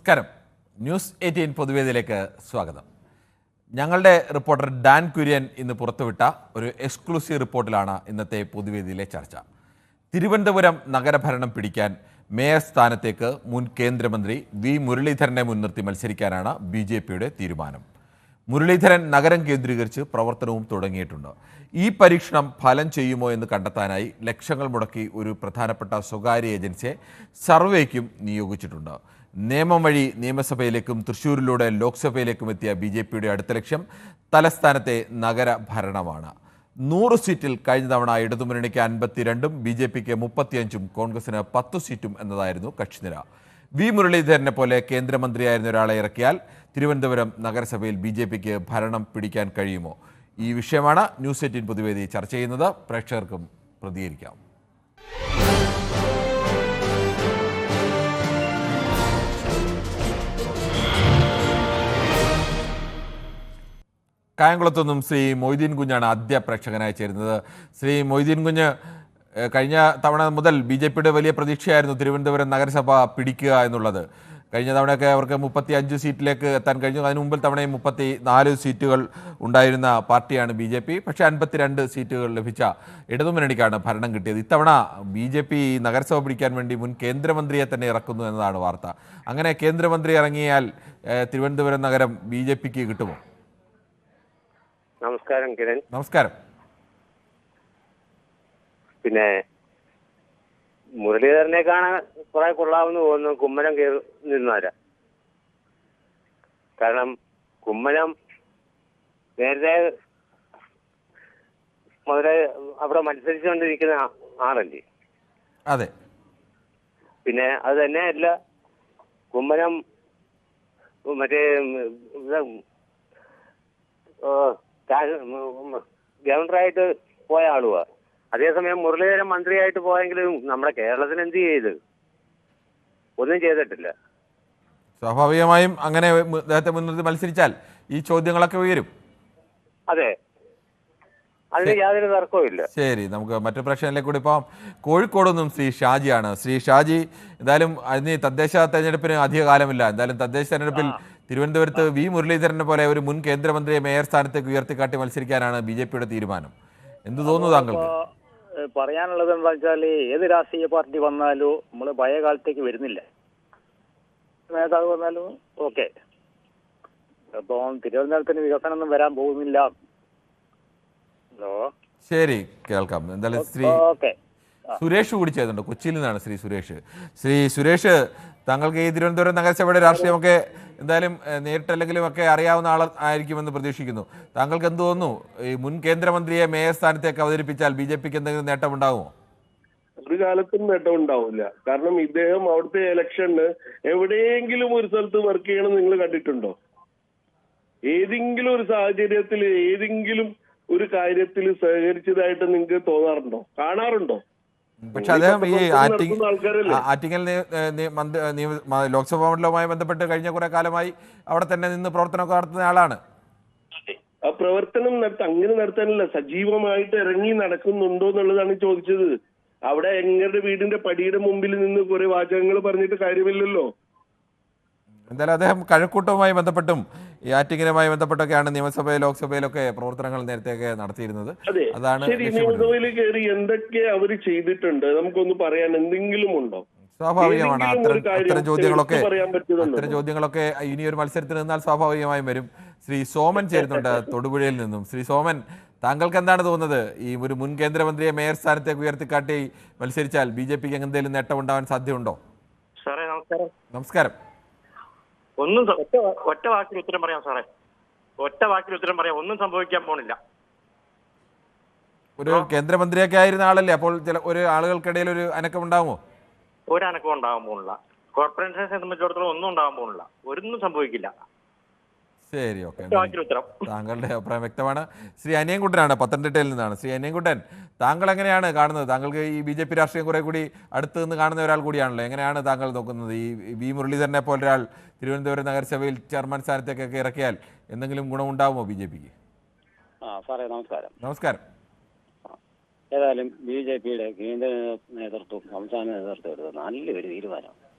നമസ്കാരം. ന്യൂസ് 18 പൊതുവേദിയിലേക്ക് സ്വാഗതം. ഞങ്ങളുടെ റിപ്പോർട്ടർ ഡാൻ കുര്യൻ ഇന്ന് പുറത്തുവിട്ട ഒരു എക്സ്ക്ലൂസീവ് റിപ്പോർട്ടിലാണ് ഇന്നത്തെ പൊതുവേദിയിലെ ചർച്ച. തിരുവനന്തപുരം നഗരഭരണം പിടിക്കാൻ മേയർ സ്ഥാനത്തേക്ക് മുൻ കേന്ദ്രമന്ത്രി വി മുരളീധരനെ മുൻനിർത്തി മത്സരിക്കാനാണ് BJPയുടെ തീരുമാനം. മുരളീധരൻ നഗരം കേന്ദ്രീകരിച്ച് പ്രവർത്തനവും തുടങ്ങിയിട്ടുണ്ട്. ഈ പരീക്ഷണം ഫലം ചെയ്യുമോ എന്ന് കണ്ടെത്താനായി ലക്ഷങ്ങൾ മുടക്കി ഒരു പ്രധാനപ്പെട്ട സ്വകാര്യ ഏജൻസിയെ സർവേക്കും നിയോഗിച്ചിട്ടുണ്ട്. നിയമം വഴി നിയമസഭയിലേക്കും തൃശ്ശൂരിലൂടെ ലോക്സഭയിലേക്കും എത്തിയ BJPയുടെ അടുത്ത ലക്ഷ്യം തലസ്ഥാനത്തെ നഗരഭരണമാണ്. 100 സീറ്റിൽ കഴിഞ്ഞ തവണ ഇടതുമുന്നണിക്ക് 52ഉം BJPക്ക് 35ഉം കോൺഗ്രസിന് 10 സീറ്റും എന്നതായിരുന്നു കക്ഷിനിര. വി മുരളീധരനെ പോലെ കേന്ദ്രമന്ത്രിയായിരുന്ന ഒരാളെ ഇറക്കിയാൽ തിരുവനന്തപുരം നഗരസഭയിൽ BJPക്ക് ഭരണം പിടിക്കാൻ കഴിയുമോ? ഈ വിഷയമാണ് ന്യൂസ് 18 പൊതുവേദി ചർച്ച ചെയ്യുന്നത്. പ്രേക്ഷകർക്കും പ്രതികരിക്കാം. കായംകുളത്തുനിന്നും ശ്രീ മൊയ്തീൻ കുഞ്ഞാണ് ആദ്യ പ്രേക്ഷകനായി ചേരുന്നത്. ശ്രീ മൊയ്തീൻ കുഞ്ഞ്, കഴിഞ്ഞ തവണ മുതൽ BJPയുടെ വലിയ പ്രതീക്ഷയായിരുന്നു തിരുവനന്തപുരം നഗരസഭ പിടിക്കുക എന്നുള്ളത്. കഴിഞ്ഞ തവണയൊക്കെ അവർക്ക് 35 സീറ്റിലേക്ക് എത്താൻ കഴിഞ്ഞു. അതിനു മുമ്പിൽ തവണയും 34 സീറ്റുകൾ ഉണ്ടായിരുന്ന പാർട്ടിയാണ് BJP. പക്ഷേ 52 സീറ്റുകൾ ലഭിച്ച ഇടതുമുന്നണിക്കാണ് ഭരണം കിട്ടിയത്. ഇത്തവണ BJP നഗരസഭ പിടിക്കാൻ വേണ്ടി മുൻ കേന്ദ്രമന്ത്രിയെ തന്നെ ഇറക്കുന്നു എന്നതാണ് വാർത്ത. അങ്ങനെ കേന്ദ്രമന്ത്രി ഇറങ്ങിയാൽ തിരുവനന്തപുരം നഗരം BJPക്ക് കിട്ടുമോ? നമസ്കാരം കിരൺ. നമസ്കാരം. പിന്നെ മുരളീധരനെ കാണാൻ കുറെ കൊള്ളാമെന്ന് തോന്നുന്നു കുമ്മനം കയറി നിന്നാല്. കാരണം കുമ്മനം നേരത്തെ മുതലേ അവിടെ മത്സരിച്ചുകൊണ്ടിരിക്കുന്ന ആളല്ലേ. അതെ. പിന്നെ അത് തന്നെയല്ല, കുമ്മനം മറ്റേ ഗവർണറായിട്ട് പോയ ആളുവാ. അതേസമയം മുരളീധരൻ മന്ത്രിയായിട്ട് പോയെങ്കിലും നമ്മുടെ കേരളത്തിന് എന്ത് ചെയ്ത്? ഒന്നും ചെയ്തിട്ടില്ല. സ്വാഭാവികമായും അങ്ങനെ അദ്ദേഹത്തെ മുൻനിർത്തി മത്സരിച്ചാൽ ഈ ചോദ്യങ്ങളൊക്കെ ഉയരും. അതെ, അതിന് യാതൊരു തർക്കവും ഇല്ല. ശരി, നമുക്ക് മറ്റു പ്രശ്നങ്ങളിലേക്ക് കൂടി പോകാം. കോഴിക്കോട് നിന്നും ശ്രീ ഷാജിയാണ്. ശ്രീ ഷാജി, എന്തായാലും അതിന് തദ്ദേശ തെരഞ്ഞെടുപ്പിന് അധിക കാലമില്ല. എന്തായാലും തദ്ദേശ തെരഞ്ഞെടുപ്പിൽ തിരുവനന്തപുരത്ത് വി മുരളീധരനെ പോലെ ഒരു മുൻ കേന്ദ്രമന്ത്രിയെ മേയർ സ്ഥാനത്തേക്ക് ഉയർത്തിക്കാട്ടി മത്സരിക്കാനാണ് BJPയുടെ തീരുമാനം. എന്ത് തോന്നുന്നു താങ്കൾക്ക്? പറയാനുള്ളത് എന്താ വെച്ചാൽ, ഏത് രാഷ്ട്രീയ പാർട്ടി വന്നാലും നമ്മൾ പഴയ കാലത്തേക്ക് വരുന്നില്ല. നേതാവ് വന്നാലും ഓക്കെ. അപ്പം തിരുവനന്തപുരത്തിന് വികസനം ഒന്നും വരാൻ പോകുന്നില്ല. ഹലോ, ശരി, കേൾക്കാം. എന്തായാലും ശ്രീ സുരേഷ് കൂടി ചെയ്തിട്ടുണ്ട്. കൊച്ചിയിൽ നിന്നാണ് ശ്രീ സുരേഷ്. ശ്രീ സുരേഷ്, താങ്കൾക്ക് ഈ തിരുവനന്തപുരം നഗരസഭയുടെ രാഷ്ട്രീയമൊക്കെ എന്തായാലും നേരിട്ടല്ലെങ്കിലും ഒക്കെ അറിയാവുന്ന ആയിരിക്കുമെന്ന് പ്രതീക്ഷിക്കുന്നു. താങ്കൾക്ക് എന്ത് തോന്നുന്നു? ഈ മുൻ കേന്ദ്രമന്ത്രിയെ മേയർ സ്ഥാനത്തേക്ക് അവതരിപ്പിച്ചാൽ BJPക്ക് എന്തെങ്കിലും നേട്ടം ഉണ്ടാകുമോ? ഒരു കാലത്തും നേട്ടം ഉണ്ടാവില്ല. കാരണം ഇദ്ദേഹം അവിടുത്തെ ഇലക്ഷന് എവിടെയെങ്കിലും ഒരു സ്ഥലത്ത് വർക്ക് ചെയ്യണം നിങ്ങൾ കണ്ടിട്ടുണ്ടോ? ഏതെങ്കിലും ഒരു സാഹചര്യത്തിൽ ഏതെങ്കിലും ഒരു കാര്യത്തിൽ സഹകരിച്ചതായിട്ട് നിങ്ങൾക്ക് തോന്നാറുണ്ടോ, കാണാറുണ്ടോ? പക്ഷെ അദ്ദേഹം ഈ ആറ്റിങ്ങൽ ലോക്സഭാ മണ്ഡലവുമായി ബന്ധപ്പെട്ട് കഴിഞ്ഞ കുറെ കാലമായി അവിടെ തന്നെ നിന്ന് പ്രവർത്തനമൊക്കെ നടത്തുന്ന ആളാണ്. ആ പ്രവർത്തനം അങ്ങനെ നടത്താനല്ല, സജീവമായിട്ട് ഇറങ്ങി നടക്കുന്നുണ്ടോ എന്നുള്ളതാണ് ചോദിച്ചത്. അവിടെ എങ്ങളുടെ വീടിന്റെ പടിയുടെ മുമ്പിൽ നിന്ന് കുറെ വാചകങ്ങൾ പറഞ്ഞിട്ട് കാര്യമില്ലല്ലോ. എന്തായാലും അദ്ദേഹം കഴക്കൂട്ടവുമായി ബന്ധപ്പെട്ടും ഈ ആറ്റിങ്ങലുമായി ബന്ധപ്പെട്ടൊക്കെയാണ് നിയമസഭയിൽ ലോക്സഭയിലൊക്കെ പ്രവർത്തനങ്ങൾ നേരത്തെയൊക്കെ നടത്തിയിരുന്നത്. അതാണ് നിയമസഭയിൽ കയറി എന്തൊക്കെ അവര് ചെയ്തിട്ടുണ്ട് നമുക്കൊന്ന് പറയാൻ എന്തെങ്കിലും ഉണ്ടോ? സ്വാഭാവികമാണ്. അത്തരം ചോദ്യങ്ങളൊക്കെ ഇനിയൊരു മത്സരത്തിൽ നിന്നാൽ സ്വാഭാവികമായും വരും. ശ്രീ സോമൻ ചേരുന്നുണ്ട് തൊടുപുഴയിൽ നിന്നും. ശ്രീ സോമൻ, താങ്കൾക്ക് എന്താണ് തോന്നുന്നത്? ഈ ഒരു മുൻ കേന്ദ്രമന്ത്രിയെ മേയർ സ്ഥാനത്തേക്ക് ഉയർത്തിക്കാട്ടി മത്സരിച്ചാൽ BJPക്ക് എന്തെങ്കിലും നേട്ടം ഉണ്ടാവാൻ സാധ്യതയുണ്ടോ? സാറേ നമസ്കാരം. നമസ്കാരം. ഒറ്റ വാക്കിൽ ഉത്തരം പറയാം സാറേ. ഒറ്റ വാക്കിൽ ഉത്തരം പറയാം. ഒന്നും സംഭവിക്കാൻ പോണില്ല. ഒരു കേന്ദ്രമന്ത്രിയൊക്കെ ആയിരുന്ന ആളല്ലേ, അപ്പോൾ ചില ഒരു ആളുകൾക്കിടയിൽ ഒരു അനക്കം ഉണ്ടാകുമോ? ഒരു അനക്കം ഉണ്ടാകാൻ പോണില്ല. കോർപ്പറേഷനെ സംബന്ധിച്ചിടത്തോളം ഒന്നും ഉണ്ടാകാൻ പോണില്ല. ഒന്നും സംഭവിക്കില്ല. ശരി, ഓക്കെ. താങ്കളുടെ അഭിപ്രായം വ്യക്തമാണ്. ശ്രീ അനിയൻകുട്ടനാണ് പത്തനംതിട്ടയിൽ നിന്നാണ്. ശ്രീ അനിയൻകുട്ടൻ, താങ്കൾ എങ്ങനെയാണ് കാണുന്നത്? താങ്കൾക്ക് ഈ BJP രാഷ്ട്രീയം കുറെ കൂടി അടുത്ത് നിന്ന് കാണുന്ന ഒരാൾ കൂടിയാണല്ലോ. എങ്ങനെയാണ് താങ്കൾ നോക്കുന്നത്? ഈ വി മുരളീധരനെ പോലെ ഒരാൾ തിരുവനന്തപുരം നഗരസഭയിൽ ചെയർമാൻ സ്ഥാനത്തേക്കൊക്കെ ഇറക്കിയാൽ എന്തെങ്കിലും ഗുണമുണ്ടാകുമോ BJPക്ക്? സാറേ നമസ്കാരം. നമസ്കാരം. ഏതായാലും BJPയുടെ കേന്ദ്ര നേതൃത്വം സംസ്ഥാന നേതൃത്വം എടുത്ത നല്ലൊരു തീരുമാനം.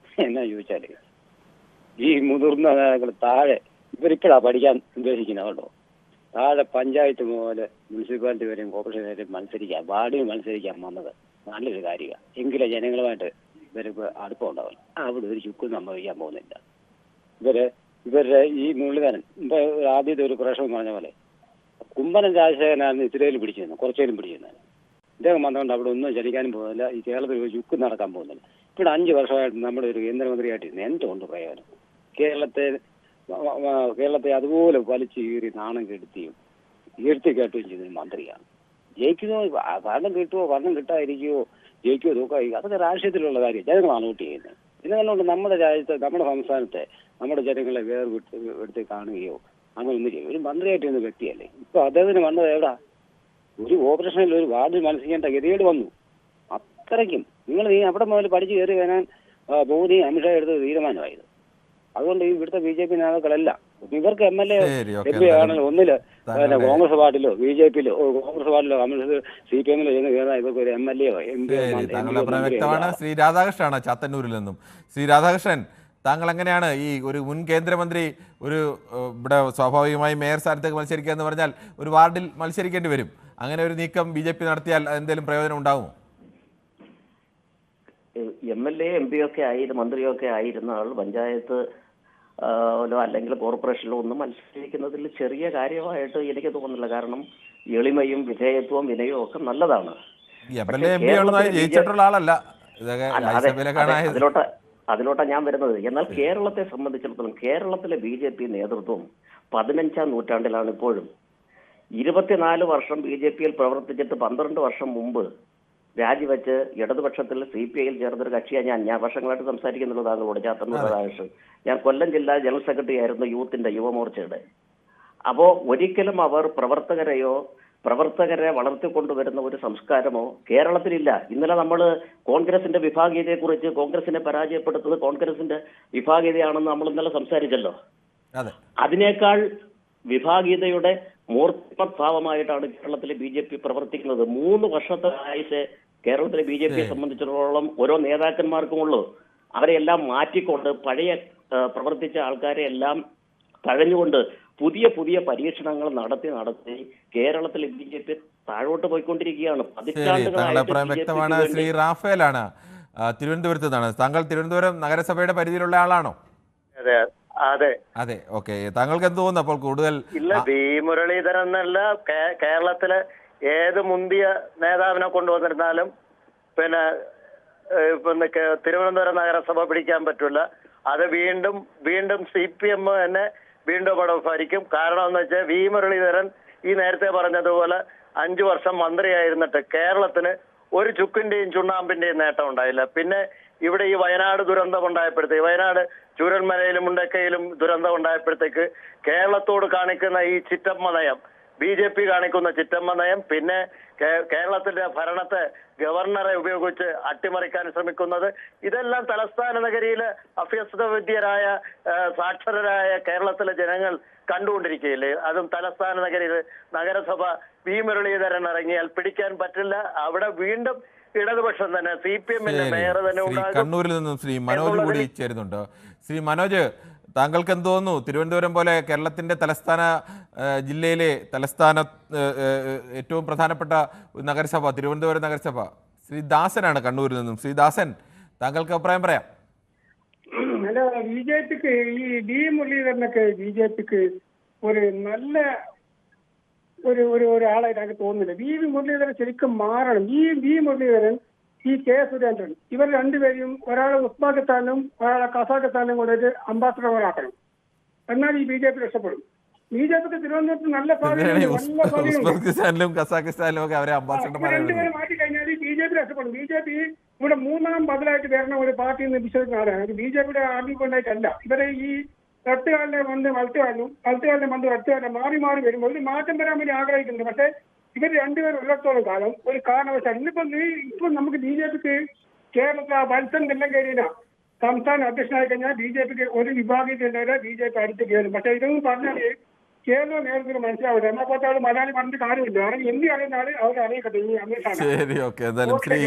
എന്നാ ചോദിച്ചാല്, ഈ മുതിർന്ന നേതാക്കൾ താഴെ ഇവരിപ്പോഴാണ് പഠിക്കാൻ ഉദ്ദേശിക്കുന്നത് കേട്ടോ. താഴെ പഞ്ചായത്ത് പോലെ മുനിസിപ്പാലിറ്റി വരെയും കോർപ്പറേഷൻ വരെയും മത്സരിക്കാൻ, വാർഡിൽ മത്സരിക്കാൻ വന്നത് നല്ലൊരു കാര്യമാണ്. എങ്കിലേ ജനങ്ങളുമായിട്ട് ഇവർക്ക് അടുപ്പം ഉണ്ടാവില്ല. അവിടെ ഒരു ചുക്കും സംഭവിക്കാൻ പോകുന്നില്ല. ഇവരുടെ ഈ മുരളീധരൻ ഇപ്പൊ ആദ്യത്തെ ഒരു പ്രശ്നം പറഞ്ഞ പോലെ കുമ്മനം രാജശേഖരനായിരുന്നു ഇത്രയിലും പിടിച്ചിരുന്നത്, കുറച്ചേലും പിടിച്ചിരുന്നത്. ഇദ്ദേഹം വന്നുകൊണ്ട് അവിടെ ഒന്നും ചലിക്കാനും പോകുന്നില്ല. ഈ കേരളത്തിൽ ഒരു ചുക്കും നടക്കാൻ പോകുന്നില്ല. ഇവിടെ 5 വർഷമായിട്ട് നമ്മുടെ ഒരു കേന്ദ്രമന്ത്രിയായിട്ടിരുന്നു. എന്തുകൊണ്ട് പ്രയോജനം? കേരളത്തെ അതുപോലെ വലിച്ചു കീറി നാണം കെടുത്തിയും കീർത്തിക്കേട്ടുകയും ചെയ്തൊരു മന്ത്രിയാണ്. ജയിക്കുമോ, ഭരണം കിട്ടുമോ, ഭരണം കിട്ടാതിരിക്കുമോ, ജയിക്കുമോ തോക്കാതിരിക്കുമോ, അതൊക്കെ രാഷ്ട്രീയത്തിലുള്ള കാര്യം. ജനങ്ങളാണ് വോട്ട് ചെയ്യുന്നത്. ഇതിനെല്ലാം നമ്മുടെ രാജ്യത്തെ, നമ്മുടെ സംസ്ഥാനത്തെ, നമ്മുടെ ജനങ്ങളെ എടുത്ത് കാണുകയോ അങ്ങനെ ഒന്നും ചെയ്യും. ഒരു മന്ത്രിയായിട്ടിരുന്ന വ്യക്തിയല്ലേ. ഇപ്പൊ അദ്ദേഹത്തിന് വന്നത് എവിടാ? ഒരു ഓപ്പറേഷനിൽ ഒരു വാർഡിൽ മത്സരിക്കേണ്ട ഗതികേട് വന്നു. അത്രയ്ക്കും നിങ്ങൾ അവിടെ മുതൽ പഠിച്ചു കയറി വരാൻ മോദി അമിത്ഷാ എടുത്ത തീരുമാനമായത്. അതുകൊണ്ട് ഈ ഇവിടുത്തെ BJP നേതാക്കളെല്ലാം ഇവർക്ക് MLA MP ആണല്ലോ, ഒന്നില് കോൺഗ്രസ് പാർട്ടിയിലോ BJP-യിലോ, കോൺഗ്രസ് പാർട്ടിയിലോ CPM-ലോ ചെന്ന് കയറാൻ ഇവർക്ക് ഒരു MLA വ്യക്തമാണ്. ശ്രീ രാധാകൃഷ്ണനാണ് ചാത്തന്നൂരിൽ നിന്നും. ശ്രീ രാധാകൃഷ്ണൻ, താങ്കൾ എങ്ങനെയാണ് ഈ ഒരു മുൻ കേന്ദ്രമന്ത്രി ഒരു ഇവിടെ സ്വാഭാവികമായി മേയർ സ്ഥാനത്തേക്ക് മത്സരിക്കുക എന്ന് പറഞ്ഞാൽ ഒരു വാർഡിൽ മത്സരിക്കേണ്ടി വരും. അങ്ങനെ ഒരു നീക്കം BJP നടത്തിയാൽ എന്തെങ്കിലും പ്രയോജനം ഉണ്ടാകുമോ? MLA MP ഒക്കെ മന്ത്രിയൊക്കെ ആയിരുന്ന ആൾ പഞ്ചായത്ത് അല്ലെങ്കിൽ കോർപ്പറേഷനിലോ ഒന്നും മത്സരിക്കുന്നതിൽ ചെറിയ കാര്യമായിട്ട് എനിക്ക് തോന്നുന്നില്ല. കാരണം എളിമയും വിധേയത്വവും വിനയവും ഒക്കെ നല്ലതാണ്. അതിലോട്ടാ ഞാൻ വരുന്നത്. എന്നാൽ കേരളത്തെ സംബന്ധിച്ചിടത്തോളം കേരളത്തിലെ BJP നേതൃത്വം 15-ാം നൂറ്റാണ്ടിലാണ് ഇപ്പോഴും. 24 വർഷം BJP-യിൽ പ്രവർത്തിച്ചിട്ട് 12 വർഷം മുമ്പ് രാജിവെച്ച് ഇടതുപക്ഷത്തിൽ CPI-യിൽ ചേർന്നൊരു കക്ഷിയാണ് ഞാൻ വർഷങ്ങളായിട്ട് സംസാരിക്കുന്നുള്ളൂ താങ്കളോട്. ചാത്തന്നൂർ രാധാകൃഷ്ണൻ. ഞാൻ കൊല്ലം ജില്ലാ ജനറൽ സെക്രട്ടറി ആയിരുന്നു യൂത്തിന്റെ, യുവമോർച്ചയുടെ. അപ്പോൾ ഒരിക്കലും അവർ പ്രവർത്തകരെ വളർത്തിക്കൊണ്ടുവരുന്ന ഒരു സംസ്കാരമോ കേരളത്തിലില്ല. ഇന്നലെ നമ്മൾ കോൺഗ്രസിന്റെ വിഭാഗീയതയെക്കുറിച്ച്, കോൺഗ്രസിനെ പരാജയപ്പെടുത്തുന്നത് കോൺഗ്രസിന്റെ വിഭാഗീയതയാണെന്ന് നമ്മൾ ഇന്നലെ സംസാരിച്ചല്ലോ. അതിനേക്കാൾ വിഭാഗീയതയുടെ മൂർത്തിമദ്ഭാവമായിട്ടാണ് കേരളത്തിലെ BJP പ്രവർത്തിക്കുന്നത്. 3 വർഷത്തെ ആയുസ് കേരളത്തിലെ BJP-യെ സംബന്ധിച്ചിടത്തോളം ഓരോ നേതാക്കന്മാർക്കുമുള്ളൂ. അവരെല്ലാം മാറ്റിക്കൊണ്ട് പഴയ പ്രവർത്തിച്ച ആൾക്കാരെ എല്ലാം തഴഞ്ഞുകൊണ്ട് പുതിയ പരീക്ഷണങ്ങൾ നടത്തി കേരളത്തിലെ BJP താഴോട്ട് പോയിക്കൊണ്ടിരിക്കുകയാണ്. വ്യക്തമാണ്. ശ്രീ റാഫേലാണ് തിരുവനന്തപുരത്ത് നിന്നാണ്. താങ്കൾ തിരുവനന്തപുരം നഗരസഭയുടെ പരിധിയിലുള്ള ആളാണോ? അതെ. ഓക്കെ, താങ്കൾക്ക് എന്ത് തോന്നുന്നു അപ്പോൾ കൂടുതൽ? ഇല്ല, വി മുരളീധരൻ എന്നല്ല, കേരളത്തിലെ ഏത് മുന്തിയ നേതാവിനെ കൊണ്ടുവന്നിരുന്നാലും പിന്നെ തിരുവനന്തപുരം നഗരസഭ പിടിക്കാൻ പറ്റില്ല. അത് വീണ്ടും CPM തന്നെ വീണ്ടും അവിടെ ഭരിക്കും. കാരണം എന്ന് വെച്ചാൽ വി മുരളീധരൻ ഈ നേരത്തെ പറഞ്ഞതുപോലെ 5 വർഷം മന്ത്രിയായിരുന്നിട്ട് കേരളത്തിന് ഒരു ചുക്കിന്റെയും ചുണ്ണാമ്പിന്റെയും നേട്ടം ഉണ്ടായില്ല. പിന്നെ ഇവിടെ ഈ വയനാട് ദുരന്തം ഉണ്ടായപ്പോഴത്തേക്ക്, വയനാട് ചൂരൽമലയിലും മുണ്ടക്കയിലും ദുരന്തം ഉണ്ടായപ്പോഴത്തേക്ക് കേരളത്തോട് കാണിക്കുന്ന ഈ ചിറ്റമ്മ നയം, BJP കാണിക്കുന്ന ചിറ്റമ്മ നയം, പിന്നെ കേരളത്തിന്റെ ഭരണത്തെ ഗവർണറെ ഉപയോഗിച്ച് അട്ടിമറിക്കാൻ ശ്രമിക്കുന്നത്, ഇതെല്ലാം തലസ്ഥാന നഗരിയിലെ അഭ്യസ്തവിദ്യരായ സാക്ഷരരായ കേരളത്തിലെ ജനങ്ങൾ കണ്ടുകൊണ്ടിരിക്കുകയില്ലേ? അതും തലസ്ഥാന നഗരിയിൽ നഗരസഭ വി മുരളീധരൻ ഇറങ്ങിയാൽ പിടിക്കാൻ പറ്റില്ല. അവിടെ വീണ്ടും ഇടതുപക്ഷം തന്നെ, CPM-ന്റെ മേയർ തന്നെ ഉണ്ടാകും. കണ്ണൂരിൽ നിന്നും ശ്രീ മനോജ് കൂടി ചേരുന്നുണ്ട്. ശ്രീ മനോജ്, താങ്കൾക്ക് എന്ത് തോന്നുന്നു? തിരുവനന്തപുരം പോലെ കേരളത്തിന്റെ ജില്ലയിലെ തലസ്ഥാന ഏറ്റവും പ്രധാനപ്പെട്ട നഗരസഭ തിരുവനന്തപുരം നഗരസഭ. ശ്രീ ദാസനാണ് കണ്ണൂരിൽ നിന്നും. ശ്രീ ദാസൻ, താങ്കൾക്ക് അഭിപ്രായം പറയാം. അല്ല, BJP-ക്ക് ഈ വി മുരളീധരനൊക്കെ BJP-ക്ക് ഒരു നല്ല ഒരാളായിട്ട് എനിക്ക് തോന്നുന്നില്ല. വി മുരളീധരൻ ശരിക്കും മാറണം. ഈ വി മുരളീധരൻ, ഈ K സുരേന്ദ്രൻ, ഇവർ രണ്ടുപേരും ഒരാളെ ഉസ്ബെക്കിസ്ഥാനിലും ഒരാളെ കസാഖിസ്ഥാനിലും കൊണ്ടിട്ട് അംബാസഡർമാരാക്കണം. എന്നാൽ ഈ BJP രക്ഷപ്പെടും. BJP-ക്ക് തിരുവനന്തപുരത്ത് നല്ല ഉസ്ബെക്കിസ്ഥാനിലും കസാഖിസ്ഥാനിലും ഒക്കെ അവരെ രണ്ടുപേരും മാറ്റിക്കഴിഞ്ഞാൽ BJP രക്ഷപ്പെടും. BJP ഇവിടെ 3ാം ബദലായിട്ട് വരണ ഒരു പാർട്ടി എന്ന് വിശ്വസിക്കുന്ന ആളാണ്. BJP-യുടെ ആർമി കൊണ്ടായിട്ടല്ല. ഇവരെ ഈ തട്ടുകാലിനെ വന്ന് വളർത്തുകാലിനെ വന്ന് തട്ടുകാലിനെ മാറി വരുമ്പോൾ ഒരു മാറ്റം വരാൻ വേണ്ടി ആഗ്രഹിക്കുന്നുണ്ട്. പക്ഷേ ഇവർ രണ്ടുപേരും ഉള്ളിടത്തോളം കാലം ഒരു കാരണവശാലും ഇപ്പൊ നമുക്ക് BJP-ക്ക് കേരളത്തിലെ വത്സൻ വെല്ലങ്കേരിന സംസ്ഥാന അധ്യക്ഷനായി കഴിഞ്ഞാൽ BJP-ക്ക് ഒരു വിഭാഗീയതയുടെ BJP അടുത്ത് കയറും. പക്ഷെ ഇതൊന്നും പറഞ്ഞാൽ കേരള നേതൃത്വത്തിന് മനസ്സിലാവില്ല. നമ്മളെ പോലത്തെ ആൾ മലയാളി പറഞ്ഞിട്ട് കാര്യമില്ല. അല്ലെങ്കിൽ എന്ത് അറിയുന്ന ആള് അവർ അറിയിക്കട്ടെ. ഈ ശരി, ഓക്കെ. എന്തായാലും ശ്രീ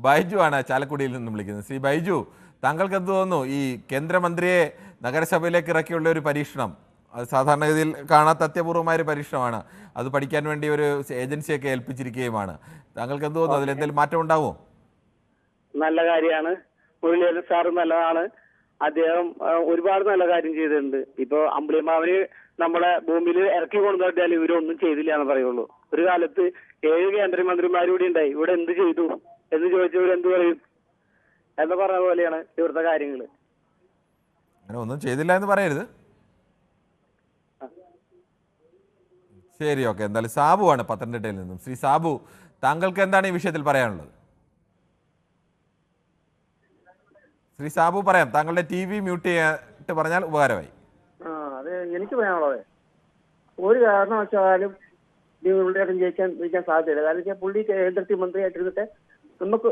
ബൈജു ആണ് ചാലക്കുടിയിൽ നിന്നും വിളിക്കുന്നത്. ശ്രീ ബൈജു, താങ്കൾക്ക് എന്ത് തോന്നുന്നു ഈ കേന്ദ്രമന്ത്രിയെ നഗരസഭയിലേക്ക് ഇറക്കിയുള്ള ഒരു പരീക്ഷണം? അത് സാധാരണഗതിയിൽ കാണാത്ത അത്യപൂർവമായ ഒരു പരീക്ഷണമാണ്. അത് പഠിക്കാൻ വേണ്ടി ഒരു ഏജൻസിയൊക്കെ ഏൽപ്പിച്ചിരിക്കുകയുമാണ്. താങ്കൾക്ക് എന്ത് തോന്നുന്നു, അതിലെന്തെങ്കിലും മാറ്റം ഉണ്ടാവുമോ? നല്ല കാര്യമാണ്. മുരളീധരൻ സാറ് നല്ലതാണ്. അദ്ദേഹം ഒരുപാട് നല്ല കാര്യം ചെയ്തിട്ടുണ്ട്. ഇപ്പൊ അമ്പിളിമാവന് നമ്മളെ ഭൂമിയിൽ ഇറക്കി കൊണ്ടുപോയിട്ടാൽ ഇവരൊന്നും ചെയ്തില്ല എന്ന് പറയുള്ളൂ. ഒരു കാലത്ത് 7 കേന്ദ്രമന്ത്രിമാരൂടെ ഉണ്ടായി. ഇവിടെ എന്ത് ചെയ്തു എന്ന് ചോദിച്ചവർ എന്ത് പറയും എന്ന് പറഞ്ഞ പോലെയാണ് ഇവിടുത്തെ കാര്യങ്ങള്. അങ്ങനെ ഒന്നും ചെയ്തില്ല എന്ന് പറയരുത്. ശരി, ഓക്കെ. എന്തായാലും സാബു ആണ് പത്തനംതിട്ടയിൽ നിന്നും. ശ്രീ സാബു, താങ്കൾക്ക് എന്താണ് ഈ വിഷയത്തിൽ പറയാനുള്ളത്? ശ്രീ സാബു പറയാം. താങ്കളുടെ TV മ്യൂട്ട് ചെയ്തിട്ട് പറഞ്ഞാൽ ഉപകാരമായി. അത് എനിക്ക് പറയാനുള്ളത്, ഒരു കാരണവശാലും മുരളീധരൻ ജയിക്കാൻ സാധ്യതയില്ല. കാരണം വെച്ചാൽ പുള്ളി കേന്ദ്രത്തിൽ മന്ത്രിയായിട്ടിരുന്നിട്ട് നമുക്ക്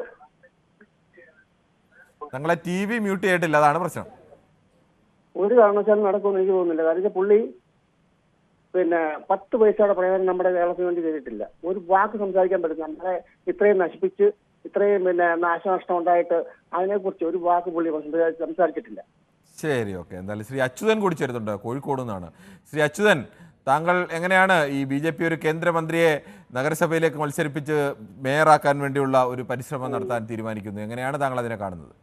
താങ്കളെ TV മ്യൂട്ട് ചെയ്തിട്ടില്ല, അതാണ് പ്രശ്നം. ഒരു കാരണവശാലും നടക്കുമെന്ന് എനിക്ക് തോന്നുന്നില്ല. കാരണം വെച്ചാൽ പുള്ളി 10 പൈസയുടെ പ്രയോജനം നമ്മുടെ കേരളത്തിന് വേണ്ടി ചെയ്തിട്ടില്ല. ഒരു വാക്ക് സംസാരിക്കാൻ പറ്റും. നമ്മളെ ഇത്രയും നശിപ്പിച്ച് ഇത്രയും നാശനഷ്ടം ഉണ്ടായിട്ട് അതിനെക്കുറിച്ച് ഒരു വാക്ക് പുള്ളി സംസാരിച്ചിട്ടില്ല. ശരി, ഓക്കെ. എന്തായാലും ശ്രീ അച്യുതൻ കൂടി ചേരുന്നുണ്ട് കോഴിക്കോട് നിന്നാണ്. ശ്രീ അച്യുതൻ, താങ്കൾ എങ്ങനെയാണ് ഈ BJP ഒരു കേന്ദ്രമന്ത്രിയെ നഗരസഭയിലേക്ക് മത്സരിപ്പിച്ച് മേയറാക്കാൻ വേണ്ടിയുള്ള ഒരു പരിശ്രമം നടത്താൻ തീരുമാനിക്കുന്നത്? എങ്ങനെയാണ് താങ്കൾ അതിനെ കാണുന്നത്?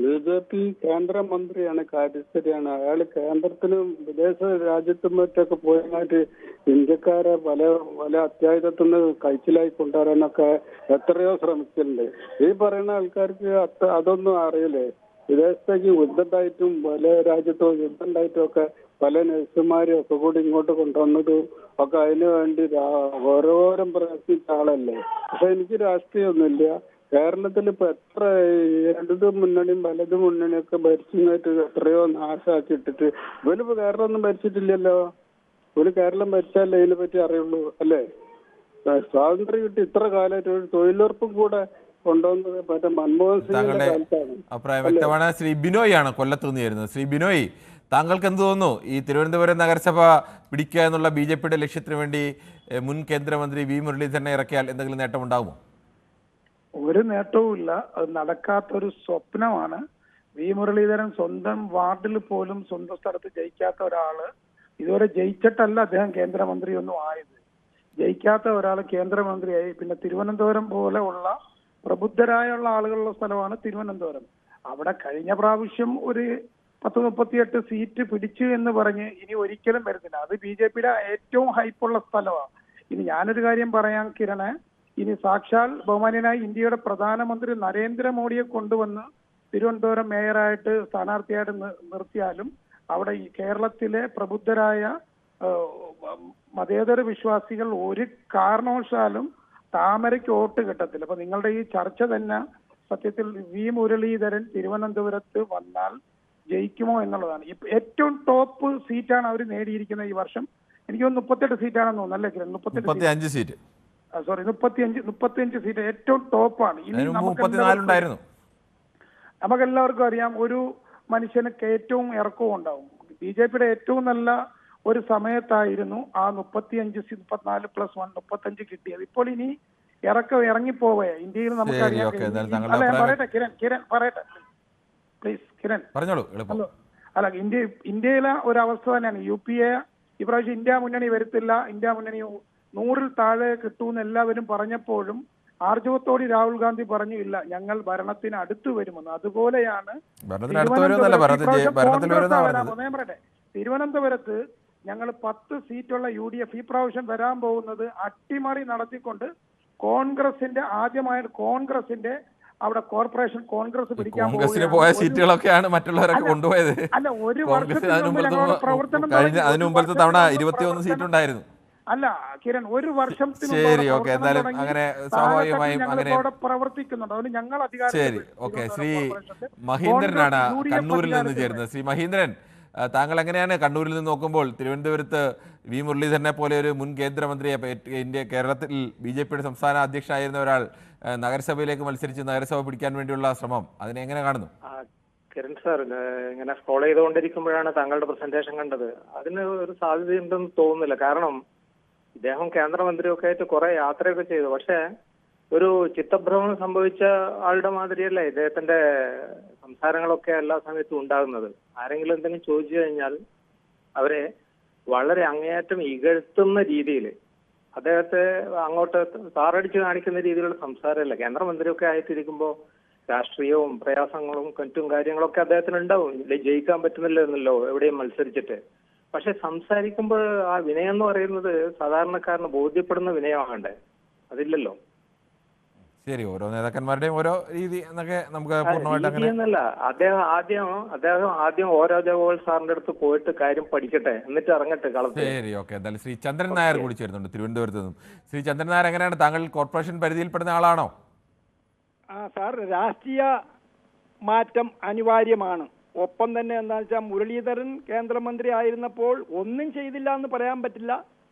BJP കേന്ദ്രമന്ത്രിയാണ്, കാര്യസ്ഥരാണ്. അയാൾ കേന്ദ്രത്തിലും വിദേശ രാജ്യത്തും മറ്റൊക്കെ പോയിട്ട് ഇന്ത്യക്കാരെ പല അത്യാഹിതത്തിന് കഴിച്ചിലായി കൊണ്ടുവരാനൊക്കെ എത്രയോ ശ്രമിച്ചിട്ടുണ്ട്. ഈ പറയുന്ന ആൾക്കാർക്ക് അതൊന്നും അറിയില്ലേ? വിദേശത്തേക്ക് യുദ്ധമുണ്ടായിട്ടും പല രാജ്യത്തും യുദ്ധമുണ്ടായിട്ടും ഒക്കെ പല നഴ്സുമാരും ഒക്കെ കൂടി ഇങ്ങോട്ട് കൊണ്ടുവന്നതും ഒക്കെ അതിനു വേണ്ടി ഓരോരം പ്രവർത്തിച്ച ആളല്ലേ. പക്ഷെ എനിക്ക് രാഷ്ട്രീയമൊന്നുമില്ല. കേരളത്തിൽ ഇപ്പൊ എത്ര ഇടത് മുന്നണിയും വലത് മുന്നണിയൊക്കെ ഭരിച്ചിട്ട് എത്രയോ നാശാക്കിയിട്ടിട്ട് ഇവരിപ്പോ കേരളം ഒന്നും ഭരിച്ചിട്ടില്ലല്ലോ. ഒരു കേരളം ഭരിച്ചാലേ ഇതിനെ പറ്റി അറിയുള്ളൂ അല്ലേ? സ്വാതന്ത്ര്യം കിട്ടി ഇത്ര കാലമായിട്ട് ഒരു തൊഴിലുറപ്പും കൂടെ കൊണ്ടുവന്നത് മറ്റേ മൻമോഹൻ സിംഗിന്റെ കാലത്താണ്. അഭിപ്രായം വ്യക്തമാണ്. ശ്രീ ബിനോയ് ആണ് കൊല്ലത്ത് നിന്ന് ചേരുന്നത്. ശ്രീ ബിനോയ്, താങ്കൾക്ക് എന്ത് തോന്നുന്നു, ഈ തിരുവനന്തപുരം നഗരസഭ പിടിക്കുക എന്നുള്ള BJPയുടെ ലക്ഷ്യത്തിന് വേണ്ടി മുൻ കേന്ദ്രമന്ത്രി V മുരളീധരനെ ഇറക്കിയാൽ എന്തെങ്കിലും നേട്ടം ഉണ്ടാകുമോ? ഒരു നേട്ടവുമില്ല. അത് നടക്കാത്തൊരു സ്വപ്നമാണ്. V മുരളീധരൻ സ്വന്തം വാർഡിൽ പോലും സ്വന്തം സ്ഥലത്ത് ജയിക്കാത്ത ഒരാള്, ഇതുവരെ ജയിച്ചിട്ടല്ല അദ്ദേഹം കേന്ദ്രമന്ത്രി ഒന്നും ആയത്. ജയിക്കാത്ത ഒരാൾ കേന്ദ്രമന്ത്രിയായി. പിന്നെ തിരുവനന്തപുരം പോലെ ഉള്ള പ്രബുദ്ധരായുള്ള ആളുകളുള്ള സ്ഥലമാണ് തിരുവനന്തപുരം. അവിടെ കഴിഞ്ഞ പ്രാവശ്യം ഒരു 38 സീറ്റ് പിടിച്ചു എന്ന് പറഞ്ഞ് ഇനി ഒരിക്കലും വരുന്നില്ല. അത് BJPയുടെ ഏറ്റവും ഹൈപ്പുള്ള സ്ഥലമാണ്. ഇനി ഞാനൊരു കാര്യം പറയാം കിരണേ, ഇനി സാക്ഷാൽ ബഹുമാന്യനായ ഇന്ത്യയുടെ പ്രധാനമന്ത്രി നരേന്ദ്രമോദിയെ കൊണ്ടുവന്ന് തിരുവനന്തപുരം മേയറായിട്ട് സ്ഥാനാർത്ഥിയായിട്ട് നിർത്തിയാലും അവിടെ ഈ കേരളത്തിലെ പ്രബുദ്ധരായ മതേതര വിശ്വാസികൾ ഒരു കാരണവശാലും താമരയ്ക്ക് വോട്ട് കിട്ടത്തില്ല. അപ്പൊ നിങ്ങളുടെ ഈ ചർച്ച തന്നെ സത്യത്തിൽ V മുരളീധരൻ തിരുവനന്തപുരത്ത് വന്നാൽ ജയിക്കുമോ എന്നുള്ളതാണ്. ഏറ്റവും ടോപ്പ് സീറ്റാണ് അവർ നേടിയിരിക്കുന്നത് ഈ വർഷം. എനിക്ക് 38 സീറ്റാണെന്ന് തോന്നുന്നു അല്ലേ കിരൺ? 35 സീറ്റ്. സോറി 35 സീറ്റ് ഏറ്റവും ടോപ്പാണ്. ഇനി നമുക്കെല്ലാവർക്കും അറിയാം ഒരു മനുഷ്യന് ഏറ്റവും ഇറക്കവും ഉണ്ടാവും. BJPയുടെ ഏറ്റവും നല്ല ഒരു സമയത്തായിരുന്നു ആ 34 + 1 35 കിട്ടിയത്. ഇപ്പോൾ ഇനി ഇറങ്ങിപ്പോവേ ഇന്ത്യയിൽ നമുക്കറിയാം. പറയട്ടെ കിരൺ പറയട്ടെ പ്ലീസ് കിരൺ. അല്ല, ഇന്ത്യയിലെ ഒരു അവസ്ഥ തന്നെയാണ്. UPA ഇപ്രാവശ്യം ഇന്ത്യ മുന്നണി വരത്തില്ല, ഇന്ത്യ മുന്നണി 100-ൽ താഴെ കിട്ടൂന്ന് എല്ലാവരും പറഞ്ഞപ്പോഴും ആർജവത്തോടെ രാഹുൽ ഗാന്ധി പറഞ്ഞു ഇല്ല, ഞങ്ങൾ ഭരണത്തിന് അടുത്ത് വരുമെന്ന്. അതുപോലെയാണ് തിരുവനന്തപുരത്ത് ഞങ്ങൾ 10 സീറ്റുള്ള UDF ഈ പ്രാവശ്യം വരാൻ പോകുന്നത് അട്ടിമറി നടത്തിക്കൊണ്ട് കോൺഗ്രസിന്റെ അവിടെ കോർപ്പറേഷൻ കോൺഗ്രസ് പിടിക്കാൻ പോയ സീറ്റുകളൊക്കെയാണ് മറ്റുള്ളവരൊക്കെ കൊണ്ടുപോയത്. അല്ല, ഒരു വർഷത്തിന് അതിനു മുമ്പത്തെ തവണ 21 സീറ്റ് ഉണ്ടായിരുന്നു. അല്ല കിരൺ, ഒരു വർഷം പ്രവർത്തിക്കുന്നുണ്ട്. അതുകൊണ്ട് ഞങ്ങൾ ശരി, ഓക്കെ. ശ്രീ മഹീന്ദ്രനാണ് കണ്ണൂരിൽ നിന്ന് ചേരുന്നത്. ശ്രീ മഹീന്ദ്രൻ, താങ്കൾ എങ്ങനെയാണ് കണ്ണൂരിൽ നിന്ന് നോക്കുമ്പോൾ തിരുവനന്തപുരത്ത് V മുരളീധരനെ പോലെ ഒരു മുൻ കേന്ദ്രമന്ത്രിയെ കേരളത്തിൽ BJPയുടെ സംസ്ഥാന അധ്യക്ഷനായിരുന്ന ഒരാൾ നഗരസഭയിലേക്ക് മത്സരിച്ച് നഗരസഭ പിടിക്കാൻ വേണ്ടിയുള്ള ശ്രമം, അതിനെ എങ്ങനെ കാണുന്നു? കിരൺ സാർ, ഇങ്ങനെ സ്ക്രോൾ ചെയ്തുകൊണ്ടിരിക്കുമ്പോഴാണ് താങ്കളുടെ പ്രസന്റേഷൻ കണ്ടത്. അതിന് ഒരു സാധ്യതയുണ്ടെന്ന് തോന്നുന്നില്ല. കാരണം ഇദ്ദേഹം കേന്ദ്രമന്ത്രിയൊക്കെ ആയിട്ട് കുറെ യാത്രയൊക്കെ ചെയ്തു. പക്ഷേ ഒരു ചിത്തഭ്രമണം സംഭവിച്ച ആളുടെ മാതിരിയല്ല ഇദ്ദേഹത്തിന്റെ സംസാരങ്ങളൊക്കെ എല്ലാ സമയത്തും ഉണ്ടാകുന്നത്. ആരെങ്കിലും എന്തെങ്കിലും ചോദിച്ചു കഴിഞ്ഞാൽ അവരെ വളരെ അങ്ങേയറ്റം ഇകഴ്ത്തുന്ന രീതിയിൽ അദ്ദേഹത്തെ അങ്ങോട്ട് താറടിച്ച് കാണിക്കുന്ന രീതിയിലുള്ള സംസാരമല്ല. കേന്ദ്രമന്ത്രിയൊക്കെ ആയിട്ടിരിക്കുമ്പോൾ രാഷ്ട്രീയവും പ്രയാസങ്ങളും മറ്റും കാര്യങ്ങളൊക്കെ അദ്ദേഹത്തിന് ഉണ്ടാവും. ജയിക്കാൻ പറ്റുന്നില്ലെന്നല്ലോ എവിടെയും മത്സരിച്ചിട്ട്. പക്ഷെ സംസാരിക്കുമ്പോൾ ആ വിനയം എന്ന് പറയുന്നത് സാധാരണക്കാരന് ബോധ്യപ്പെടുന്ന വിനയമാകണ്ടേ? അതില്ലല്ലോ. ശരി, ഓരോ നേതാക്കന്മാരുടെയും ഓരോ രീതി എന്നൊക്കെ നമുക്ക് പൂർണ്ണമായിട്ട് അങ്ങനെ എന്നല്ല, അദ്ദേഹം ആദ്യം ഓ രാജഗോപാൽ സാറിന്റെ അടുത്ത് പോയിട്ട് കാര്യം പഠിക്കട്ടെ, എന്നിട്ട് ഇറങ്ങട്ടെ കളത്തിൽ. ശരി, ഓക്കെ. എന്തായാലും ശ്രീ ചന്ദ്രൻ നായർ കൂടി ചേരുന്നുണ്ട് തിരുവനന്തപുരത്ത് നിന്നും. ശ്രീ ചന്ദ്രൻ നായർ, എങ്ങനെയാണ് താങ്കൾ കോർപ്പറേഷൻ പരിധിയിൽപ്പെടുന്ന ആളാണോ? സാർ, രാഷ്ട്രീയ മാറ്റം അനിവാര്യമാണ്. ഒപ്പം തന്നെ എന്താണെന്ന് വെച്ചാൽ മുരളീധരൻ കേന്ദ്രമന്ത്രി ആയിരുന്നപ്പോൾ ഒന്നും ചെയ്തില്ല എന്ന് പറയാൻ പറ്റില്ല.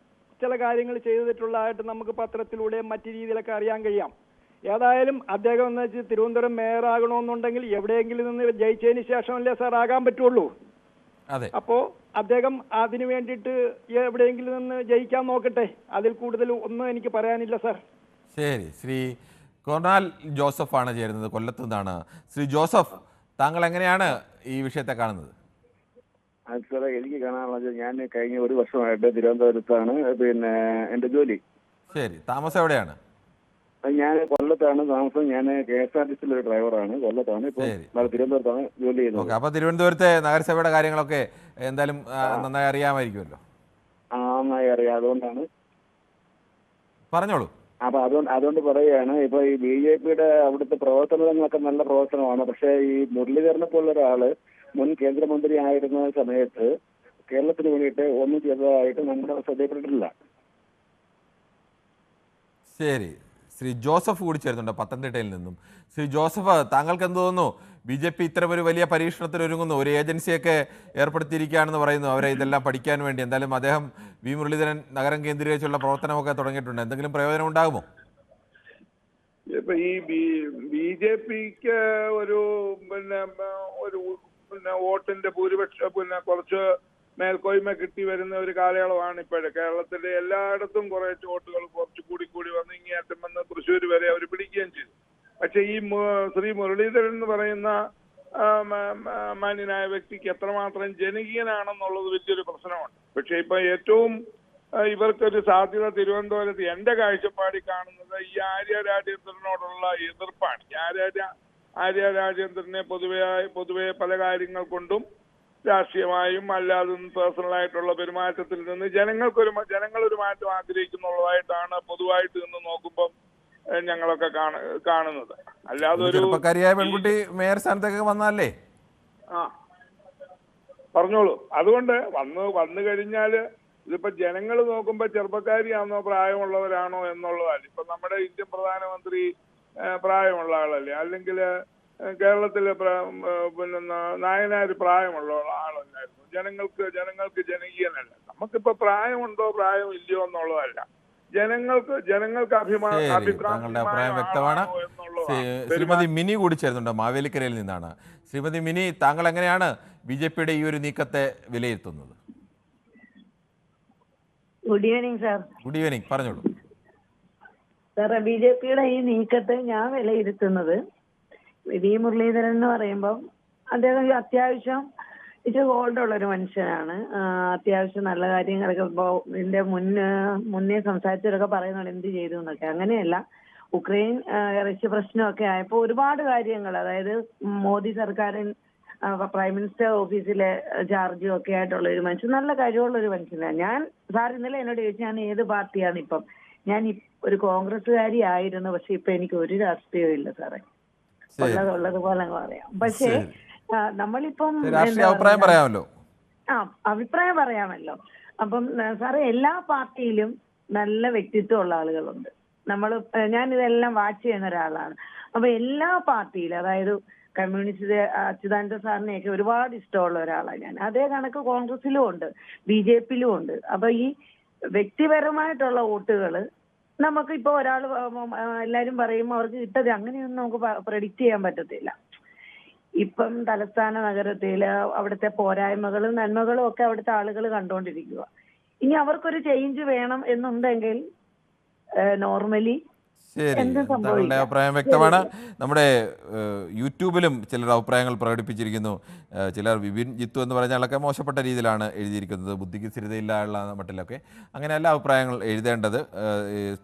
ചില കാര്യങ്ങൾ ചെയ്തിട്ടുള്ളതായിട്ട് നമുക്ക് പത്രത്തിലൂടെയും മറ്റു രീതിയിലൊക്കെ അറിയാൻ കഴിയാം. ഏതായാലും അദ്ദേഹം എന്ന് വെച്ചാൽ തിരുവനന്തപുരം മേയറാകണമെന്നുണ്ടെങ്കിൽ എവിടെയെങ്കിലും നിന്ന് ജയിച്ചതിന് ശേഷമല്ലേ സാർ ആകാൻ പറ്റുള്ളൂ. അപ്പോ അദ്ദേഹം അതിനു വേണ്ടിയിട്ട് എവിടെയെങ്കിലും നിന്ന് ജയിക്കാൻ നോക്കട്ടെ. അതിൽ കൂടുതൽ ഒന്നും എനിക്ക് പറയാനില്ല സാർ. ശരി, ശ്രീ കൊർണാൽ ജോസഫ് ആണ് ചേരുന്നത്, കൊല്ലത്തു നിന്നാണ്. ശ്രീ ജോസഫ്, താങ്കൾ എങ്ങനെയാണ് ഈ വിഷയത്തെ കാണുന്നത്? സാറേ, എനിക്ക് കാണാനുള്ളത്, ഞാൻ കഴിഞ്ഞ ഒരു വർഷമായിട്ട് തിരുവനന്തപുരത്താണ് എന്റെ ജോലി. ശരി, താമസം എവിടെയാണ്? ഞാൻ കൊല്ലത്താണ് താമസം. ഞാൻ KSRTC ഒരു ഡ്രൈവറാണ്. കൊല്ലത്താണ്. ഇപ്പോൾ തിരുവനന്തപുരത്താണ് ജോലി ചെയ്യുന്നത്. അപ്പൊ തിരുവനന്തപുരത്തെ നഗരസഭയുടെ കാര്യങ്ങളൊക്കെ എന്തായാലും നന്നായി അറിയാമായിരിക്കുമല്ലോ. നന്നായി അറിയാം. അതുകൊണ്ടാണ് പറഞ്ഞോളൂ. അപ്പൊ അതുകൊണ്ട് പറയുകയാണ്, ഇപ്പൊ ഈ BJPയുടെ അവിടുത്തെ പ്രവർത്തനങ്ങളൊക്കെ നല്ല പ്രവർത്തനമാണ്. പക്ഷെ ഈ മുരളീധരനെ പോലുള്ള ഒരാള് മുൻ കേന്ദ്രമന്ത്രി ആയിരുന്ന സമയത്ത് കേരളത്തിന് വേണ്ടിയിട്ട് ഒന്നും ചെയ്തതായിട്ട് നമ്മുടെ ശ്രദ്ധയിൽപ്പെട്ടിട്ടില്ല. ശരി, ശ്രീ ജോസഫ് കൂടി ചേരുന്നുണ്ട് പത്തനംതിട്ടയിൽ നിന്നും. ശ്രീ ജോസഫ്, താങ്കൾക്ക് എന്ത് തോന്നുന്നു? BJP ഇത്തരം ഒരു വലിയ പരീക്ഷണത്തിന് ഒരുങ്ങുന്നു, ഒരു ഏജൻസിയൊക്കെ ഏർപ്പെടുത്തിയിരിക്കുകയാണെന്ന് പറയുന്നു, അവരെ ഇതെല്ലാം പഠിക്കാൻ വേണ്ടി. എന്തായാലും അദ്ദേഹം വി മുരളീധരൻ നഗരം കേന്ദ്രീകരിച്ചുള്ള പ്രവർത്തനമൊക്കെ തുടങ്ങിയിട്ടുണ്ട്. എന്തെങ്കിലും പ്രയോജനം ഉണ്ടാകുമോ? ഇപ്പൊ ഈ BJPക്ക് ഒരു വോട്ടിന്റെ ഭൂരിപക്ഷം കുറച്ച് മേൽക്കോയ്മ കിട്ടി വരുന്ന ഒരു കാലയളവാണ് ഇപ്പോഴേ. കേരളത്തിലെ എല്ലായിടത്തും കുറെ വോട്ടുകൾ കുറച്ച് കൂടി വന്ന് ഇങ്ങേറ്റം വന്ന് തൃശ്ശൂർ വരെ അവർ പിടിക്കുകയും ചെയ്തു. പക്ഷെ ഈ ശ്രീ മുരളീധരൻ എന്ന് പറയുന്ന മാന്യനായ വ്യക്തിക്ക് എത്രമാത്രം ജനകീയനാണെന്നുള്ളത് വലിയൊരു പ്രശ്നമാണ്. പക്ഷെ ഇപ്പൊ ഏറ്റവും ഇവർക്കൊരു സാധ്യത തിരുവനന്തപുരത്ത് എന്റെ കാഴ്ചപ്പാടിൽ കാണുന്നത് ഈ ആര്യ രാജേന്ദ്രനോടുള്ള എതിർപ്പാണ്. ആര്യ രാജേന്ദ്രനെ പൊതുവെ പല കാര്യങ്ങൾ കൊണ്ടും രാഷ്ട്രീയമായും അല്ലാതെ പേഴ്സണലായിട്ടുള്ള പെരുമാറ്റത്തിൽ നിന്ന് ജനങ്ങളൊരു മാറ്റം ആഗ്രഹിക്കുന്നുള്ളതായിട്ടാണ് പൊതുവായിട്ട് നിന്ന് നോക്കുമ്പോൾ ഞങ്ങളൊക്കെ കാണുന്നത്. അല്ലാതെ ഒരു ചെറുപ്പക്കാരിയായ പെൺകുട്ടി മേയർ സ്ഥാനത്തൊക്കെ വന്നല്ലേ? പറഞ്ഞോളൂ. അതുകൊണ്ട് വന്നു കഴിഞ്ഞാല് ഇതിപ്പോ ജനങ്ങൾ നോക്കുമ്പോ ചെറുപ്പക്കാരിയാണോ പ്രായമുള്ളവരാണോ എന്നുള്ളതല്ല. ഇപ്പൊ നമ്മുടെ ഇന്ത്യൻ പ്രധാനമന്ത്രി പ്രായമുള്ള ആളല്ലേ, അല്ലെങ്കിൽ കേരളത്തിലെ നായനാര് പ്രായമുള്ള ആളല്ലായിരുന്നു. ജനങ്ങൾക്ക് ജനകീയനല്ല. നമുക്കിപ്പോ പ്രായമുണ്ടോ പ്രായം ഇല്ലയോ എന്നുള്ളതല്ല, ജനങ്ങൾക്ക് അഭിപ്രായം വ്യക്തമാണ്. ശ്രീമതി മിനി കൂടി ചേരുന്നുണ്ട്, മാവേലിക്കരയിൽ നിന്നാണ്. ശ്രീമതി മിനി, താങ്കൾ എങ്ങനെയാണ് BJPയുടെ ഈ ഒരു നീക്കത്തെ വിലയിരുത്തുന്നത്? Good evening sir. Good evening, പറഞ്ഞോളൂ സാറേ. BJPയുടെ ഈ നീക്കത്തെ ഞാൻ വിലയിരുത്തുന്നത്, വി മുരളീധരൻ എന്ന് പറയുമ്പോൾ അദ്ദേഹം അത്യാവശ്യം ഇച്ചിരി ഗോൾഡുള്ള ഒരു മനുഷ്യനാണ്. അത്യാവശ്യം നല്ല കാര്യങ്ങളൊക്കെ ഇപ്പോൾ ഇതിന്റെ മുന്നേ സംസാരിച്ചവരൊക്കെ പറയുന്നുണ്ട് എന്ത് ചെയ്തു എന്നൊക്കെ. അങ്ങനെയല്ല, ഉക്രൈൻ റഷ്യ പ്രശ്നമൊക്കെ ആയപ്പോൾ ഒരുപാട് കാര്യങ്ങൾ, അതായത് മോദി സർക്കാരിൻ പ്രൈം മിനിസ്റ്റർ ഓഫീസിലെ ചാർജും ഒക്കെ ആയിട്ടുള്ള ഒരു മനുഷ്യൻ, നല്ല കഴിവുള്ള ഒരു മനുഷ്യനാണ്. ഞാൻ സാർ ഇന്നലെ എന്നോട് ചോദിച്ചു ഞാൻ ഏത് പാർട്ടിയാണ് ഇപ്പം. ഞാൻ ഒരു കോൺഗ്രസ്സുകാരി ആയിരുന്നു, പക്ഷെ ഇപ്പൊ എനിക്ക് ഒരു രാഷ്ട്രീയവും ഇല്ല സാറേ. ഉള്ളതുപോലെ പറയാം. പക്ഷേ നമ്മളിപ്പം അഭിപ്രായം പറയാമല്ലോ. അപ്പം സാറേ, എല്ലാ പാർട്ടിയിലും നല്ല വ്യക്തിത്വമുള്ള ആളുകളുണ്ട്. ഞാനിതെല്ലാം വാച്ച് ചെയ്യുന്ന ഒരാളാണ്. അപ്പൊ എല്ലാ പാർട്ടിയിലും, അതായത് കമ്മ്യൂണിസ്റ്റ് അച്യുതാനന്ദ സാറിനെയൊക്കെ ഒരുപാട് ഇഷ്ടമുള്ള ഒരാളാണ് ഞാൻ. അതേ കണക്ക് കോൺഗ്രസിലും ഉണ്ട്, BJPയിലും ഉണ്ട്. അപ്പൊ ഈ വ്യക്തിപരമായിട്ടുള്ള വോട്ടുകള് നമുക്ക് ഇപ്പൊ എല്ലാരും പറയും അവർക്ക് കിട്ടത്, അങ്ങനെയൊന്നും നമുക്ക് പ്രെഡിക്റ്റ് ചെയ്യാൻ പറ്റത്തില്ല. ഇപ്പം തലസ്ഥാന നഗരത്തില് അവിടുത്തെ പോരായ്മകളും നന്മകളും ഒക്കെ അവിടുത്തെ ആളുകൾ കണ്ടുകൊണ്ടിരിക്കുക. ഇനി അവർക്കൊരു ചേഞ്ച് വേണം എന്നുണ്ടെങ്കിൽ നോർമലി ശരി, എന്തും താങ്കളുടെ സംഭവിക്കാം. അഭിപ്രായം വ്യക്തമാണ്. നമ്മുടെ യൂട്യൂബിലും ചിലർ അഭിപ്രായങ്ങൾ പ്രകടിപ്പിച്ചിരിക്കുന്നു. ചിലർ വിപിൻ ജിത്തു എന്ന് പറഞ്ഞാലൊക്കെ മോശപ്പെട്ട രീതിയിലാണ് എഴുതിയിരിക്കുന്നത്, ബുദ്ധിക്ക് സ്ഥിരതയില്ല മട്ടിലൊക്കെ. അങ്ങനെയല്ല അഭിപ്രായങ്ങൾ എഴുതേണ്ടത്.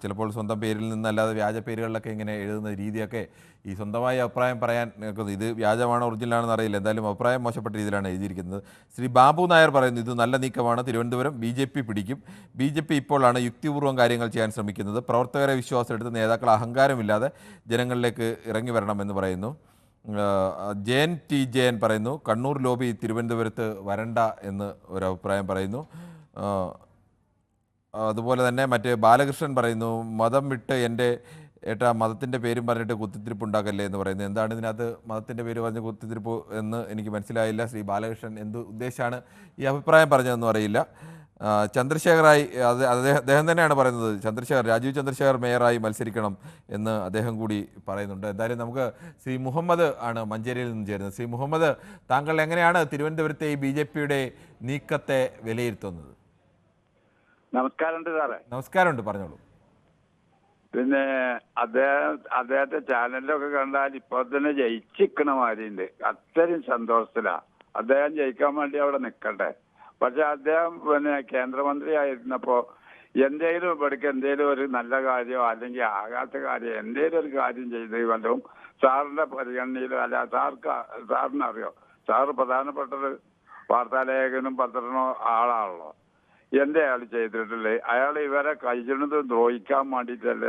ചിലപ്പോൾ സ്വന്തം പേരിൽ നിന്നല്ലാതെ വ്യാജ പേരുകളിലൊക്കെ ഇങ്ങനെ എഴുതുന്ന രീതിയൊക്കെ ഈ സ്വന്തമായി അഭിപ്രായം പറയാൻ ഇത് വ്യാജമാണോ ഒറിജിനലാണെന്ന് അറിയില്ല. എന്തായാലും അഭിപ്രായം മോശപ്പെട്ട രീതിയിലാണ് എഴുതിയിരിക്കുന്നത്. ശ്രീ ബാബു നായർ പറയുന്നു, ഇത് നല്ല നീക്കമാണ്, തിരുവനന്തപുരം BJP പിടിക്കും. BJP ഇപ്പോഴാണ് യുക്തിപൂർവ്വം കാര്യങ്ങൾ ചെയ്യാൻ ശ്രമിക്കുന്നത്. പ്രവർത്തകരെ വിശ്വാസം എടുത്ത് നേതാക്കൾ അഹങ്കാരമില്ലാതെ ജനങ്ങളിലേക്ക് ഇറങ്ങി വരണമെന്ന് പറയുന്നു. ജയൻ പറയുന്നു, കണ്ണൂർ ലോബി തിരുവനന്തപുരത്ത് വരണ്ട എന്ന് ഒരു അഭിപ്രായം പറയുന്നു. അതുപോലെ തന്നെ മറ്റേ ബാലകൃഷ്ണൻ പറയുന്നു, മതം വിട്ട് എൻ്റെ ഏട്ടാ മതത്തിൻ്റെ പേരും പറഞ്ഞിട്ട് കുത്തിത്തിരിപ്പ് ഉണ്ടാക്കല്ലേ എന്ന് പറയുന്നത്. എന്താണ് ഇതിനകത്ത് മതത്തിൻ്റെ പേര് പറഞ്ഞ് കുത്തിത്തിരിപ്പ് എന്ന് എനിക്ക് മനസ്സിലായില്ല. ശ്രീ ബാലകൃഷ്ണൻ എന്ത് ഉദ്ദേശമാണ് ഈ അഭിപ്രായം പറഞ്ഞതെന്നും അറിയില്ല. ചന്ദ്രശേഖറായി അദ്ദേഹം തന്നെയാണ് പറയുന്നത്, രാജീവ് ചന്ദ്രശേഖർ മേയറായി മത്സരിക്കണം എന്ന് അദ്ദേഹം കൂടി പറയുന്നുണ്ട്. എന്തായാലും നമുക്ക് ശ്രീ മുഹമ്മദ് ആണ് മഞ്ചേരിയിൽ നിന്ന് ചേരുന്നത്. ശ്രീ മുഹമ്മദ്, താങ്കൾ എങ്ങനെയാണ് തിരുവനന്തപുരത്തെ ഈ BJPയുടെ നീക്കത്തെ വിലയിരുത്തുന്നത്? നമസ്കാരമുണ്ട് സാറേ. നമസ്കാരമുണ്ട്, പറഞ്ഞോളൂ. പിന്നെ അദ്ദേഹത്തെ ചാനലിലൊക്കെ കണ്ടാൽ ഇപ്പോൾ തന്നെ ജയിച്ചിക്കണ മാതിരിയുണ്ട്. അത്രയും സന്തോഷത്തിലാ. അദ്ദേഹം ജയിക്കാൻ വേണ്ടി അവിടെ നിൽക്കട്ടെ. പക്ഷെ അദ്ദേഹം പിന്നെ കേന്ദ്രമന്ത്രി ആയിരുന്നപ്പോ എന്തേലും ഇവിടേക്ക് എന്തേലും ഒരു നല്ല കാര്യമോ അല്ലെങ്കിൽ ആകാത്ത കാര്യം എന്തേലും ഒരു കാര്യം ചെയ്ത് വല്ലതും സാറിന്റെ പരിഗണനയിലോ അല്ല സാറിനറിയോ? സാറ് പ്രധാനപ്പെട്ടൊരു വാർത്താലേഖനും പത്രനോ ആളാണല്ലോ. എന്റെ അയാൾ ചെയ്തിട്ടുള്ളത് അയാൾ ഇവരെ കഴിയുന്നത് ദ്രോഹിക്കാൻ വേണ്ടിയിട്ടല്ലേ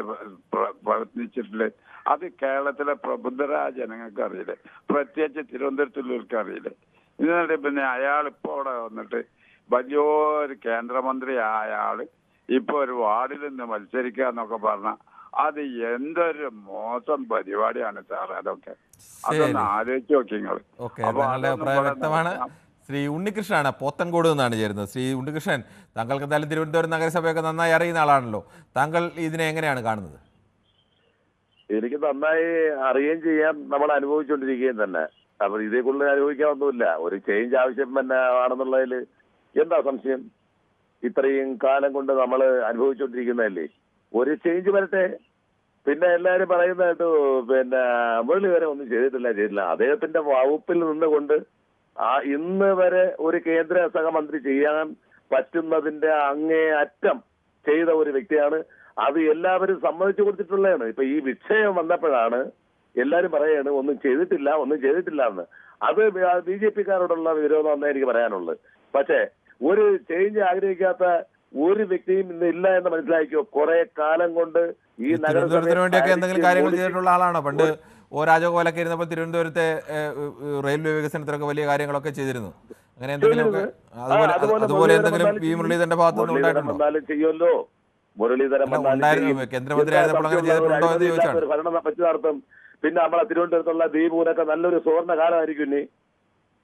പ്രവർത്തിച്ചിട്ടുള്ളത്. അത് കേരളത്തിലെ പ്രബുദ്ധരായ ജനങ്ങൾക്ക് അറിയില്ലേ, പ്രത്യേകിച്ച് തിരുവനന്തപുരത്തുള്ളവർക്ക് അറിയില്ലേ. എന്നിട്ട് പിന്നെ അയാൾ ഇപ്പൊ അവിടെ വന്നിട്ട് വലിയൊരു കേന്ദ്രമന്ത്രി ആയ ആള് ഇപ്പൊ ഒരു വാർഡിൽ നിന്ന് മത്സരിക്കുക എന്നൊക്കെ പറഞ്ഞ അത് എന്തൊരു മോശം പരിപാടിയാണ് സാർ. അതൊന്ന് ആലോചിച്ച് നോക്കി നിങ്ങൾ. വ്യക്തമാണ്. ശ്രീ ഉണ്ണികൃഷ്ണനാണ് പോത്തൻകോട് നിന്നാണ് ചേരുന്നത്. ശ്രീ ഉണ്ണികൃഷ്ണൻ, താങ്കൾക്ക് എന്തായാലും തിരുവനന്തപുരം നഗരസഭയൊക്കെ നന്നായി അറിയുന്ന ആളാണല്ലോ. താങ്കൾ ഇതിനെ എങ്ങനെയാണ് കാണുന്നത്? എനിക്ക് നന്നായി അറിയുകയും ചെയ്യാം, നമ്മൾ അനുഭവിച്ചുകൊണ്ടിരിക്കുകയും തന്നെ. അപ്പൊ ഇതേ കൂടുതൽ അനുഭവിക്കാനൊന്നുമില്ല. ഒരു ചേഞ്ച് ആവശ്യം തന്നെ ആണെന്നുള്ളതിൽ എന്താ സംശയം? ഇത്രയും കാലം കൊണ്ട് നമ്മൾ അനുഭവിച്ചുകൊണ്ടിരിക്കുന്നതല്ലേ. ഒരു ചേഞ്ച് വരട്ടെ. പിന്നെ എല്ലാവരും പറയുന്നതായിട്ട് പിന്നെ മുരളീധരൻ ഒന്നും ചെയ്തിട്ടില്ല. അദ്ദേഹത്തിന്റെ വകുപ്പിൽ നിന്നുകൊണ്ട് ഇന്ന് വരെ ഒരു കേന്ദ്ര സഹമന്ത്രി ചെയ്യാൻ പറ്റുന്നതിന്റെ അങ്ങേ അറ്റം ചെയ്ത ഒരു വ്യക്തിയാണ്. അത് എല്ലാവരും സമ്മതിച്ചു കൊടുത്തിട്ടുള്ളതാണ്. ഇപ്പൊ ഈ വിഷയം വന്നപ്പോഴാണ് എല്ലാരും പറയാണ് ഒന്നും ചെയ്തിട്ടില്ല എന്ന്. അത് BJPക്കാരോടുള്ള വിരോധം എന്നേ എനിക്ക് പറയാനുള്ളത്. പക്ഷേ ഒരു ചേഞ്ച് ആഗ്രഹിക്കാത്ത ഒരു വ്യക്തിയും ഇന്ന് ഇല്ല എന്ന് മനസ്സിലാക്കിയോ. കുറെ കാലം കൊണ്ട് ഈ തിരുവനന്തപുരത്തിന് വേണ്ടിയൊക്കെ എന്തെങ്കിലും കാര്യങ്ങൾ ചെയ്തിട്ടുള്ള ആളാണോ? പണ്ട് രാജഗോപാലൊക്കെ ഇരുന്നപ്പോൾ തിരുവനന്തപുരത്തെ റെയിൽവേ വികസനത്തിലൊക്കെ വലിയ കാര്യങ്ങളൊക്കെ ചെയ്തിരുന്നു. അങ്ങനെ എന്തെങ്കിലുമൊക്കെ അതുപോലെ എന്തെങ്കിലും ഈ മുരളീധരന്റെ ഭാഗത്തുനിന്ന് ഉണ്ടായിട്ടുണ്ടോ? ചെയ്യുമല്ലോ. മുരളീധരൻ കേന്ദ്രമന്ത്രി ആയിരുന്നപ്പോൾ അങ്ങനെ ചെയ്തിട്ടുണ്ടോ എന്ന് ചോദിച്ചാണ്. ഭരണം വെച്ച് നടത്തും. പിന്നെ നമ്മളെ തിരുവനന്തപുരത്തുള്ള ദീപൂനൊക്കെ നല്ലൊരു സുവർണ്ണ കാലമായിരിക്കും. ഇനി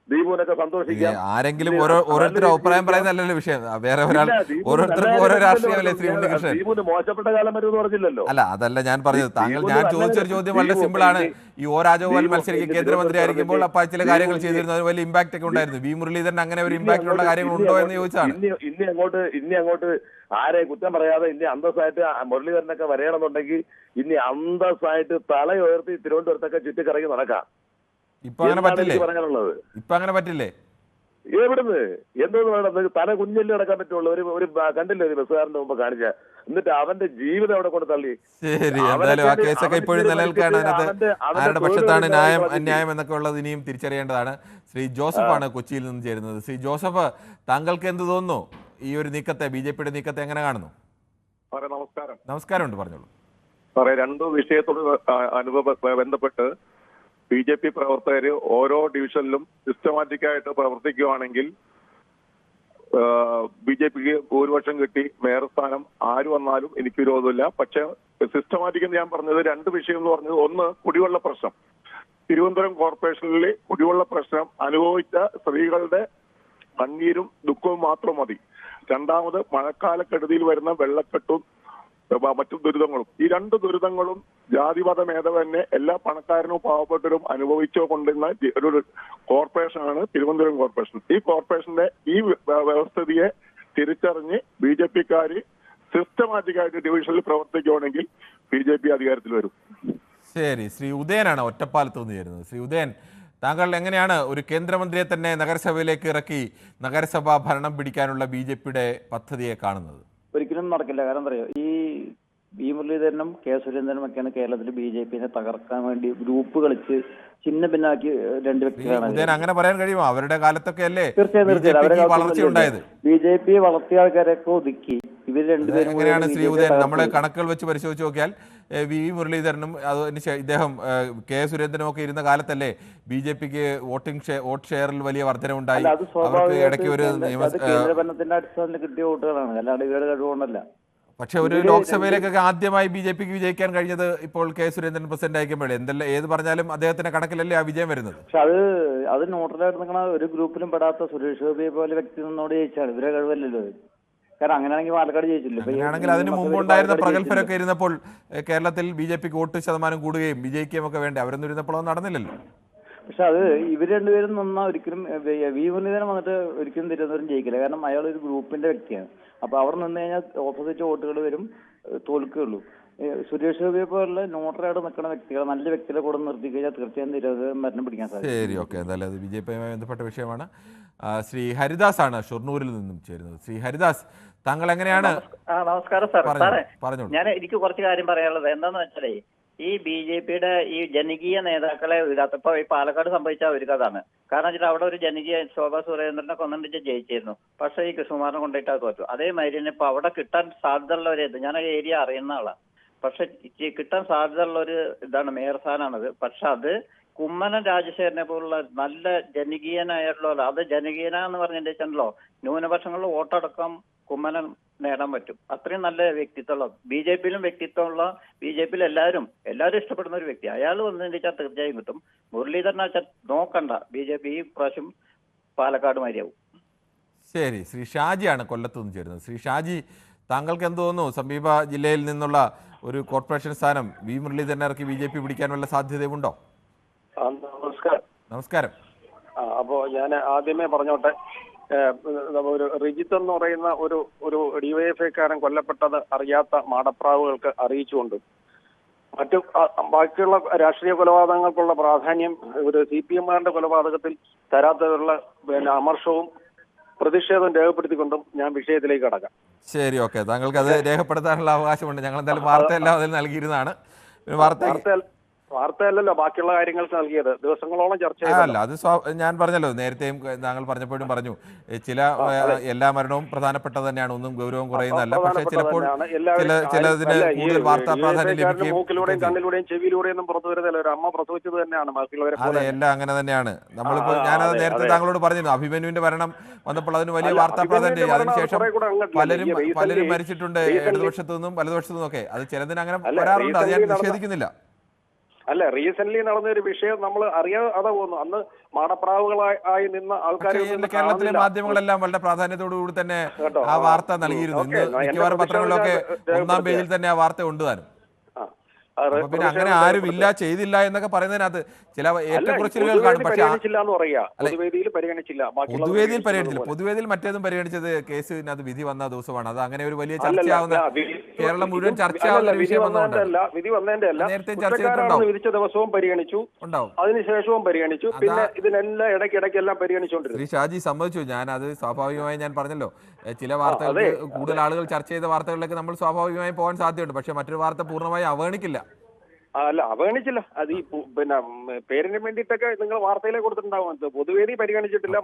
ദീപൂനൊക്കെ സന്തോഷിക്കാം. ആരെങ്കിലും ഓരോരുത്തരും അഭിപ്രായം പറയുന്നല്ലോ വിഷയം. വേറെ ഒരാൾ ഓരോരുത്തർക്കും ഓരോ രാഷ്ട്രീയമല്ലേ ശ്രീ ഉണ്ണികൃഷ്ണൻ? ദീപൂന് മോശപ്പെട്ട കാലം വരുമെന്ന് പറഞ്ഞില്ലല്ലോ. അല്ല, അതല്ല ഞാൻ പറഞ്ഞത്. ഞാൻ ചോദിച്ചൊരു ചോദ്യം വളരെ സിമ്പിൾ ആണ്. ഈ രാജഗോപാൽ മത്സരിക്കും കേന്ദ്രമന്ത്രി ആയിരിക്കുമ്പോൾ അപ്പൊ ചില കാര്യങ്ങൾ ചെയ്തിരുന്നു, അത് വലിയ ഇമ്പാക്ട് ഒക്കെ ഉണ്ടായിരുന്നു. വി മുരളീധരൻ അങ്ങനെ ഒരു ഇമ്പാക്ട് ഉള്ള കാര്യങ്ങൾ ഉണ്ടോ എന്ന് ചോദിച്ചാണ്. ഇനി അങ്ങോട്ട് ആരെയും കുറ്റം പറയാതെ ഇനി അന്തസ്സായിട്ട് മുരളീധരനൊക്കെ വരണമെന്നുണ്ടെങ്കിൽ ഇനി അന്തസ്സായിട്ട് തലയുയർത്തി തിരുവനന്തപുരത്തൊക്കെ ചുറ്റിക്കറങ്ങി നടക്കാം. ഇപ്പൊ അങ്ങനെ പറ്റില്ലേ? പറയാനുള്ളത് ഇപ്പൊ അങ്ങനെ പറ്റില്ലേ? എവിടുന്ന് എന്തോന്ന് വേണം? തല കുഞ്ഞല്ലേ നടക്കാൻ പറ്റുള്ളൂ. ഒരു കണ്ടില്ലേ ഒരു ബസ്സുകാരന്റെ മുമ്പ് കാണിച്ച, എന്നിട്ട് അവന്റെ ജീവിതം അവിടെ കൊണ്ട് തള്ളി. ശരി, എന്തായാലും ആ കേസൊക്കെ ഇപ്പോഴും നിലനിൽക്കുകയാണ്. അതിനകത്ത് ആരുടെ പക്ഷത്താണ് ന്യായം അന്യായം എന്നൊക്കെ ഉള്ളത് ഇനിയും തിരിച്ചറിയേണ്ടതാണ്. ശ്രീ ജോസഫാണ് കൊച്ചിയിൽ നിന്ന് ചേരുന്നത്. ശ്രീ ജോസഫ്, താങ്കൾക്ക് എന്ത് തോന്നുന്നു ഈ ഒരു നീക്കത്തെ, BJPയുടെ നീക്കത്തെ എങ്ങനെ കാണുന്നു? നമസ്കാരം. നമസ്കാരമുണ്ട്, പറഞ്ഞോളൂ. സാറേ, രണ്ടു വിഷയത്തോട് ബന്ധപ്പെട്ട് BJP പ്രവർത്തകർ ഓരോ ഡിവിഷനിലും സിസ്റ്റമാറ്റിക്കായിട്ട് പ്രവർത്തിക്കുകയാണെങ്കിൽ BJPക്ക് ഭൂരിപക്ഷം കിട്ടി മേയർ സ്ഥാനം ആര് വന്നാലും എനിക്ക് വിരോധമില്ല. പക്ഷെ സിസ്റ്റമാറ്റിക് എന്ന് ഞാൻ പറഞ്ഞത് രണ്ട് വിഷയം എന്ന് പറഞ്ഞത്, ഒന്ന് കുടിവെള്ള പ്രശ്നം. തിരുവനന്തപുരം കോർപ്പറേഷനിലെ കുടിവെള്ള പ്രശ്നം അനുഭവിച്ച സ്ത്രീകളുടെ കണ്ണീരും ദുഃഖവും മാത്രം മതി. രണ്ടാമത് മഴക്കാലക്കെടുതിയിൽ വരുന്ന വെള്ളക്കെട്ടും മറ്റു ദുരിതങ്ങളും. ഈ രണ്ട് ദുരിതങ്ങളും ജാതിമത ഭേദമന്യേ എല്ലാ പണക്കാരനും പാവപ്പെട്ടവരും അനുഭവിച്ചോ കൊണ്ടിരുന്ന ഒരു കോർപ്പറേഷനാണ് തിരുവനന്തപുരം കോർപ്പറേഷൻ. ഈ കോർപ്പറേഷന്റെ ഈ വ്യവസ്ഥിതിയെ തിരിച്ചറിഞ്ഞ് BJPക്കാര് സിസ്റ്റമാറ്റിക്കായിട്ട് ഡിവിഷനിൽ പ്രവർത്തിക്കുകയാണെങ്കിൽ BJP അധികാരത്തിൽ വരും. ശരി, ശ്രീ ഉദയനാണ് ഒറ്റപ്പാലത്ത് നിന്ന് ചേരുന്നത്. ശ്രീ ഉദയൻ, താങ്കൾ എങ്ങനെയാണ് ഒരു കേന്ദ്രമന്ത്രിയെ തന്നെ നഗരസഭയിലേക്ക് ഇറക്കി നഗരസഭാ ഭരണം പിടിക്കാനുള്ള BJPയുടെ പദ്ധതിയെ കാണുന്നത്? ഒരിക്കലും നടക്കില്ല. കാരണം എന്താ പറയുക, ഈ മുരളീധരനും കെ സുരേന്ദ്രനും ഒക്കെയാണ് കേരളത്തിൽ BJPനെ തകർക്കാൻ വേണ്ടി ഗ്രൂപ്പ് കളിച്ച് ചിന്ന ഭിന്നാക്കി രണ്ട് വ്യക്തികളാണ്. അങ്ങനെ പറയാൻ കഴിയുമോ? അവരുടെ കാലത്തൊക്കെ അല്ലേ തീർച്ചയായും വളർച്ചയുണ്ടായത്? BJP വളർത്തിയ ആൾക്കാരൊക്കെ ഒതുക്കി ഇവർ രണ്ടുപേരും. എങ്ങനെയാണ് ശ്രീ ഉദയൻ, നമ്മളെ കണക്കുകൾ വെച്ച് പരിശോധിച്ച് നോക്കിയാൽ വി മുരളീധരനും ഇദ്ദേഹം കെ സുരേന്ദ്രനും ഒക്കെ ഇരുന്ന കാലത്തല്ലേ BJPക്ക് വോട്ട് ഷെയറിൽ വലിയ വർധനവുണ്ടായി? അവർക്ക് ഇടയ്ക്ക് ഒരു കേന്ദ്രഭരണത്തിന്റെ അടിസ്ഥാനത്തിൽ കിട്ടിയ വോട്ടുകളാണ്, അല്ലാണ്ട് ഇവരുടെ കഴിവുകൊണ്ടല്ല. പക്ഷെ ഒരു ലോക്സഭയിലേക്കൊക്കെ ആദ്യമായി BJPക്ക് വിജയിക്കാൻ കഴിഞ്ഞത് ഇപ്പോൾ കെ സുരേന്ദ്രൻ പ്രസിഡന്റ് ആയിരിക്കുമ്പോഴേ ഏത് പറഞ്ഞാലും അദ്ദേഹത്തിന്റെ കണക്കിലല്ലേ ആ വിജയം വരുന്നത്. പക്ഷെ അത് ന്യൂട്രലായിട്ട് നിൽക്കണ ഒരു ഗ്രൂപ്പിലും പെടാത്ത സുരേഷ് ഗോപിയെ പോലെ വ്യക്തി നിന്നോട് ജയിച്ചാണ്. ഇവരെ കഴിവല്ലല്ലോ. കാരണം അങ്ങനെയാണെങ്കിൽ പാലക്കാട് ജയിച്ചില്ല. അങ്ങനെയാണെങ്കിൽ അതിന് മുമ്പുണ്ടായിരുന്ന പ്രഗത്ഭരൊക്കെ ഇരുന്നപ്പോൾ കേരളത്തിൽ BJPക്ക് വോട്ട് ശതമാനം കൂടുകയും വിജയിക്കുകയും ഒക്കെ വേണ്ടേ? അവരൊന്നും ഇരുന്നപ്പോഴൊന്നും നടന്നില്ലല്ലോ. പക്ഷെ അത് ഇവർ രണ്ടുപേരും നിന്നാ ഒരിക്കലും വി മുരളീധരൻ വന്നിട്ട് ഒരിക്കലും തിരുവനന്തപുരം ജയിക്കില്ല. കാരണം അയാൾ ഒരു ഗ്രൂപ്പിന്റെ വ്യക്തിയാണ്. അപ്പൊ അവിടെ നിന്ന് കഴിഞ്ഞാൽ ഓപ്പോസിറ്റ് വോട്ടുകൾ വരും, തോൽക്കുകയുള്ളൂ. സുരേഷ് ഗോപിയെ പോലുള്ള ന്യൂട്രലായിട്ട് നിൽക്കുന്ന വ്യക്തികളെ നല്ല വ്യക്തികളെ കൂടെ നിർത്തി കഴിഞ്ഞാൽ തീർച്ചയായും തിരുവനന്തപുരം ഭരണം പിടിക്കാൻ സാധിക്കും. ശരി, ഓക്കെ. എന്തായാലും അത് BJPയുമായി ബന്ധപ്പെട്ട വിഷയമാണ്. ശ്രീ ഹരിദാസ് ആണ് ഷൊർണൂരിൽ നിന്നും ചേരുന്നത്. ശ്രീ ഹരിദാസ്, താങ്കൾ എങ്ങനെയാണ്? നമസ്കാരം സാർ. പറഞ്ഞോളൂ. എനിക്ക് കുറച്ച് കാര്യം പറയാനുള്ളത് എന്താന്ന് വെച്ചാലേ, ഈ BJPയുടെ ഈ ജനകീയ നേതാക്കളെ ഇടാത്തപ്പോ ഈ പാലക്കാട് സംഭവിച്ച ഒരു കഥയാണ്. കാരണം വെച്ചാൽ അവിടെ ഒരു ജനകീയ ശോഭാ സുരേന്ദ്രനെ കൊന്നിട്ട് ജയിച്ചിരുന്നു. പക്ഷേ ഈ കൃഷ്ണകുമാറിനെ കൊണ്ടിട്ട് തോറ്റു. അതേമാതിരി തന്നെ ഇപ്പൊ അവിടെ കിട്ടാൻ സാധ്യതയുള്ള ഒരു ഞാൻ ഏരിയ അറിയുന്ന ആളാണ്. പക്ഷെ കിട്ടാൻ സാധ്യതയുള്ള ഒരു ഇതാണ് മേയർ സ്ഥാനാണത്. പക്ഷെ അത് കുമ്മനം രാജശേഖരനെ പോലുള്ള നല്ല ജനകീയനായിട്ടുള്ള, അത് ജനകീയന എന്ന് പറഞ്ഞിട്ടുണ്ടല്ലോ, ന്യൂനപക്ഷങ്ങളിൽ വോട്ടടക്കം കുമ്മനം നേടാൻ പറ്റും. അത്രയും നല്ല വ്യക്തിത്വമുള്ള, BJPയിലും വ്യക്തിത്വമുള്ള, BJPയിൽ എല്ലാവരും ഇഷ്ടപ്പെടുന്ന ഒരു വ്യക്തി. അയാൾ വന്നിട്ടാൽ തീർച്ചയായും കിട്ടും. മുരളീധരനെ വെച്ചാൽ നോക്കണ്ട, BJP ഈ പ്രാവശ്യം പാലക്കാട് മാരിയാവും. ശരി, ശ്രീ ഷാജിയാണ് കൊല്ലത്ത് നിന്ന് ചേരുന്നത്. ശ്രീ ഷാജി, താങ്കൾക്ക് എന്ത് തോന്നുന്നു? സമീപ ജില്ലയിൽ നിന്നുള്ള ഒരു കോർപ്പറേഷൻ സ്ഥാനം വി മുരളീധരനെ ഇറക്കി BJP പിടിക്കാൻ വല്ല സാധ്യതയുണ്ടോ? നമസ്കാരം. നമസ്കാരം. അപ്പോ ഞാൻ ആദ്യമേ പറഞ്ഞോട്ടെ, ഒരു റിജിത്ത് എന്ന് പറയുന്ന ഒരു DYFIക്കാരൻ കൊല്ലപ്പെട്ടത് അറിയാത്ത മാടപ്രാവുകൾക്ക് അറിയിച്ചുകൊണ്ട് മറ്റു ബാക്കിയുള്ള രാഷ്ട്രീയ കൊലപാതകങ്ങൾക്കുള്ള പ്രാധാന്യം ഒരു CPM-കാരന്റെ കൊലപാതകത്തിൽ തരാത്തവരുള്ള അമർഷവും പ്രതിഷേധം രേഖപ്പെടുത്തിക്കൊണ്ടും ഞാൻ വിഷയത്തിലേക്ക് കടക്കാം. ശരി, ഓക്കെ. താങ്കൾക്ക് അത് രേഖപ്പെടുത്താനുള്ള അവകാശമുണ്ട്. ഞങ്ങൾ എന്തായാലും വാർത്തയെല്ലാം അതിൽ നൽകിയിരുന്നതാണ്. വാർത്തയല്ലല്ലോ ബാക്കിയുള്ള കാര്യങ്ങൾക്ക് നൽകിയത്, ദിവസങ്ങളോളം ചർച്ച അല്ല. അത് ഞാൻ പറഞ്ഞല്ലോ, നേരത്തെയും താങ്കൾ പറഞ്ഞപ്പോഴും പറഞ്ഞു, എല്ലാ മരണവും പ്രധാനപ്പെട്ടത് തന്നെയാണ്, ഒന്നും ഗൗരവം കുറയുന്നതല്ല. പക്ഷേ ചിലപ്പോൾ ചിലതിന് കൂടുതൽ വാർത്താ പ്രാധാന്യം ലഭിക്കും. മൂക്കിലൂടെയും കണ്ണിലൂടെയും ചെവിയിലൂടെയും പുറത്തു വരുന്നില്ല. ഒരു അമ്മ പ്രസവിച്ചത് തന്നെയാണ് ബാക്കിയുള്ളവരെ. അതെ, എല്ലാം അങ്ങനെ തന്നെയാണ്. നമ്മളിപ്പോൾ ഞാനത് നേരത്തെ താങ്കളോട് പറഞ്ഞിരുന്നു, അഭിമന്യുവിന്റെ മരണം വന്നപ്പോൾ അതിന് വലിയ വാർത്താ പ്രാധാന്യം. അതിനുശേഷം പലരും മരിച്ചിട്ടുണ്ട്, ഇടതുപക്ഷത്തു നിന്നും വലതുപക്ഷത്തു നിന്നും ഒക്കെ. അത് ചിലതിന് അങ്ങനെ വരാറുണ്ട്, അത് ഞാൻ നിഷേധിക്കുന്നില്ല. അല്ല, റീസെന്റ് നടന്ന ഒരു വിഷയം നമ്മൾ അറിയാതെ പോകുന്നു. അന്ന് മാടപ്രാവുകളായി നിന്ന ആൾക്കാർ കേരളത്തിലെ മാധ്യമങ്ങളെല്ലാം വളരെ പ്രാധാന്യത്തോടുകൂടി തന്നെ ആ വാർത്ത നൽകിയിരുന്നു. ഇന്ന് മിക്കവാറും പത്രങ്ങളിലൊക്കെ ഒന്നാം പേജിൽ തന്നെ ആ വാർത്ത കൊണ്ടുതാനും. പിന്നെ അങ്ങനെ ആരും ഇല്ല, ചെയ്തില്ല എന്നൊക്കെ പറയുന്നതിനകത്ത് ചില ഏറ്റക്കുറച്ചിലുകൾ കാണും. പക്ഷേ പൊതുവേദിയിൽ പരിഗണിച്ചില്ല. പൊതുവേദിയിൽ മറ്റേതും പരിഗണിച്ചത് കേസിനകത്ത് വിധി വന്ന ദിവസമാണ്. അത് അങ്ങനെ ഒരു വലിയ ചർച്ചയാവുന്ന, കേരളം മുഴുവൻ ചർച്ചയാവുന്ന വിഷയം നേരത്തെ ചർച്ച ചെയ്തിട്ടുണ്ടാവും. വിധിച്ച ദിവസവും പരിഗണിച്ചു, ഉണ്ടാവും, അതിനുശേഷവും പരിഗണിച്ചു, പിന്നെ ഇതിനെല്ലാം ഇടയ്ക്കിടയ്ക്കെല്ലാം പരിഗണിച്ചുകൊണ്ടിരുന്നു. ശ്രീ ഷാജി സമ്മതിച്ചു. ഞാൻ അത് സ്വാഭാവികമായി ഞാൻ പറഞ്ഞല്ലോ, ചില വാർത്തകൾ കൂടുതൽ ആളുകൾ ചർച്ച ചെയ്ത വാർത്തകളിലേക്ക് നമ്മൾ സ്വാഭാവികമായി പോകാൻ സാധ്യതയുണ്ട്. പക്ഷെ മറ്റൊരു വാർത്ത പൂർണ്ണമായി അവഗണിക്കില്ല. അല്ല, അവഗണിച്ചില്ല. അത് ഈ പിന്നെ പേരിന് വേണ്ടിയിട്ടൊക്കെ നിങ്ങൾ വാർത്തയിലേക്ക് കൊടുത്തിട്ടുണ്ടാവും. പൊതുവേദി പരിഗണിച്ചിട്ടില്ല.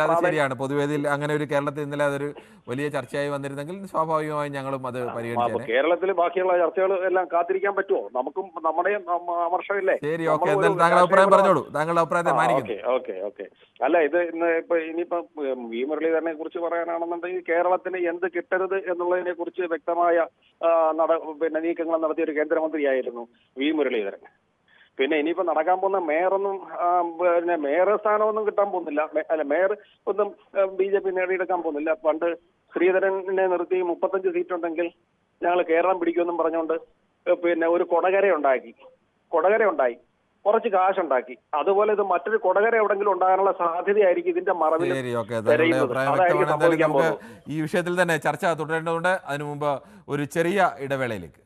അത് ശരിയാണ്. പൊതുവേദിയിൽ അങ്ങനെ ഒരു കേരളത്തിൽ ഇന്നലെ അതൊരു വലിയ ചർച്ചയായി വന്നിരുന്നെങ്കിൽ സ്വാഭാവികമായും ഞങ്ങളും അത് പരിഗണിച്ചു. കേരളത്തിൽ ബാക്കിയുള്ള ചർച്ചകൾ എല്ലാം കാത്തിരിക്കാൻ പറ്റുമോ? നമുക്കും നമ്മുടെയും അമർഷമില്ലേ? ശരി, ഓക്കെ. എന്തായാലും താങ്കളുടെ അഭിപ്രായം പറഞ്ഞോളൂ. താങ്കളുടെ അഭിപ്രായത്തെ മാനിക്കുന്നു. ഓക്കെ. അല്ല, ഇത് ഇനിയിപ്പോ വി മുരളീധരനെ കുറിച്ച് പറയാനാണെന്നുണ്ടെങ്കിൽ കേരളത്തിന് എന്ത് കിട്ടരുത് എന്നുള്ളതിനെ കുറിച്ച് വ്യക്തമായ നീക്കങ്ങൾ നടത്തിയ ഒരു കേന്ദ്രമന്ത്രിയായിരുന്നു വി മുരളീധരൻ. പിന്നെ ഇനിയിപ്പോ നടക്കാൻ പോകുന്ന മേയറൊന്നും മേയർ സ്ഥാനമൊന്നും കിട്ടാൻ പോകുന്നില്ല. അല്ല, മേയർ ഒന്നും BJP നേടിയെടുക്കാൻ പോകുന്നില്ല. പണ്ട് ശ്രീധരനെ നിർത്തി 35 സീറ്റുണ്ടെങ്കിൽ ഞങ്ങൾ കേരളം പിടിക്കുമെന്നും പറഞ്ഞുകൊണ്ട് പിന്നെ ഒരു കൊടകര ഉണ്ടായി. കുറച്ച് കാശുണ്ടാക്കി. അതുപോലെ ഇത് മറ്റൊരു കൊടകര എവിടെങ്കിലും ഉണ്ടാകാനുള്ള സാധ്യതയായിരിക്കും ഇതിന്റെ മറവിൽ ശരി, ഓക്കെ. താങ്കളുടെ തെരയുന്നത്. അഭിപ്രായം അതായിരിക്കും വ്യക്തമാണ്. എന്തായാലും സംഭവിക്കാൻ നമുക്ക് പോകുന്നത്. ഈ വിഷയത്തിൽ തന്നെ ചർച്ച തുടരേണ്ടതുണ്ട്. അതിനു മുമ്പ് ഒരു ചെറിയ ഇടവേളയിലേക്ക്.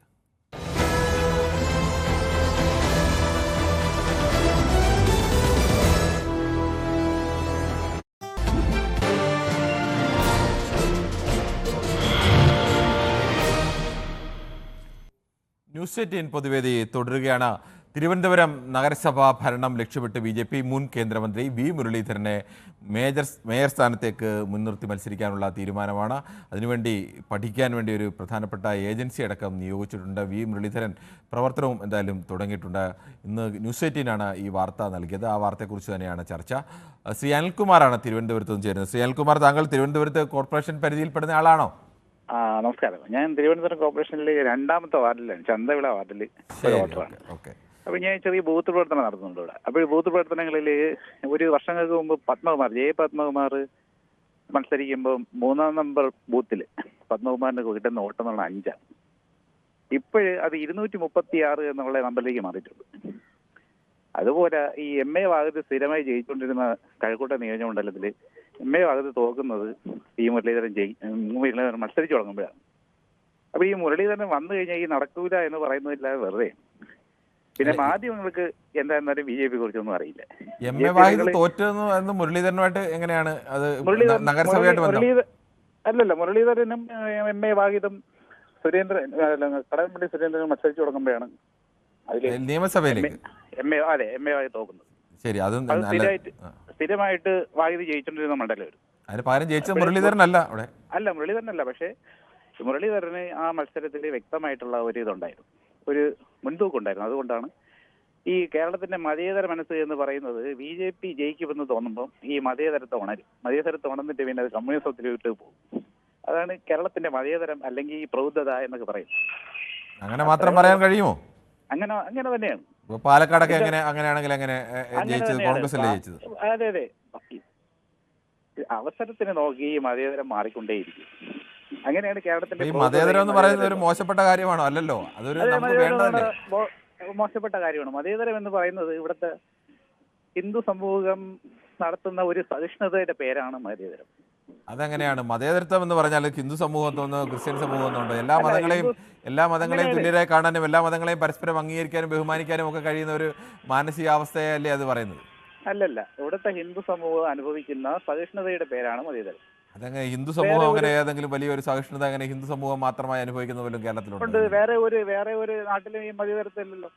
ന്യൂസ് 18 പൊതുവേദി തുടരുകയാണ്. തിരുവനന്തപുരം നഗരസഭാ ഭരണം ലക്ഷ്യമിട്ട് BJP മുൻ കേന്ദ്രമന്ത്രി വി മുരളീധരനെ മേയർ സ്ഥാനത്തേക്ക് മുൻനിർത്തി മത്സരിക്കാനുള്ള തീരുമാനമാണ്. അതിനുവേണ്ടി പഠിക്കാൻ വേണ്ടി ഒരു പ്രധാനപ്പെട്ട ഏജൻസി അടക്കം നിയോഗിച്ചിട്ടുണ്ട്. വി മുരളീധരൻ പ്രവർത്തനവും എന്തായാലും തുടങ്ങിയിട്ടുണ്ട്. ഇന്ന് ന്യൂസ് 18 ഈ വാർത്ത നൽകിയത്. ആ വാർത്തയെക്കുറിച്ച് തന്നെയാണ് ചർച്ച. ശ്രീ അനിൽകുമാറാണ് തിരുവനന്തപുരത്ത് നിന്ന് ചേരുന്നത്. ശ്രീ അനിൽകുമാർ, താങ്കൾ തിരുവനന്തപുരത്ത് കോർപ്പറേഷൻ പരിധിയിൽപ്പെടുന്ന ആളാണോ? നമസ്കാരം. ഞാൻ തിരുവനന്തപുരം കോർപ്പറേഷനിലെ 2ാമത്തെ വാർഡിലാണ്, ചന്തവിള വാർഡിൽ ഒരു വോട്ടറാണ്. അപ്പോൾ ഞാൻ ചെറിയ ബൂത്ത് പ്രവർത്തനം നടത്തുന്നുണ്ട് ഇവിടെ. അപ്പോൾ ഈ ബൂത്ത് പ്രവർത്തനങ്ങളിൽ ഒരു വർഷങ്ങൾക്ക് മുമ്പ് പത്മകുമാർ മത്സരിക്കുമ്പോൾ 3ാം നമ്പർ ബൂത്തിൽ പത്മകുമാറിന് കിട്ടുന്ന വോട്ട് എന്നുള്ള 5. ഇപ്പോഴ് അത് 236 എന്നുള്ള നമ്പറിലേക്ക് മാറിയിട്ടുണ്ട്. അതുപോലെ ഈ MA ഭാഗത്ത് സ്ഥിരമായി ജയിച്ചുകൊണ്ടിരുന്ന കഴക്കൂട്ട നിയോജകമണ്ഡലത്തിൽ MA ഭാഗത്ത് തോക്കുന്നത് ഈ മുരളീധരൻ മത്സരിച്ചു തുടങ്ങുമ്പോഴാണ്. അപ്പോൾ ഈ മുരളീധരൻ വന്നു കഴിഞ്ഞാൽ ഈ നടക്കൂല എന്ന് പറയുന്നതില്ലാതെ വെറുതെ. പിന്നെ മാധ്യമങ്ങൾക്ക് എന്തായിരുന്നാലും BJP കുറിച്ചൊന്നും അറിയില്ല. MA വാഹിദ് തോറ്റെന്ന് എന്ന് മുരളീധരനുമായിട്ട് എങ്ങനെയാണ് അത് നഗരസഭയായിട്ട് ബന്ധം? അല്ലല്ല, മുരളീധരനും MA വാഹിദും കടകംപള്ളി സുരേന്ദ്രനും മത്സരിച്ചു തുടങ്ങുമ്പോഴാണ് നിയമസഭയിലേക്ക് MA വാഹിദ് തോക്കുന്നത്. ശരി, അത് സ്ഥിരമായിട്ട് വാഹിദ് ജയിച്ചോണ്ടിരുന്ന മണ്ഡലം. അതിന് പകരം ജയിച്ചത് മുരളീധരനല്ല അവിടെ. അല്ല, മുരളീധരനല്ല. പക്ഷേ മുരളീധരന് ആ മത്സരത്തിൽ വ്യക്തമായിട്ടുള്ള ഒരു ഇതുണ്ടായിരുന്നു, ഒരു മുൻതൂക്കമുണ്ടായിരുന്നു. അതുകൊണ്ടാണ് ഈ കേരളത്തിന്റെ മതേതര മനസ്സ് എന്ന് പറയുന്നത് BJP ജയിക്കുമെന്ന് തോന്നുമ്പോൾ ഈ മതേതരത്തെ ഉണരും. മതേതരത്തെ ഉണർന്നിട്ട് പിന്നെ അത് കമ്മ്യൂണിസത്തിലോട്ട് പോകും. അതാണ് കേരളത്തിന്റെ മതേതരം അല്ലെങ്കിൽ ഈ പ്രൗഢത എന്നൊക്കെ പറയും. അങ്ങനെ മാത്രം പറയാൻ കഴിയുമോ? അങ്ങനെ തന്നെയാണ്. പാലക്കാടൊക്കെ അങ്ങനെയാണെങ്കിൽ എങ്ങനെ ജയിച്ചത്? കോൺഗ്രസ് അല്ലേ ജയിച്ചത്? അതെ. അവസരത്തിന് നോക്കി ഈ മതേതരം മാറിക്കൊണ്ടേയിരിക്കും. അങ്ങനെയാണ് കേരളത്തിന്റെ മതേതരം എന്ന് പറയുന്നത് ഒരു മോശപ്പെട്ട കാര്യമാണോ? അല്ലല്ലോ, അതൊരു നമുക്ക് വേണ്ടതല്ലേ. മോശപ്പെട്ട കാര്യമാണ് മതേതരം എന്ന് പറയുന്നത്. ഇവിടുത്തെ ഹിന്ദു സമൂഹം നടത്തുന്ന ഒരു സഹിഷ്ണുതയുടെ പേരാണ് മതേതരം. അതെങ്ങനെയാണ് മതേതരത്വം എന്ന് പറഞ്ഞാൽ? ഹിന്ദു സമൂഹത്തോന്നോ ക്രിസ്ത്യൻ സമൂഹത്തോണ്ടോ എല്ലാ മതങ്ങളെയും തുല്യരായി കാണാനും എല്ലാ മതങ്ങളെയും പരസ്പരം അംഗീകരിക്കാനും ബഹുമാനിക്കാനും ഒക്കെ കഴിയുന്ന ഒരു മാനസികാവസ്ഥയല്ലേ അത് പറയുന്നത്? അല്ലല്ല, ഇവിടുത്തെ ഹിന്ദു സമൂഹം അനുഭവിക്കുന്ന സഹിഷ്ണുതയുടെ പേരാണ് മതേതരം. അതങ്ങനെ ഹിന്ദു സമൂഹം അങ്ങനെ ഏതെങ്കിലും വലിയൊരു സഹിഷ്ണുത അങ്ങനെ ഹിന്ദു സമൂഹം മാത്രമായി അനുഭവിക്കുന്ന പോലും കേരളത്തിലുണ്ട്? വേറെ ഒരു നാട്ടിലും ഈ മതേതരത്വമില്ലല്ലോ.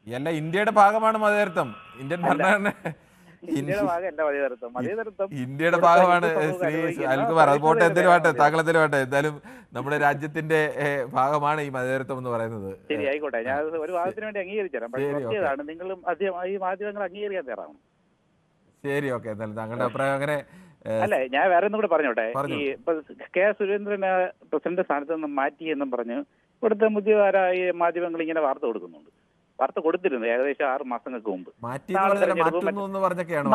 അല്ല, ഇന്ത്യയുടെ ഭാഗമാണ് മതേതരത്വം. ഇന്ത്യൻ ഭരണഘടന ഇന്ത്യയുടെ ഭാഗമാണ്. ശ്രീ അനിൽകുമാർ, അത് പോട്ടെ, എന്തെങ്കിലും ആട്ടെ, താങ്കളെന്തെങ്കിലും ആട്ടെ, എന്തായാലും നമ്മുടെ രാജ്യത്തിന്റെ ഭാഗമാണ് ഈ മതേതരത്വം എന്ന് പറയുന്നത്. ശരി, ആയിക്കോട്ടെ. ഞാൻ ഒരു വാദത്തിന് വേണ്ടി അംഗീകരിച്ചു. പക്ഷേ നിങ്ങളും ഈ മാധ്യമങ്ങൾ അംഗീകരിക്കാൻ തയ്യാറാണ്. ശരി, ഓക്കെ. എന്തായാലും താങ്കളുടെ അഭിപ്രായം അങ്ങനെ. അല്ല, ഞാൻ വേറെ ഒന്നും കൂടെ പറഞ്ഞോട്ടെ. ഈ ഇപ്പൊ കെ സുരേന്ദ്രനെ പ്രസിഡന്റ് സ്ഥാനത്ത് നിന്ന് മാറ്റി എന്നും പറഞ്ഞ് ഇവിടുത്തെ മുതിർന്നവരായ മാധ്യമങ്ങൾ ഇങ്ങനെ വാർത്ത കൊടുക്കുന്നുണ്ട്. വാർത്ത കൊടുത്തിരുന്നു ഏകദേശം 6 മാസങ്ങൾക്ക് മുമ്പ്.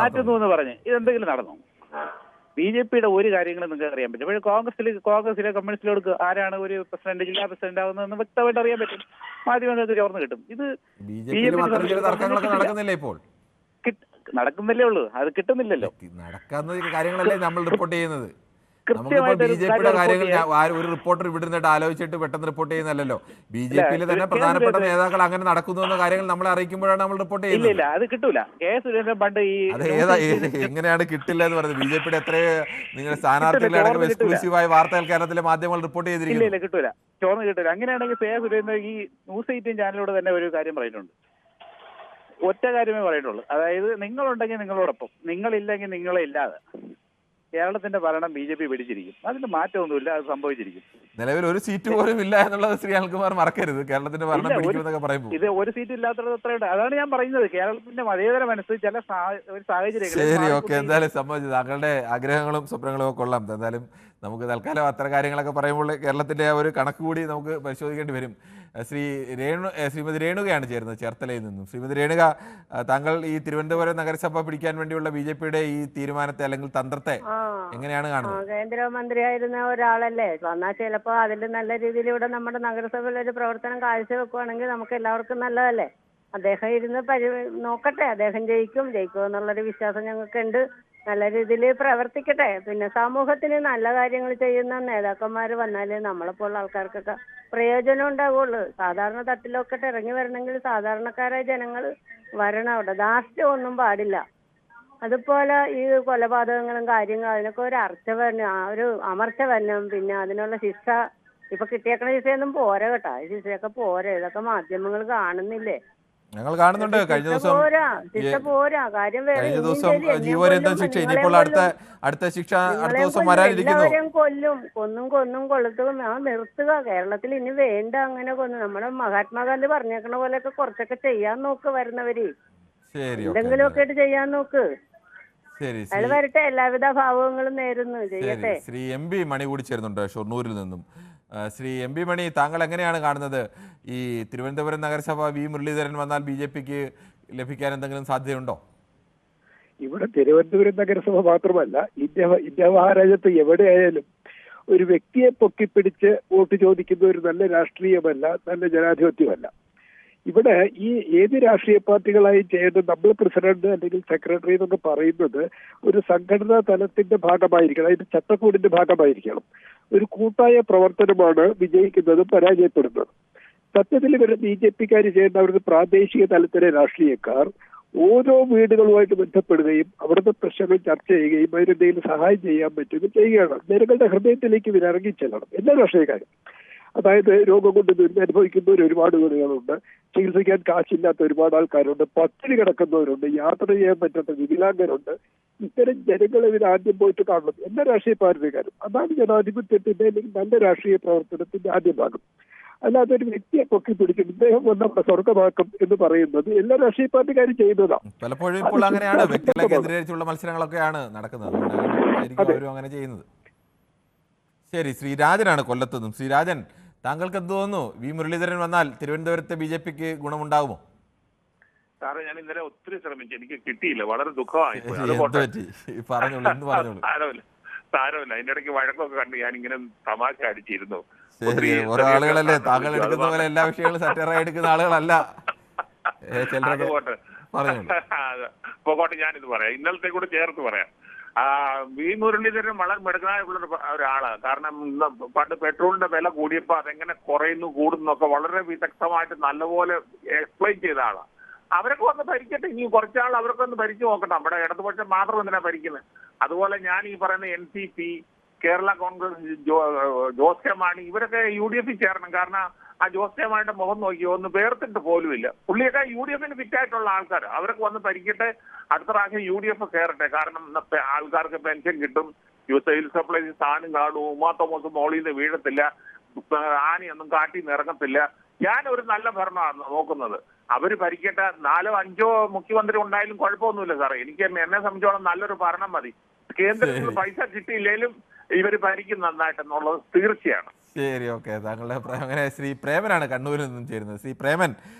മാറ്റുന്നു എന്ന് പറഞ്ഞ് ഇതെന്തെങ്കിലും നടന്നു? BJPയുടെ ഒരു കാര്യങ്ങളും നിങ്ങൾക്ക് അറിയാൻ പറ്റും. പക്ഷേ കോൺഗ്രസിലെ കമ്മ്യൂണിസ്റ്റിലോട് ആരാണ് ഒരു പ്രസിഡന്റ്, ജില്ലാ പ്രസിഡന്റ് ആവുന്നതെന്ന് വ്യക്തമായിട്ട് അറിയാൻ പറ്റും. മാധ്യമങ്ങൾക്ക് ചോർന്ന് കിട്ടും. ഇത് നടക്കുന്നില്ലേ ഉള്ളൂ, അത് കിട്ടുന്നില്ലല്ലോ. നടക്കുന്ന കാര്യങ്ങളല്ലേ നമ്മൾ റിപ്പോർട്ട് ചെയ്യുന്നത്. BJPയുടെ കാര്യങ്ങൾ ഒരു റിപ്പോർട്ടർ ഇവിടെ നിന്നിട്ട് ആലോചിച്ചിട്ട് പെട്ടെന്ന് റിപ്പോർട്ട് ചെയ്യുന്നല്ലോ. BJPയിൽ തന്നെ പ്രധാനപ്പെട്ട നേതാക്കൾ അങ്ങനെ നടക്കുന്നു എന്ന കാര്യങ്ങൾ നമ്മളെ അറിയിക്കുമ്പോഴാണ് നമ്മൾ റിപ്പോർട്ട് ചെയ്യുന്നത്. അത് കിട്ടൂല. എങ്ങനെയാണ് കിട്ടില്ല എന്ന് പറയുന്നത്? BJPയുടെ എത്രയോ നിങ്ങളുടെ സ്ഥാനാർത്ഥികളടക്കം എക്സ്ക്ലൂസീവായ വാർത്തകൾ കേരളത്തിലെ മാധ്യമങ്ങൾ റിപ്പോർട്ട് ചെയ്തിരിക്കുന്നു. കിട്ടൂല, ചോർന്ന് കിട്ടൂല. അങ്ങനെയാണെങ്കിൽ സുരേന്ദ്രൻ ഈ ന്യൂസ് 18 ചാനലിലൂടെ തന്നെ ഒരു കാര്യം പറഞ്ഞിട്ടുണ്ട്. ഒറ്റ കാര്യമേ പറയുന്നുള്ളൂ. അതായത് നിങ്ങളുണ്ടെങ്കിൽ നിങ്ങളോടൊപ്പം, നിങ്ങളില്ലെങ്കിൽ നിങ്ങളെ ഇല്ലാതെ കേരളത്തിന്റെ ഭരണം BJP പിടിച്ചിരിക്കും. അതിന്റെ മാറ്റമൊന്നുമില്ല, അത് സംഭവിച്ചിരിക്കും. നിലവിൽ ഒരു സീറ്റ് പോലും ഇല്ല എന്നുള്ളത് ശ്രീ അനിൽകുമാർ മറക്കരുത്. കേരളത്തിന്റെ ഭരണം പിടിക്കുമെന്നൊക്കെ പറയുമ്പോൾ ഇത് ഒരു സീറ്റ് ഇല്ലാത്തത് എത്രയുണ്ട്? അതാണ് ഞാൻ പറയുന്നത്. കേരളത്തിന്റെ മതേതര മനസ്സ് ചില സാഹചര്യങ്ങൾ. ശരി, ഓക്കെ. എന്തായാലും സംഭവിച്ചത് താങ്കളുടെ ആഗ്രഹങ്ങളും സ്വപ്നങ്ങളും ഒക്കെ കൊള്ളാം. എന്തായാലും നമുക്ക് തൽക്കാലം അത്തരം കാര്യങ്ങളൊക്കെ പറയുമ്പോൾ കേരളത്തിന്റെ ആ ഒരു കണക്ക് കൂടി നമുക്ക് പരിശോധിക്കേണ്ടി വരും. ശ്രീമതി രേണുകയാണ് ചേരുന്നത് ചേർത്തലയിൽ നിന്നും. ശ്രീമതി രേണുക, താങ്കൾ ഈ തിരുവനന്തപുരം നഗരസഭ പിടിക്കാൻ വേണ്ടിയുള്ള BJPയുടെ ഈ തീരുമാനത്തെ അല്ലെങ്കിൽ തന്ത്രത്തെ എങ്ങനെയാണ് കാണുന്നത്? കേന്ദ്രമന്ത്രിയായിരുന്ന ഒരാളല്ലേ, വന്നാൽ ചിലപ്പോൾ അതിൽ നല്ല രീതിയിൽ ഇവിടെ നമ്മുടെ നഗരസഭയിൽ ഒരു പ്രവർത്തനം കാഴ്ചവെക്കുവാണെങ്കിൽ നമുക്ക് എല്ലാവർക്കും നല്ലതല്ലേ. അദ്ദേഹം ഇരുന്ന് നോക്കട്ടെ, അദ്ദേഹം ജയിക്കും എന്നുള്ളൊരു വിശ്വാസം ഞങ്ങൾക്കുണ്ട്. നല്ല രീതിയിൽ പ്രവർത്തിക്കട്ടെ. പിന്നെ സമൂഹത്തിന് നല്ല കാര്യങ്ങൾ ചെയ്യുന്ന നേതാക്കന്മാർ വന്നാലേ നമ്മളെപ്പോലുള്ള ആൾക്കാർക്കൊക്കെ പ്രയോജനം ഉണ്ടാവുള്ളൂ. സാധാരണ തട്ടിലൊക്കെ ഇറങ്ങി വരണമെങ്കിൽ സാധാരണക്കാരായ ജനങ്ങൾ വരണം. അവിടെ ധാർഷ്ട്യം ഒന്നും പാടില്ല. അതുപോലെ ഈ കൊലപാതകങ്ങളും കാര്യങ്ങളും അതിനൊക്കെ ഒരു ഒരു അമർച്ച വരണം. പിന്നെ അതിനുള്ള ശിക്ഷ ഇപ്പൊ കിട്ടിയേക്കണ ശിക്ഷയൊന്നും പോരാ കേട്ടോ. ഈ ശിക്ഷയൊക്കെ പോരാ. ഇതൊക്കെ മാധ്യമങ്ങൾ കാണുന്നില്ലേ? ഞങ്ങൾ കാണുന്നുണ്ട്. കഴിഞ്ഞ ദിവസം ജീവപര്യന്തം ശിക്ഷ, ഇനിയിപ്പോൾ അടുത്ത ശിക്ഷ അടുത്ത ദിവസം വരാനിരിക്കുന്നു. എല്ലാവരും കൊന്നും കൊളുത്തും നിർത്തുക. കേരളത്തിൽ ഇനി വേണ്ട അങ്ങനെ കൊന്നു. നമ്മുടെ മഹാത്മാഗാന്ധി പറഞ്ഞേക്കണ പോലെയൊക്കെ കുറച്ചൊക്കെ ചെയ്യാൻ നോക്ക് വരുന്നവര്. എന്തെങ്കിലുമൊക്കെ ആയിട്ട് ചെയ്യാൻ നോക്ക്. അയാൾ വരട്ടെ. എല്ലാവിധ ഭാവങ്ങളും നേരുന്നു. ചെയ്യട്ടെ. ശ്രീ എം പി മണി കൂടി ചേരുന്നുണ്ട് ഷൊർണൂരിൽ നിന്നും. ശ്രീ എം പി മണി, താങ്കൾ എങ്ങനെയാണ് കാണുന്നത് ഈ തിരുവനന്തപുരം നഗരസഭ വി മുരളീധരൻ വന്നാൽ BJPക്ക് ലഭിക്കാൻ എന്തെങ്കിലും സാധ്യതയുണ്ടോ? ഇവിടെ തിരുവനന്തപുരം നഗരസഭ മാത്രമല്ല, ഇന്ത്യ മഹാരാജ്യത്ത് എവിടെയായാലും ഒരു വ്യക്തിയെ പൊക്കിപ്പിടിച്ച് വോട്ട് ചോദിക്കുന്ന ഒരു നല്ല രാഷ്ട്രീയമല്ല, നല്ല ജനാധിപത്യമല്ല. ഇവിടെ ഈ ഏത് രാഷ്ട്രീയ പാർട്ടികളായും ചെയ്യേണ്ടത് നമ്മൾ പ്രസിഡന്റ് അല്ലെങ്കിൽ സെക്രട്ടറി എന്നൊക്കെ പറയുന്നത് ഒരു സംഘടനാ തലത്തിന്റെ ഭാഗമായിരിക്കണം, അതിന്റെ ചട്ടക്കൂടിന്റെ ഭാഗമായിരിക്കണം. ഒരു കൂട്ടായ പ്രവർത്തനമാണ് വിജയിക്കുന്നതും പരാജയപ്പെടുന്നതും. സത്യത്തിൽ ഇവരെ BJPക്കാർ ചെയ്യേണ്ട അവരുടെ പ്രാദേശിക തലത്തിലെ രാഷ്ട്രീയക്കാർ ഓരോ വീടുകളുമായിട്ട് ബന്ധപ്പെടുകയും അവിടുത്തെ പ്രശ്നങ്ങൾ ചർച്ച ചെയ്യുകയും അതിനെന്തെങ്കിലും സഹായം ചെയ്യാൻ പറ്റുകയും ചെയ്യുകയാണ്. ജനങ്ങളുടെ ഹൃദയത്തിലേക്ക് ഇവരിറങ്ങി ചെല്ലണം, എല്ലാ രാഷ്ട്രീയക്കാരും. അതായത് രോഗം കൊണ്ട് അനുഭവിക്കുന്നവർ ഒരുപാട് വീടുകളുണ്ട്, ചികിത്സിക്കാൻ കാശില്ലാത്ത ഒരുപാട് ആൾക്കാരുണ്ട്, പട്ടിണി കിടക്കുന്നവരുണ്ട്, യാത്ര ചെയ്യാൻ പറ്റാത്ത വികലാംഗരുണ്ട്. ഇത്തരം ജനങ്ങളെ ഇവർ ആദ്യം പോയിട്ട് കാണണം, എല്ലാ രാഷ്ട്രീയ പാർട്ടിക്കാരും. അതാണ് ജനാധിപത്യത്തിന്റെ അല്ലെങ്കിൽ നല്ല രാഷ്ട്രീയ പ്രവർത്തനത്തിന്റെ ആദ്യ ഭാഗം. അല്ലാതെ ഒരു വ്യക്തിയെ പൊക്കി പിടിക്കും ഇദ്ദേഹം വന്ന സ്വർഗമാക്കും എന്ന് പറയുന്നത് എല്ലാ രാഷ്ട്രീയ പാർട്ടിക്കാരും ചെയ്യുന്നതാണ്. പലപ്പോഴും ഇപ്പോൾ അങ്ങനെയാണ്, വ്യക്തികളെ കേന്ദ്രീകരിച്ചുള്ള മത്സരങ്ങളൊക്കെയാണ് നടക്കുന്നത്, അവരും അങ്ങനെ ചെയ്യുന്നത്. ശരി, ശ്രീരാജനാണ് കൊല്ലത്ത് നിന്നും. ശ്രീരാജൻ, താങ്കൾക്ക് എന്ത് തോന്നുന്നു? വി മുരളീധരൻ വന്നാൽ തിരുവനന്തപുരത്തെ BJPക്ക് ഗുണമുണ്ടാകുമോ? സാറേ, ഞാൻ ഇന്നലെ ഒത്തിരി ശ്രമിച്ചു, എനിക്ക് കിട്ടിയില്ല. വളരെ ദുഃഖമായി. സാരമില്ല, അതിന്റെ ഇടയ്ക്ക് വഴക്കൊക്കെ കണ്ട് ഞാൻ ഇങ്ങനെ തമാശ അടിച്ചിരുന്നു. ഓരോ ആളുകളല്ലേ താങ്കൾ എടുക്കുന്ന പോലെ എല്ലാ വിഷയങ്ങളും സറ്ററായി എടുക്കുന്ന ആളുകളല്ല. പോകട്ടെ, ഞാനിത് പറയാം, ഇന്നലത്തെ കൂടെ ചേർത്ത് പറയാം. വി മുരളീധരൻ വളരെ മിടുക്കനായിട്ടുള്ള ഒരാളാണ്. കാരണം പണ്ട് പെട്രോളിന്റെ വില കൂടിയപ്പോ അതെങ്ങനെ കൂടുന്നു എന്നൊക്കെ വളരെ വിദഗ്ധമായിട്ട് നല്ലപോലെ എക്സ്പ്ലെയിൻ ചെയ്ത ആളാണ്. അവരൊക്കെ വന്ന് ഭരിക്കട്ടെ, ഇനി കുറച്ചാൾ അവരൊക്കെ ഒന്ന് ഭരിച്ചു നോക്കട്ടെ. നമ്മുടെ ഇടതുപക്ഷം മാത്രം എന്തിനാ ഭരിക്കുന്നത്? അതുപോലെ ഞാൻ ഈ പറയുന്ന NCP, കേരള കോൺഗ്രസ്, ജോസ് കെ മാണി, ഇവരൊക്കെ UDF ചേരണം. കാരണം ആ ജോസ് കെ മാണിയുടെ മുഖം നോക്കിയോ ഒന്ന് വേർത്തിട്ട് പോലുമില്ല. പുള്ളിയൊക്കെ UDFന് ഫിറ്റായിട്ടുള്ള ആൾക്കാർ. അവരൊക്കെ വന്ന് ഭരിക്കട്ടെ. അടുത്ത പ്രാവശ്യം UDF കയറട്ടെ. കാരണം ആൾക്കാർക്ക് പെൻഷൻ കിട്ടും, സിവിൽ സപ്ലൈസ് സ്ഥാനം കാണും, ഉമാ തോമസ് മോളിൽ നിന്ന് വീഴത്തില്ല, ആനയൊന്നും കാട്ടിൽ നിന്ന് ഇറങ്ങത്തില്ല. ഞാൻ ഒരു നല്ല ഭരണമാണ് നോക്കുന്നത്. അവര് ഭരിക്കട്ടെ. 4 or 5 മുഖ്യമന്ത്രി ഉണ്ടായാലും കുഴപ്പമൊന്നുമില്ല സാറേ. എന്നെ സംബന്ധിച്ചോളം നല്ലൊരു ഭരണം മതി. കേന്ദ്രത്തിൽ പൈസ കിട്ടിയില്ലേലും ഇവര് ഭരിക്കും നന്നായിട്ടെന്നുള്ളത് തീർച്ചയാണ്. ശരി, ഓക്കെ. താങ്കളുടെ അഭിപ്രായം അങ്ങനെ. ശ്രീ പ്രേമനാണ് കണ്ണൂരിൽ നിന്നും ചേരുന്നത്. ശ്രീ പ്രേമൻ,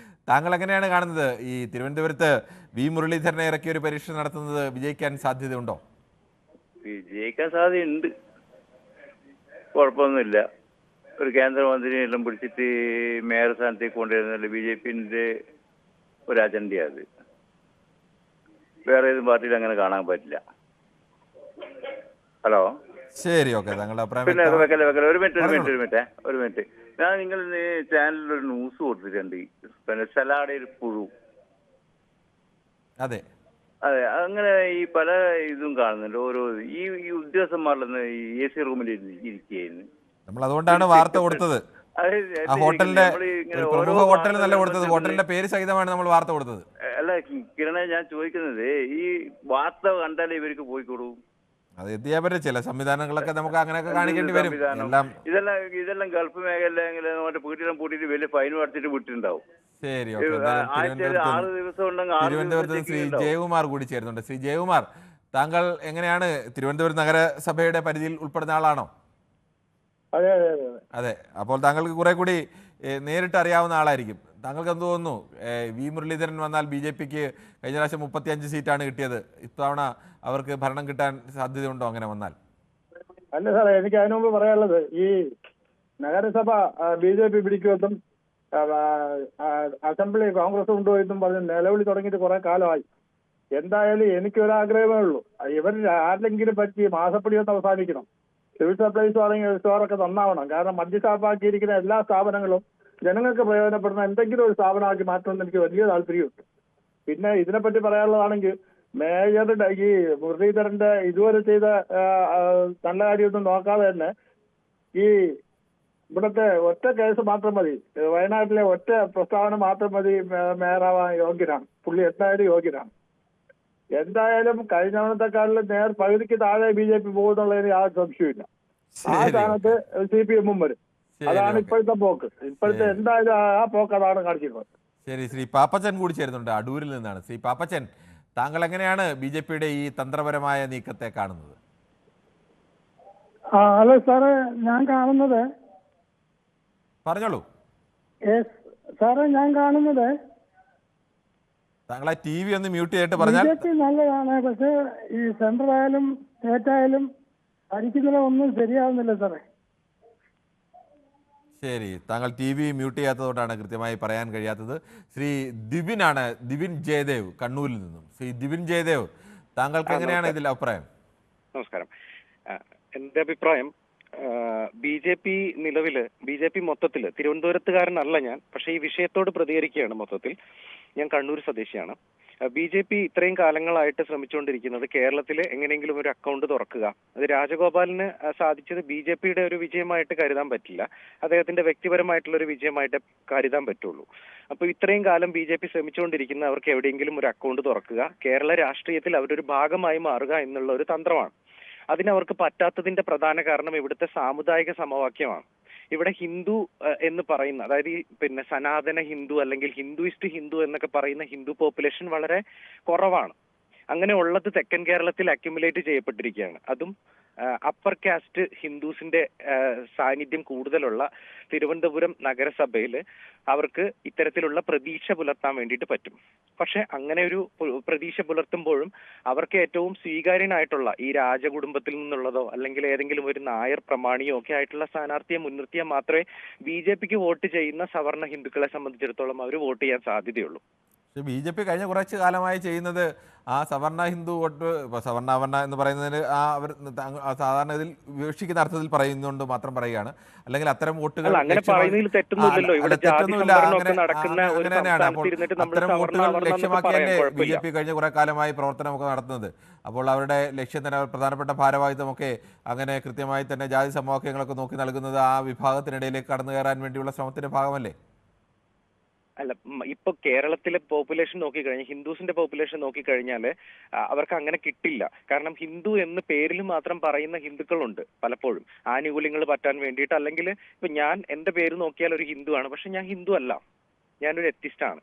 താങ്കൾ എങ്ങനെയാണ് കാണുന്നത്? ഈ തിരുവനന്തപുരത്ത് വി മുരളീധരനെ ഇറക്കിയ ഒരു പരീക്ഷ നടത്തുന്നത് വിജയിക്കാൻ സാധ്യതയുണ്ടോ? വിജയിക്കാൻ സാധ്യതയുണ്ട്, കുഴപ്പമൊന്നുമില്ല. ഒരു കേന്ദ്രമന്ത്രിയെ എല്ലാം പിടിച്ചിട്ട് മേയർ സ്ഥാനത്തേക്ക് കൊണ്ടുവരുന്നില്ല BJPന്റെ ഒരു അജണ്ടയാണ്. വേറെ ഏത് പാർട്ടിയിൽ അങ്ങനെ കാണാൻ പറ്റില്ല. ഹലോ, ശരി, ഓക്കെ. താങ്കളുടെ അഭിപ്രായം. പിന്നെ ഒരു മിനിറ്റ്. ഞാൻ നിങ്ങൾ ചാനലിൽ ഒരു ന്യൂസ് കൊടുത്തിട്ടുണ്ട്, പിന്നെ സലാഡയിൽ പുഴു. അതെ, അങ്ങനെ ഈ പല ഇതും കാണുന്നുണ്ട്. ഓരോ ഈ ഉദ്യോഗസ്ഥന്മാരിലൊന്ന് AC റൂമിൽ ഇരിക്കുകയായിരുന്നു. നമ്മൾ അതുകൊണ്ടാണ് വാർത്ത കൊടുത്തത്. ആ ഹോട്ടലിന്റെ പ്രമുഖ ഹോട്ടൽ നല്ല കൊടുത്തത്, ഹോട്ടലിന്റെ പേര് സഹിതമാണ് നമ്മൾ വാർത്ത കൊടുത്തത്. അല്ല കിരണ, ഞാൻ ചോദിക്കുന്നത് ഈ വാർത്ത കണ്ടാലേ ഇവർക്ക് പോയിക്കൊടൂ. അത് എത്തിയാൻ പറ്റും. ചില സംവിധാനങ്ങളൊക്കെ നമുക്ക് അങ്ങനെയൊക്കെ കാണിക്കേണ്ടി വരും. ഇതെല്ലാം ഗൾഫ് മേഖലയിൽ മറ്റേ വീട്ടിലും പൂട്ടിയിട്ട് വലിയ ഫൈൻ അടച്ചിട്ട് വിട്ടിട്ടുണ്ടാവും. ശരി, തിരുവനന്തപുരത്ത് ശ്രീ ജയകുമാർ കൂടി ചേരുന്നുണ്ട്. ശ്രീ ജയകുമാർ, താങ്കൾ എങ്ങനെയാണ്? തിരുവനന്തപുരം നഗരസഭയുടെ പരിധിയിൽ ഉൾപ്പെടുന്ന ആളാണോ? അതെ. അപ്പോൾ താങ്കൾക്ക് കുറെ കൂടി നേരിട്ട് അറിയാവുന്ന ആളായിരിക്കും. താങ്കൾക്ക് എന്ത് തോന്നുന്നു? വി മുരളീധരൻ വന്നാൽ BJPക്ക് കഴിഞ്ഞ പ്രാവശ്യം 35 സീറ്റാണ് കിട്ടിയത്. ഇത്തവണ അവർക്ക് ഭരണം കിട്ടാൻ സാധ്യതയുണ്ടോ അങ്ങനെ വന്നാൽ? അല്ല സാറേ, എനിക്ക് അതിനു മുമ്പ് പറയാനുള്ളത്, ഈ നഗരസഭ BJP പിടിക്കുമെന്നും അസംബ്ലി കോൺഗ്രസ് കൊണ്ടുപോയെന്നും പറഞ്ഞ് നിലവിളി തുടങ്ങിയിട്ട് കുറെ കാലമായി. എന്തായാലും എനിക്കൊരാഗ്രഹമേ ഉള്ളൂ, ഇവർ ആരെങ്കിലും പറ്റി മാസപ്പടി ഒന്ന് അവസാനിക്കണം. സിവിൽ സപ്ലൈസ് ആണെങ്കിൽ സ്റ്റോറൊക്കെ നന്നാവണം. കാരണം മദ്യഷാപ്പാക്കിയിരിക്കുന്ന എല്ലാ സ്ഥാപനങ്ങളും ജനങ്ങൾക്ക് പ്രയോജനപ്പെടുന്ന എന്തെങ്കിലും ഒരു സ്ഥാപനമാക്കി മാറ്റണമെന്ന് എനിക്ക് വലിയ താല്പര്യമുണ്ട്. പിന്നെ ഇതിനെപ്പറ്റി പറയാനുള്ളതാണെങ്കിൽ മേയറുടെ ഈ മുരളീധരന്റെ ഇതുവരെ ചെയ്ത നല്ല കാര്യമൊന്നും നോക്കാതെ തന്നെ ഈ ഇവിടുത്തെ ഒറ്റ കേസ് മാത്രം മതി, വയനാട്ടിലെ ഒറ്റ പ്രസ്താവന മാത്രം മതി മേയറാവാൻ യോഗ്യനാണ്. പുള്ളി എന്തായാലും യോഗ്യനാണ്. എന്തായാലും കഴിഞ്ഞ തവണത്തെക്കാളിലും പകുതിക്ക് താഴെ BJP പോകുന്നുള്ളതിന് യാതൊരു സംശയമില്ല. ആ സ്ഥാനത്ത് CPM വരും. അതാണ് ഇപ്പോഴത്തെ പോക്ക്. ഇപ്പോഴത്തെ എന്തായാലും ആ പോക്ക് അതാണ് കാണിച്ചിരുന്നത്. ശരി, ശ്രീ പാപ്പച്ചൻ കൂടി ചേരുന്നുണ്ട് അടൂരിൽ നിന്നാണ്. ശ്രീ പാപ്പച്ചൻ, താങ്കൾ എങ്ങനെയാണ് BJPയുടെ ഈ തന്ത്രപരമായ നീക്കത്തെ കാണുന്നത്? അല്ല സാറേ, ഞാൻ കാണുന്നത് പറഞ്ഞോളൂ സാറേ. ഞാൻ കാണുന്നത് താങ്കളെ TV ഒന്ന് മ്യൂട്ട് ചെയ്തിട്ട് പറഞ്ഞാൽ. BJP നല്ലതാണ്, പക്ഷെ ഈ സെൻട്രൽ ആയാലും സ്റ്റേറ്റ് ആയാലും ഭരിക്കുന്നതിൽ ഒന്നും ശരിയാവുന്നില്ല സാറേ. ശരി, താങ്കൾ TV മ്യൂട്ട് ചെയ്യാത്തതുകൊണ്ടാണ് കൃത്യമായി പറയാൻ കഴിയാത്തത്. ശ്രീ ദിവിനാണ്, ദിവിൻ ജയദേവ് കണ്ണൂരിൽ നിന്നും. ശ്രീ ദിവിൻ ജയദേവ്, താങ്കൾക്ക് എങ്ങനെയാണ് ഇതിൽ അഭിപ്രായം? നമസ്കാരം. എന്റെ അഭിപ്രായം, BJP നിലവില് BJP മൊത്തത്തില്, തിരുവനന്തപുരത്തുകാരനല്ല ഞാൻ, പക്ഷെ ഈ വിഷയത്തോട് പ്രതികരിക്കുകയാണ്. മൊത്തത്തിൽ ഞാൻ കണ്ണൂർ സ്വദേശിയാണ്. BJP ഇത്രയും കാലങ്ങളായിട്ട് ശ്രമിച്ചുകൊണ്ടിരിക്കുന്നത് കേരളത്തിൽ എങ്ങനെയെങ്കിലും ഒരു അക്കൗണ്ട് തുറക്കുക. അത് രാജഗോപാലിന് സാധിച്ചത് BJPയുടെ ഒരു വിജയമായിട്ട് കരുതാൻ പറ്റില്ല, അദ്ദേഹത്തിന്റെ വ്യക്തിപരമായിട്ടുള്ള ഒരു വിജയമായിട്ട് കരുതാൻ പറ്റുള്ളൂ. അപ്പൊ ഇത്രയും കാലം BJP ശ്രമിച്ചുകൊണ്ടിരിക്കുന്ന അവർക്ക് എവിടെയെങ്കിലും ഒരു അക്കൗണ്ട് തുറക്കുക, കേരള രാഷ്ട്രീയത്തിൽ അവരൊരു ഭാഗമായി മാറുക എന്നുള്ള ഒരു തന്ത്രമാണ്. അതിനവർക്ക് പറ്റാത്തതിന്റെ പ്രധാന കാരണം ഇവിടുത്തെ സാമുദായിക സമവാക്യമാണ്. ഇവിടെ ഹിന്ദു എന്ന് പറയുന്ന, അതായത് ഈ സനാതന ഹിന്ദു അല്ലെങ്കിൽ ഹിന്ദുയിസ്റ്റ് ഹിന്ദു എന്നൊക്കെ പറയുന്ന ഹിന്ദു പോപ്പുലേഷൻ വളരെ കുറവാണ്. അങ്ങനെ ഉള്ളത് തെക്കൻ കേരളത്തിൽ അക്യുമുലേറ്റ് ചെയ്യപ്പെട്ടിരിക്കുകയാണ്. അതും അപ്പർ കാസ്റ്റ് ഹിന്ദുസിന്റെ സാന്നിധ്യം കൂടുതലുള്ള തിരുവനന്തപുരം നഗരസഭയിൽ അവർക്ക് ഇത്തരത്തിലുള്ള പ്രതീക്ഷ പുലർത്താൻ വേണ്ടിയിട്ട് പറ്റും. പക്ഷെ അങ്ങനെ ഒരു പ്രതീക്ഷ പുലർത്തുമ്പോഴും അവർക്ക് ഏറ്റവും സ്വീകാര്യനായിട്ടുള്ള ഈ രാജകുടുംബത്തിൽ നിന്നുള്ളതോ അല്ലെങ്കിൽ ഏതെങ്കിലും ഒരു നായർ പ്രമാണിയോ ഒക്കെ ആയിട്ടുള്ള സ്ഥാനാർത്ഥിയെ മുൻനിർത്തിയാൽ മാത്രമേ BJPക്ക് വോട്ട് ചെയ്യുന്ന സവർണ ഹിന്ദുക്കളെ സംബന്ധിച്ചിടത്തോളം അവർ വോട്ട് ചെയ്യാൻ സാധ്യതയുള്ളൂ. BJP കഴിഞ്ഞ കുറച്ച് കാലമായി ചെയ്യുന്നത് ആ സവർണ ഹിന്ദു വോട്ട്, സവർണാവർണ എന്ന് പറയുന്നതിന് അവർ സാധാരണ ഇതിൽ വിവക്ഷിക്കുന്ന അർത്ഥത്തിൽ പറയുന്നതുകൊണ്ട് മാത്രം പറയുകയാണ്. അല്ലെങ്കിൽ അത്തരം വോട്ടുകൾ തെറ്റൊന്നുമില്ല. അത്തരം വോട്ടുകൾ ലക്ഷ്യമാക്കിയല്ലേ BJP കഴിഞ്ഞ കുറെ കാലമായി പ്രവർത്തനമൊക്കെ നടത്തുന്നത്. അപ്പോൾ അവരുടെ ലക്ഷ്യം തന്നെ, പ്രധാനപ്പെട്ട ഭാരവാഹിത്വമൊക്കെ അങ്ങനെ കൃത്യമായി തന്നെ ജാതി സമവാക്യങ്ങളൊക്കെ നോക്കി നൽകുന്നത് ആ വിഭാഗത്തിനിടയിലേക്ക് കടന്നു കയറാൻ വേണ്ടിയുള്ള ശ്രമത്തിന്റെ ഭാഗമല്ലേ? അല്ല, ഇപ്പൊ കേരളത്തിലെ പോപ്പുലേഷൻ നോക്കിക്കഴിഞ്ഞാൽ, ഹിന്ദുസിന്റെ പോപ്പുലേഷൻ നോക്കിക്കഴിഞ്ഞാൽ അവർക്ക് അങ്ങനെ കിട്ടില്ല. കാരണം ഹിന്ദു എന്ന് പേരിൽ മാത്രം പറയുന്ന ഹിന്ദുക്കളുണ്ട് പലപ്പോഴും ആനുകൂല്യങ്ങൾ പറ്റാൻ വേണ്ടിയിട്ട്. അല്ലെങ്കിൽ ഇപ്പൊ ഞാൻ എന്റെ പേര് നോക്കിയാൽ ഒരു ഹിന്ദുവാണ്, പക്ഷെ ഞാൻ ഹിന്ദു അല്ല, ഞാനൊരു എത്തിസ്റ്റാണ്.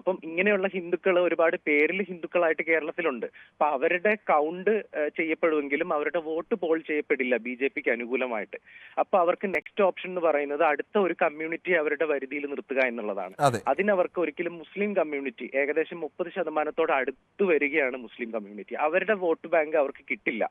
അപ്പം ഇങ്ങനെയുള്ള ഹിന്ദുക്കൾ ഒരുപാട് പേരിൽ ഹിന്ദുക്കളായിട്ട് കേരളത്തിലുണ്ട്. അപ്പൊ അവരുടെ കൗണ്ട് ചെയ്യപ്പെടുമെങ്കിലും അവരുടെ വോട്ട് പോൾ ചെയ്യപ്പെടില്ല BJPക്ക് അനുകൂലമായിട്ട്. അപ്പൊ അവർക്ക് നെക്സ്റ്റ് ഓപ്ഷൻ എന്ന് പറയുന്നത് അടുത്ത ഒരു കമ്മ്യൂണിറ്റി അവരുടെ വരുതിയിൽ നിർത്തുക എന്നുള്ളതാണ്. അതിനവർക്ക് ഒരിക്കലും മുസ്ലിം കമ്മ്യൂണിറ്റി ഏകദേശം 30% അടുത്ത് വരികയാണ്. മുസ്ലിം കമ്മ്യൂണിറ്റി അവരുടെ വോട്ട് ബാങ്ക് അവർക്ക് കിട്ടില്ല.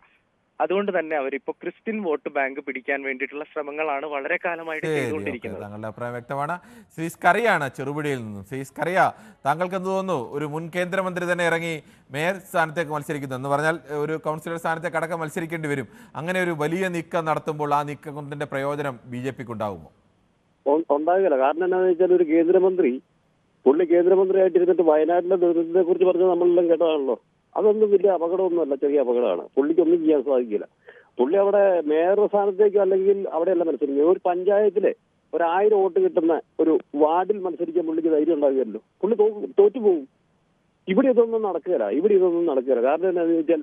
അതുകൊണ്ട് തന്നെ അവരിപ്പോ ക്രിസ്ത്യൻ വോട്ട് ബാങ്ക് പിടിക്കാൻ വേണ്ടിയിട്ടുള്ള ശ്രമങ്ങളാണ് വളരെ കാലമായിട്ട് ചെയ്തുകൊണ്ടിരിക്കുന്നത്. താങ്കളുടെ അഭിപ്രായം വ്യക്തമാണ്. ശ്രീ സ്കറിയാണ് ചെറുപുഴയിൽ നിന്നും. ശ്രീ സ്കറിയ, താങ്കൾക്ക് എന്ത് തോന്നുന്നു? ഒരു മുൻ കേന്ദ്രമന്ത്രി തന്നെ ഇറങ്ങി മേയർ സ്ഥാനത്തേക്ക് മത്സരിക്കുന്നു എന്ന് പറഞ്ഞാൽ ഒരു കൗൺസിലർ സ്ഥാനത്തേക്ക് അടക്കം മത്സരിക്കേണ്ടി വരും. അങ്ങനെ ഒരു വലിയ നീക്കം നടത്തുമ്പോൾ ആ നീക്കത്തിന്റെ പ്രയോജനം BJPക്ക് ഉണ്ടാകുമോ? ഉണ്ടാകില്ല. കാരണം എന്താണെന്ന് വെച്ചാൽ ഒരു കേന്ദ്രമന്ത്രി, പുള്ളി കേന്ദ്രമന്ത്രിയായിട്ടിരുന്നിട്ട് വയനാട്ടിലെ ദുരന്തത്തെ കുറിച്ച് പറഞ്ഞാൽ നമ്മളെല്ലാം കേട്ടതാണല്ലോ. അതൊന്നും വലിയ അപകടമൊന്നുമല്ല, ചെറിയ അപകടമാണ്. പുള്ളിക്കൊന്നും ചെയ്യാൻ സാധിക്കില്ല. പുള്ളി അവിടെ മേയർ സ്ഥാനത്തേക്കോ അല്ലെങ്കിൽ അവിടെയല്ല മത്സരിക്കുക. ഒരു പഞ്ചായത്തിലെ 1000 വോട്ട് കിട്ടുന്ന ഒരു വാർഡിൽ മത്സരിക്കാൻ പുള്ളിക്ക് ധൈര്യം ഉണ്ടാകുമല്ലോ. പുള്ളി തോറ്റുപോകും. ഇവിടെ ഇതൊന്നും നടക്കുകയില്ല. കാരണം എന്താണെന്ന് വെച്ചാൽ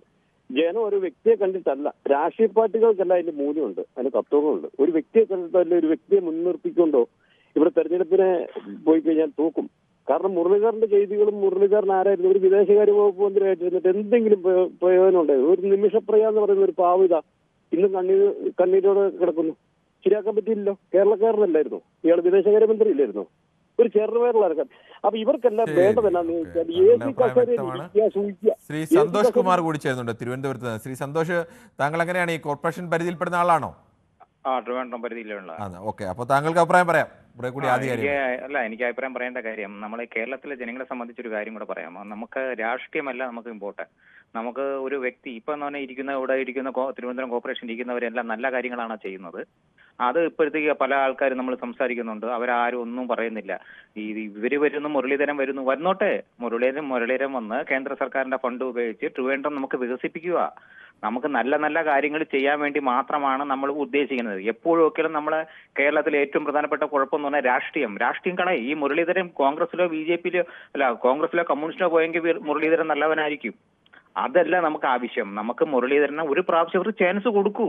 ജനം ഒരു വ്യക്തിയെ കണ്ടിട്ടല്ല, രാഷ്ട്രീയ പാർട്ടികൾക്കല്ല അതിന്റെ മൂല്യമുണ്ട്, അതിന്റെ തത്വങ്ങളുണ്ട്. ഒരു വ്യക്തിയെ കണ്ടിട്ടല്ല, ഒരു വ്യക്തിയെ മുൻനിർത്തിക്കൊണ്ടോ ഇവിടെ തെരഞ്ഞെടുപ്പിനെ പോയി കഴിഞ്ഞാൽ തോക്കും. കാരണം മുരളീധരന്റെ ചെയ്തികളും, മുരളീധരൻ ആരായിരുന്നു, ഒരു വിദേശകാര്യ വകുപ്പ് മന്ത്രിയായിട്ടിരുന്നിട്ട് എന്തെങ്കിലും പ്രയോജനം ഉണ്ടായിരുന്നു? ഒരു നിമിഷപ്രിയ എന്ന് പറയുന്ന ഒരു പാവിത ഇന്നും കണ്ണീരോട് കിടക്കുന്നു. ശരിയാക്കാൻ പറ്റിയില്ലല്ലോ. കേരളക്കാരനല്ലായിരുന്നു ഇയാൾ, വിദേശകാര്യമന്ത്രി ഇല്ലായിരുന്നു, ഒരു ചെറുപേരുള്ളവർക്കാൻ. അപ്പൊ ഇവർക്കെല്ലാം വേണ്ടത് എന്നാന്ന് വെച്ചാൽ AC കസേരയിൽ സൂക്ഷിക്കുക. ശ്രീ സന്തോഷ് കുമാർ കൂടി ചേരുന്നുണ്ട് തിരുവനന്തപുരത്ത്. ശ്രീ സന്തോഷ്, താങ്കൾ എങ്ങനെയാണ് ഈ കോർപ്പറേഷൻ പരിധിയിൽപ്പെടുന്ന ആളാണോ? ട്രിവാൻഡ്രം പരിധിയിലുള്ള. ഓക്കെ, അപ്പോൾ താങ്കൾക്ക് അഭിപ്രായം പറയാം കുറെ കൂടി ആധികാരികം. എനിക്ക് അഭിപ്രായം പറയേണ്ട കാര്യം, നമ്മൾ കേരളത്തിലെ ജനങ്ങളെ സംബന്ധിച്ചൊരു കാര്യം കൂടെ പറയാമോ? നമുക്ക് രാഷ്ട്രീയമല്ല നമുക്ക് ഇമ്പോർട്ടന്റ്. നമുക്ക് ഒരു വ്യക്തി ഇപ്പൊ എന്ന് പറഞ്ഞാൽ ഇവിടെ ഇരിക്കുന്ന തിരുവനന്തപുരം കോർപ്പറേഷൻ ഇരിക്കുന്നവരെല്ലാം നല്ല കാര്യങ്ങളാണ് ചെയ്യുന്നത്. അത് ഇപ്പോഴത്തേക്ക് പല ആൾക്കാരും നമ്മൾ സംസാരിക്കുന്നുണ്ട്, അവരാരും ഒന്നും പറയുന്നില്ല. ഇവര് വരുന്നു, മുരളീധരൻ വന്നോട്ടെ. മുരളീധരൻ വന്ന് കേന്ദ്ര സർക്കാരിന്റെ ഫണ്ട് ഉപയോഗിച്ച് ട്രിവാൻഡ്രം നമുക്ക് വികസിപ്പിക്കുക. നമുക്ക് നല്ല നല്ല കാര്യങ്ങൾ ചെയ്യാൻ വേണ്ടി മാത്രമാണ് നമ്മൾ ഉദ്ദേശിക്കുന്നത്. എപ്പോഴും ഒരിക്കലും നമ്മളെ കേരളത്തിലെ ഏറ്റവും പ്രധാനപ്പെട്ട കുഴപ്പം എന്ന് പറഞ്ഞാൽ രാഷ്ട്രീയം കളയും. ഈ മുരളീധരൻ കോൺഗ്രസിലോ BJP-യിലോ കോൺഗ്രസിലോ കമ്മ്യൂണിസ്റ്റിലോ പോയെങ്കിൽ മുരളീധരൻ നല്ലവനായിരിക്കും. അതല്ല നമുക്ക് ആവശ്യം. നമുക്ക് മുരളീധരന് ഒരു പ്രാവശ്യം ഒരു ചാൻസ് കൊടുക്കൂ.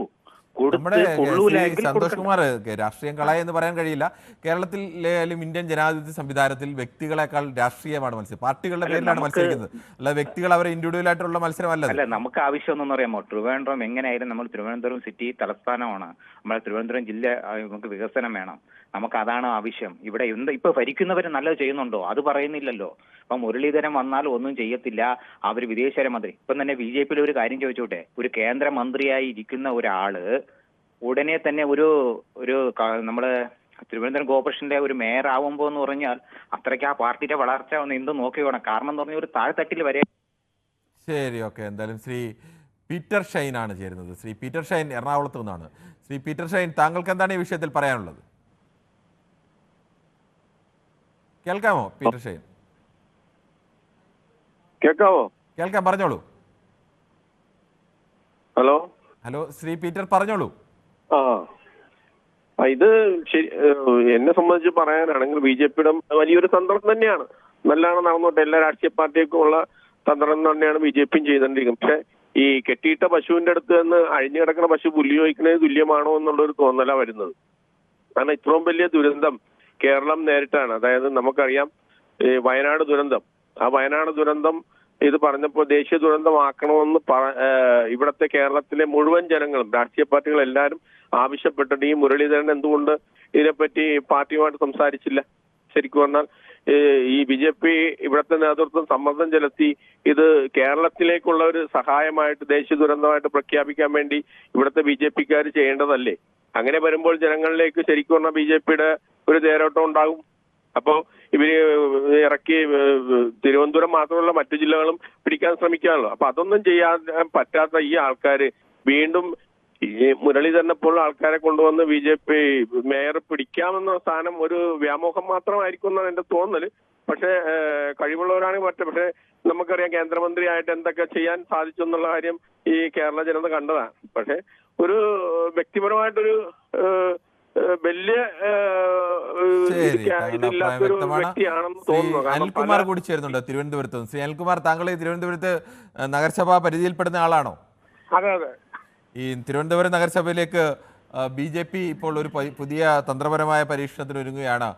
സന്തോഷ് കുമാർ, രാഷ്ട്രീയം കളയെന്ന് പറയാൻ കഴിയില്ല. കേരളത്തിലും ഇന്ത്യൻ ജനാധിപത്യ സംവിധാനത്തിൽ വ്യക്തികളെക്കാൾ രാഷ്ട്രീയമാണ് മത്സരം. പാർട്ടികളുടെ പേരിലാണ് മത്സരിക്കുന്നത്, അല്ല വ്യക്തികൾ അവരെ ഇൻഡിവിജ്വൽ ആയിട്ടുള്ള മത്സരമല്ല. അല്ല, നമുക്ക് ആവശ്യം ഒന്നും പറയാമോ? ട്രിവാൻഡ്രം എങ്ങനെയായാലും നമ്മൾ തിരുവനന്തപുരം സിറ്റി തലസ്ഥാനമാണ്. നമ്മുടെ തിരുവനന്തപുരം ജില്ല നമുക്ക് വികസനം വേണം. നമുക്ക് അതാണ് ആവശ്യം. ഇവിടെ ഇപ്പൊ ഭരിക്കുന്നവർ നല്ലത് ചെയ്യുന്നുണ്ടോ? അത് പറയുന്നില്ലല്ലോ. അപ്പൊ മുരളീധരൻ വന്നാൽ ഒന്നും ചെയ്യത്തില്ല. അവർ വിദേശകാര്യമന്ത്രി. ഇപ്പം തന്നെ BJP-യിൽ ഒരു കാര്യം ചോദിച്ചോട്ടെ, ഒരു കേന്ദ്രമന്ത്രിയായി ഇരിക്കുന്ന ഒരാള് ഉടനെ തന്നെ ഒരു നമ്മള് തിരുവനന്തപുരം കോർപ്പറേഷന്റെ ഒരു മേയർ ആവുമ്പോ എന്ന് പറഞ്ഞാൽ അത്രയ്ക്ക് ആ പാർട്ടിയുടെ വളർച്ച ഒന്ന് എന്ത് നോക്കി വേണം. കാരണം എന്ന് പറഞ്ഞാൽ ഒരു താഴ്ത്തട്ടിൽ വരെ. ശരി, ഓക്കെ. എന്തായാലും ശ്രീ പീറ്റർ ഷൈൻ ആണ് ചേരുന്നത്. ശ്രീ പീറ്റർ ഷൈൻ എറണാകുളത്ത് നിന്നാണ്. ശ്രീ പീറ്റർ ഷൈൻ, താങ്കൾക്ക് എന്താണ് ഈ വിഷയത്തിൽ പറയാനുള്ളത്? കേൾക്കാമോ പീറ്റർ ഷൈൻ? കേൾക്കാമോ? കേൾക്കാം, പറഞ്ഞോളൂ. ഹലോ ശ്രീ പീറ്റർ, പറഞ്ഞോളൂ. ഇത് ശരി, എന്നെ സംബന്ധിച്ച് പറയാനാണെങ്കിൽ BJP-യുടെ വലിയൊരു തന്ത്രം തന്നെയാണ്. നല്ലതാണ് നടന്നോട്ടെ. എല്ലാ രാഷ്ട്രീയ പാർട്ടികൾക്കും ഉള്ള തന്ത്രം തന്നെയാണ് BJP-യും ചെയ്തുകൊണ്ടിരിക്കുന്നത്. പക്ഷെ ഈ കെട്ടിയിട്ട പശുവിന്റെ അടുത്ത് നിന്ന് അഴിഞ്ഞു കിടക്കുന്ന പശു പുല്ല് ചോദിക്കുന്നത് തുല്യമാണോ എന്നുള്ളൊരു തോന്നലാ വരുന്നത്. കാരണം ഇത്രയും വലിയ ദുരന്തം കേരളം നേരിട്ടാണ്. അതായത് നമുക്കറിയാം വയനാട് ദുരന്തം. ആ വയനാട് ദുരന്തം ഇത് പറഞ്ഞപ്പോൾ ദേശീയ ദുരന്തമാക്കണമെന്ന് ഇവിടുത്തെ കേരളത്തിലെ മുഴുവൻ ജനങ്ങളും രാഷ്ട്രീയ പാർട്ടികൾ എല്ലാവരും ആവശ്യപ്പെട്ടിട്ട് ഈ മുരളീധരൻ എന്തുകൊണ്ട് ഇതിനെപ്പറ്റി പാർട്ടിയുമായിട്ട് സംസാരിച്ചില്ല? ശരിക്കും പറഞ്ഞാൽ ഈ BJP ഇവിടുത്തെ നേതൃത്വം സമ്മർദ്ദം ചെലുത്തി ഇത് കേരളത്തിലേക്കുള്ള ഒരു സഹായമായിട്ട് ദേശീയ ദുരന്തമായിട്ട് പ്രഖ്യാപിക്കാൻ വേണ്ടി ഇവിടുത്തെ BJP-ക്കാർ ചെയ്യേണ്ടതല്ലേ? അങ്ങനെ വരുമ്പോൾ ജനങ്ങളിലേക്ക് ശരിക്കും പറഞ്ഞാൽ BJP-യുടെ ഒരു തേരോട്ടം ഉണ്ടാകും. അപ്പോ ഇവര് ഇറക്കി തിരുവനന്തപുരം മാത്രമല്ല മറ്റു ജില്ലകളും പിടിക്കാൻ ശ്രമിക്കാണല്ലോ. അപ്പൊ അതൊന്നും ചെയ്യാൻ പറ്റാത്ത ഈ ആൾക്കാര് വീണ്ടും ഈ മുരളീധരനെ പോലുള്ള ആൾക്കാരെ കൊണ്ടുവന്ന് BJP മേയർ പിടിക്കാമെന്ന സ്ഥാനം ഒരു വ്യാമോഹം മാത്രമായിരിക്കും എന്നാണ് എന്റെ തോന്നല്. പക്ഷെ കഴിവുള്ളവരാണെങ്കിൽ പക്ഷെ നമുക്കറിയാം കേന്ദ്രമന്ത്രിയായിട്ട് എന്തൊക്കെ ചെയ്യാൻ സാധിച്ചു എന്നുള്ള കാര്യം ഈ കേരള ജനത കണ്ടതാണ്. പക്ഷെ ഒരു വ്യക്തിപരമായിട്ടൊരു വലിയ ഇതില്ലാത്തൊരു വ്യക്തിയാണെന്ന് തോന്നുന്നു. അനിൽകുമാർ കൂടി ചേരുന്നുണ്ട് തിരുവനന്തപുരത്ത്. ശ്രീ അനിൽകുമാർ, താങ്കൾ ഈ തിരുവനന്തപുരത്ത് നഗരസഭാ പരിധിയിൽപ്പെടുന്ന ആളാണോ? അതെ അതെ. ഈ തിരുവനന്തപുരം നഗരസഭയിലേക്ക് BJP ഇപ്പോൾ ഒരു പുതിയ തന്ത്രപരമായ പരീക്ഷണത്തിന് ഒരുങ്ങുകയാണ്.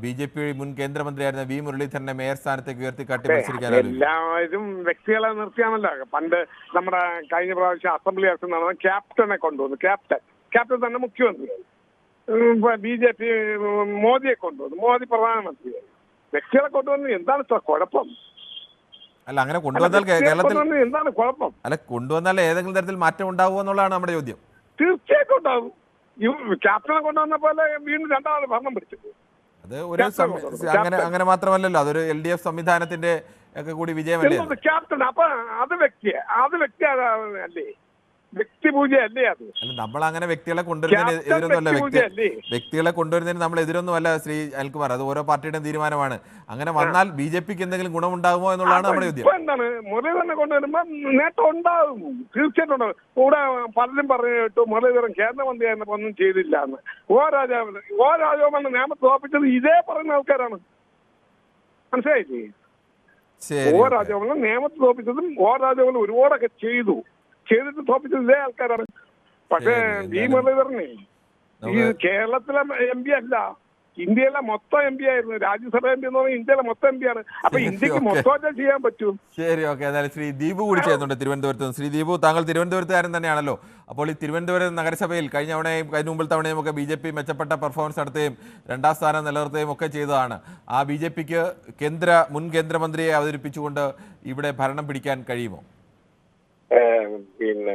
BJP മുൻ കേന്ദ്രമന്ത്രിയായിരുന്ന V. മുരളീധരനെ മേയർ സ്ഥാനത്തേക്ക് ഉയർത്തിക്കാട്ടി മത്സരിക്കാൻ എല്ലാവരും വ്യക്തികളെ നിർത്തിയാണല്ലോ. പണ്ട് നമ്മുടെ കഴിഞ്ഞ പ്രാവശ്യം അസംബ്ലി ഇലക്ഷൻ നടന്ന ക്യാപ്റ്റനെ കൊണ്ടുവന്നു. ക്യാപ്റ്റൻ തന്നെ മുഖ്യമന്ത്രി. BJP മോദിയെ കൊണ്ടുവന്നു. മോദി പ്രധാനമന്ത്രി. വ്യക്തികളെ കൊണ്ടുവന്നു എന്താണ് കുഴപ്പം? അല്ല, അങ്ങനെ കൊണ്ടുവന്നാൽ കേരളത്തിൽ എന്താണ് കുഴപ്പം? അല്ല, കൊണ്ടുവന്നാൽ ഏതെങ്കിലും തരത്തിൽ മാറ്റം ഉണ്ടാവുമോ എന്നുള്ളതാണ് നമ്മുടെ ചോദ്യം. തീർച്ചയായിട്ടും ഉണ്ടാവും. ക്യാപ്റ്റനെ കൊണ്ടുവന്ന പോലെ വീണ്ടും രണ്ടാമത് ഭരണം പിടിച്ചു. അത് ഒരു അങ്ങനെ മാത്രമല്ലല്ലോ, അതൊരു LDF സംവിധാനത്തിന്റെ ഒക്കെ കൂടി വിജയമല്ലേ ക്യാപ്റ്റൻ? അപ്പൊ അത് വ്യക്തി അല്ലേ? വ്യക്തിപൂജ അല്ലേ അത്? അല്ല, നമ്മൾ അങ്ങനെ വ്യക്തികളെ കൊണ്ടുവരുന്നതിന് എതിരൊന്നുമല്ല. വ്യക്തികളെ കൊണ്ടുവരുന്നതിന് നമ്മൾ എതിരൊന്നുമല്ല ശ്രീ അനിൽകുമാർ. അത് ഓരോ പാർട്ടിയുടെയും തീരുമാനമാണ്. അങ്ങനെ വന്നാൽ BJP-ക്ക് എന്തെങ്കിലും ഗുണമുണ്ടാകുമോ എന്നുള്ളതാണ് നമ്മുടെ ചോദ്യം. എന്താണ് മുരളീധരനെ കൊണ്ടുവരുമ്പോ നേട്ടം ഉണ്ടാകും, തീർച്ചയായിട്ടും ഉണ്ടാകും. കൂടെ പലരും പറഞ്ഞു കേട്ടു മുരളീധരൻ കേന്ദ്രമന്ത്രിയായിരുന്നപ്പോ ഒന്നും ചെയ്തില്ല എന്ന്. ഓ രാജഗോപാലിന്റെ നിയമത്തെ തോപ്പിച്ചത് ഇതേ പറയുന്ന ആൾക്കാരാണ്. മനസ്സിലായില്ലേ? ഓ രാജഗോപാലിനെ നിയമത്തെ തോപ്പിച്ചതും രാജഗോപാലൻ ഒരുപാടൊക്കെ ചെയ്തിട്ട് തോപ്പിച്ചത് ഇതേ ആൾക്കാരാണ്. പക്ഷേ V. മുരളീധരനെ ഈ കേരളത്തിലെ MP അല്ല, ഇന്ത്യയിലെ മൊത്തം MP ആയിരുന്നു. രാജ്യസഭ MP എന്ന് പറഞ്ഞാൽ ഇന്ത്യയിലെ മൊത്തം MP ആണ്. അപ്പൊ ഇന്ത്യക്ക് മൊത്തം ചെയ്യാൻ പറ്റും. ശരി, ഓക്കെ. എന്നാലും ശ്രീ ദീപു കൂടി ചെയ്യുന്നുണ്ട് തിരുവനന്തപുരത്ത്. ശ്രീ ദീപു, താങ്കൾ തിരുവനന്തപുരത്തുകാരൻ തന്നെയാണല്ലോ. അപ്പോൾ ഈ തിരുവനന്തപുരം നഗരസഭയിൽ കഴിഞ്ഞ മുമ്പിൽ തവണയും ഒക്കെ BJP മെച്ചപ്പെട്ട പെർഫോമൻസ് നടത്തുകയും 2ാം സ്ഥാനം നിലനിർത്തുകയും ഒക്കെ ചെയ്തതാണ്. ആ BJP-ക്ക് മുൻ കേന്ദ്രമന്ത്രിയെ അവതരിപ്പിച്ചുകൊണ്ട് ഇവിടെ ഭരണം പിടിക്കാൻ കഴിയുമോ? പിന്നെ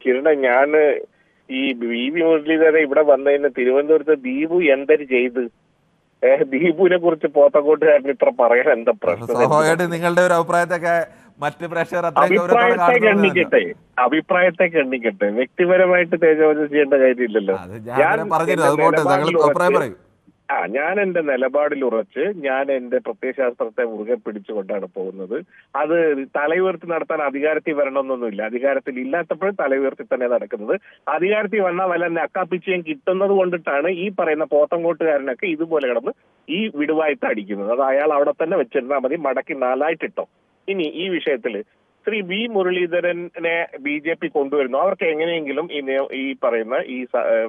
കിരണ, ഞാൻ ഈ വി വി മുരളീധരൻ ഇവിടെ വന്നതിന് തിരുവനന്തപുരത്ത് ദീപു എന്തൊരു ചെയ്ത് ദീപുവിനെ കുറിച്ച് പോത്തങ്കോട്ടുകാരന് ഇത്ര പറയാൻ എന്താ പ്രശ്നം? സ്വാഭാവികമായിട്ട് നിങ്ങളുടെ ഒരു അഭിപ്രായത്തൊക്കെ മറ്റ് പ്രേക്ഷകർ അഭിപ്രായത്തെ കണ്ണിക്കട്ടെ, വ്യക്തിപരമായിട്ട് തേജോവധം ചെയ്യേണ്ട കാര്യമില്ലല്ലോ. ഞാൻ എന്റെ നിലപാടിൽ ഉറച്ച് ഞാൻ എന്റെ പ്രത്യയശാസ്ത്രത്തെ മുറുകെ പിടിച്ചുകൊണ്ടാണ് പോകുന്നത്. അത് തലയുയർത്തി നടത്താൻ അധികാരത്തിൽ വരണമെന്നൊന്നുമില്ല. അധികാരത്തിൽ ഇല്ലാത്തപ്പോഴും തലയുയർത്തി തന്നെ നടക്കുന്നത്. അധികാരത്തിൽ വന്നാൽ വല്ല അക്കാപ്പിച്ചയും കിട്ടുന്നത് കൊണ്ടിട്ടാണ് ഈ പറയുന്ന പോത്തങ്കോട്ടുകാരനൊക്കെ ഇതുപോലെ കിടന്ന് ഈ വിടുവായിട്ട് അടിക്കുന്നത്. അത് അയാൾ അവിടെ തന്നെ വെച്ചിരുന്നാൽ മതി, മടക്കി 4ആയിട്ടിട്ടോ. ഇനി ഈ വിഷയത്തില് ശ്രീ വി മുരളീധരനെ BJP കൊണ്ടുവരുന്നു. അവർക്ക് എങ്ങനെയെങ്കിലും ഈ പറയുന്ന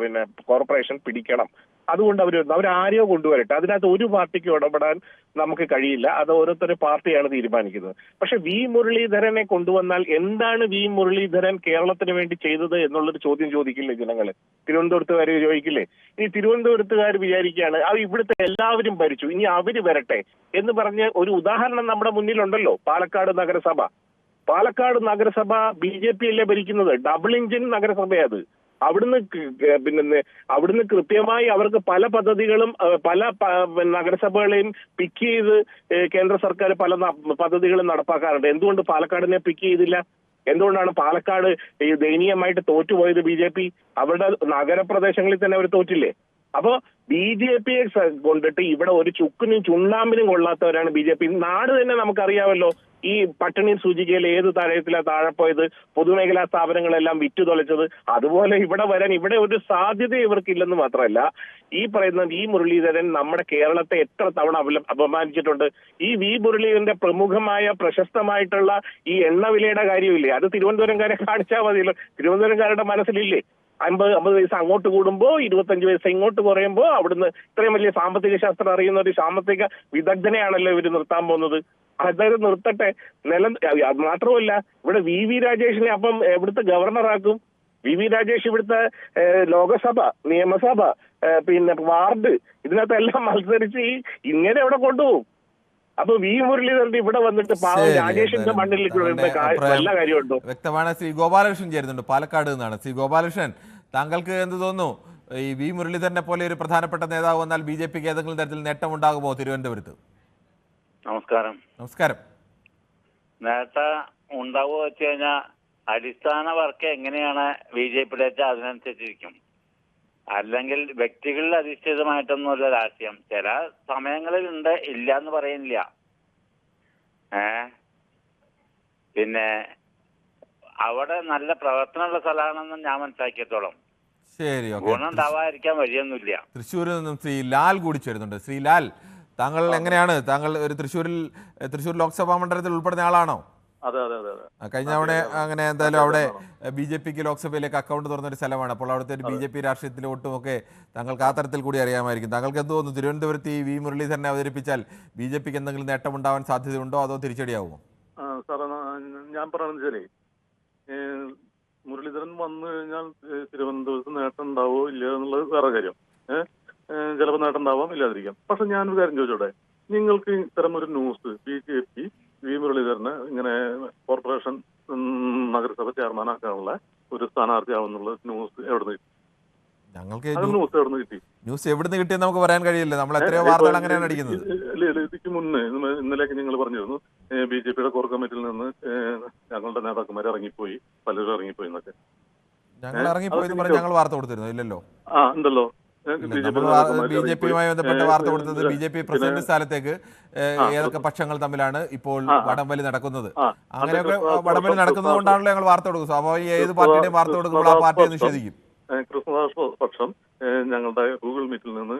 പിന്നെ കോർപ്പറേഷൻ പിടിക്കണം. അതുകൊണ്ട് അവരാരെയോ കൊണ്ടുവരട്ടെ. അതിനകത്ത് ഒരു പാർട്ടിക്ക് ഇടപെടാൻ നമുക്ക് കഴിയില്ല. അത് ഓരോരുത്തരും പാർട്ടിയാണ് തീരുമാനിക്കുന്നത്. പക്ഷെ വി മുരളീധരനെ കൊണ്ടുവന്നാൽ എന്താണ് വി മുരളീധരൻ കേരളത്തിന് വേണ്ടി ചെയ്തത് എന്നുള്ളൊരു ചോദ്യം ചോദിക്കില്ലേ ജനങ്ങള്? തിരുവനന്തപുരത്തുകാർ ചോദിക്കില്ലേ? ഈ തിരുവനന്തപുരത്തുകാർ വിചാരിക്കുകയാണ് ഇവിടുത്തെ എല്ലാവരും ഭരിച്ചു, ഇനി അവര് വരട്ടെ എന്ന് പറഞ്ഞ് ഒരു ഉദാഹരണം നമ്മുടെ മുന്നിലുണ്ടല്ലോ. പാലക്കാട് നഗരസഭ BJP അല്ലേ ഭരിക്കുന്നത്? ഡബിൾ എഞ്ചിൻ നഗരസഭയത്. അവിടുന്ന് കൃത്യമായി അവർക്ക് പല പദ്ധതികളും പല നഗരസഭകളെയും പിക്ക് ചെയ്ത് കേന്ദ്ര സർക്കാർ പല പദ്ധതികളും നടപ്പാക്കാറുണ്ട്. എന്തുകൊണ്ട് പാലക്കാടിനെ പിക്ക് ചെയ്തില്ല? എന്തുകൊണ്ടാണ് പാലക്കാട് ദയനീയമായിട്ട് തോറ്റുപോയത് BJP? അവരുടെ നഗരപ്രദേശങ്ങളിൽ തന്നെ അവർ തോറ്റില്ലേ? അപ്പോ BJPയെ കൊണ്ടിട്ട് ഇവിടെ ഒരു ചുക്കിനും ചുണ്ണാമ്പിനും കൊള്ളാത്തവരാണ് BJP. നാട് തന്നെ നമുക്കറിയാമല്ലോ. ഈ പട്ടിണി സൂചികയിൽ ഏത് തരത്തിലാണ് താഴെ പോയത്? പൊതുമേഖലാ സ്ഥാപനങ്ങളെല്ലാം വിറ്റുതൊലച്ചത്. അതുപോലെ ഇവിടെ വരാൻ ഇവിടെ ഒരു സാധ്യത ഇവർക്കില്ലെന്ന് മാത്രമല്ല, ഈ പറയുന്ന വി മുരളീധരൻ നമ്മുടെ കേരളത്തെ എത്ര തവണ അപമാനിച്ചിട്ടുണ്ട്. ഈ വി മുരളീധരന്റെ പ്രമുഖമായ പ്രശസ്തമായിട്ടുള്ള ഈ എണ്ണവിലയുടെ കാര്യമില്ലേ, അത് തിരുവനന്തപുരംകാരെ കാണിച്ചാൽ മതിയല്ലോ. തിരുവനന്തപുരംകാരുടെ മനസ്സിലില്ലേ 50 പൈസ അങ്ങോട്ട് കൂടുമ്പോ 25 പൈസ ഇങ്ങോട്ട് കുറയുമ്പോ അവിടുന്ന് ഇത്രയും വലിയ സാമ്പത്തിക ശാസ്ത്രം അറിയുന്ന ഒരു സാമ്പത്തിക വിദഗ്ധനെയാണല്ലോ ഇവര് നിർത്താൻ പോകുന്നത്. അതായത് നിർത്തട്ടെ. മാത്രമല്ല ഇവിടെ വി രാജേഷിനെ അപ്പം ഇവിടുത്തെ ഗവർണറാക്കും. വി രാജേഷ് ഇവിടുത്തെ ലോകസഭ, നിയമസഭ, പിന്നെ വാർഡ്, ഇതിനകത്തെല്ലാം മത്സരിച്ച് ഇങ്ങനെ ഇവിടെ കൊണ്ടുപോകും. അപ്പൊ വി മുരളീധരൻ ഇവിടെ വന്നിട്ട് രാജേഷിന്റെ മണ്ണിലേക്ക് നല്ല കാര്യമുണ്ടോ? വ്യക്തമാണ്. ശ്രീ ഗോപാലകൃഷ്ണൻ ചേരുന്നുണ്ട് പാലക്കാട് നിന്നാണ്. ശ്രീ ഗോപാലകൃഷ്ണൻ, താങ്കൾക്ക് എന്ത് തോന്നുന്നു? ഈ വി മുരളീധരനെ പോലെ ഒരു പ്രധാനപ്പെട്ട നേതാവ് വന്നാൽ BJPക്ക് ഏതെങ്കിലും തരത്തിൽ നേട്ടമുണ്ടാകുമോ തിരുവനന്തപുരത്ത്? നമസ്കാരം. നേട്ടം ഉണ്ടാവുക വെച്ച് കഴിഞ്ഞാൽ അടിസ്ഥാന വർക്ക് എങ്ങനെയാണ് BJPയുടെ വെച്ചാൽ അതിനനുസരിച്ചിരിക്കും. അല്ലെങ്കിൽ വ്യക്തികളിൽ അധിഷ്ഠിതമായിട്ടൊന്നുമല്ല രാഷ്ട്രീയം. ചില സമയങ്ങളിൽ ഉണ്ട്, ഇല്ല എന്ന് പറയുന്നില്ല. പിന്നെ അവിടെ നല്ല പ്രവർത്തനമുള്ള സ്ഥലമാണെന്ന് ഞാൻ മനസ്സിലാക്കിയത്തോളം. ശരി, ഗുണം ഉണ്ടാവാതിരിക്കാൻ വഴിയൊന്നുമില്ല. തൃശ്ശൂരിൽ നിന്നും ശ്രീ ലാൽ കൂടി ചേരുന്നുണ്ട്. ശ്രീ ലാൽ, താങ്കൾ എങ്ങനെയാണ്? താങ്കൾ ഒരു തൃശ്ശൂർ ലോക്സഭാ മണ്ഡലത്തിൽ ഉൾപ്പെടുന്ന ആളാണോ? അതെ അതെ അതെ അതെ. കഴിഞ്ഞ തവണ അങ്ങനെ എന്തായാലും അവിടെ BJPക്ക് ലോക്സഭയിലേക്ക് അക്കൗണ്ട് തുറന്നൊരു സ്ഥലമാണ്. അപ്പോൾ അവിടുത്തെ ഒരു BJP രാഷ്ട്രീയത്തിലെ ഒട്ടുമൊക്കെ താങ്കൾക്ക് ആ തരത്തിൽ കൂടി അറിയാമായിരിക്കും. താങ്കൾക്ക് എന്ത് തോന്നുന്നു? തിരുവനന്തപുരത്ത് ഈ വി മുരളീധരനെ അവതരിപ്പിച്ചാൽ BJPക്ക് എന്തെങ്കിലും നേട്ടമുണ്ടാവാൻ സാധ്യതയുണ്ടോ, അതോ തിരിച്ചടിയാവുമോ? സാറേ, ഞാൻ പറയുന്നത് ശരി. മുരളീധരൻ വന്നു കഴിഞ്ഞാൽ തിരുവനന്തപുരത്ത് നേട്ടം ഉണ്ടാവോ ഇല്ല എന്നുള്ളത് വേറെ കാര്യം. ചിലപ്പോൾ നേട്ടം ഉണ്ടാവാം, ഇല്ലാതിരിക്കാം. പക്ഷെ ഞാനൊരു കാര്യം ചോദിച്ചോട്ടെ, നിങ്ങൾക്ക് ഇത്തരം ഒരു ന്യൂസ് BJP വി മുരളീധരനെ ഇങ്ങനെ കോർപ്പറേഷൻ നഗരസഭ ചെയർമാനാക്കാനുള്ള ഒരു സ്ഥാനാർത്ഥിയാവുന്നുള്ള ന്യൂസ് എവിടെ നിന്ന് കിട്ടി? ന്യൂസ് എവിടുന്ന് കിട്ടിയെന്ന് നമുക്ക് പറയാൻ കഴിയില്ല. നമ്മൾ എത്രയോ വാർത്തകൾ അങ്ങനെയാണ് അടിക്കുന്നത്. ഇതിക്ക് മുന്നേ ഇന്നലേക്ക് നിങ്ങൾ പറഞ്ഞിരുന്നു BJPയുടെ കോർ കമ്മിറ്റിയിൽ നിന്ന് ഞങ്ങളുടെ നേതാക്കന്മാർ ഇറങ്ങിപ്പോയി, പലരും ഇറങ്ങിപ്പോയി എന്നൊക്കെ. ഞങ്ങൾ ഇറങ്ങിപ്പോയി പറഞ്ഞ് ഞങ്ങൾ വാർത്ത കൊടുത്തിരുന്നു. ഇല്ലല്ലോ. ഉണ്ടല്ലോ. BJPയുമായി ബന്ധപ്പെട്ട വാർത്ത കൊടുത്തത് BJP പ്രസിഡന്റ് സ്ഥാനത്തേക്ക് ഏതൊക്കെ പക്ഷങ്ങൾ തമ്മിലാണ് ഇപ്പോൾ വടംവലി നടക്കുന്നത്. അങ്ങനെയൊക്കെ വടംവലി നടക്കുന്നത് കൊണ്ടാണല്ലോ ഞങ്ങൾ വാർത്ത കൊടുക്കും. സ്വാഭാവിക ഏത് പാർട്ടിയുടെയും വാർത്ത കൊടുക്കുമ്പോൾ ആ പാർട്ടിയെ നിഷേധിക്കും. കൃഷ്ണദാസ് പക്ഷം ഞങ്ങളുടെ ഗൂഗിൾ മീറ്റിൽ നിന്ന്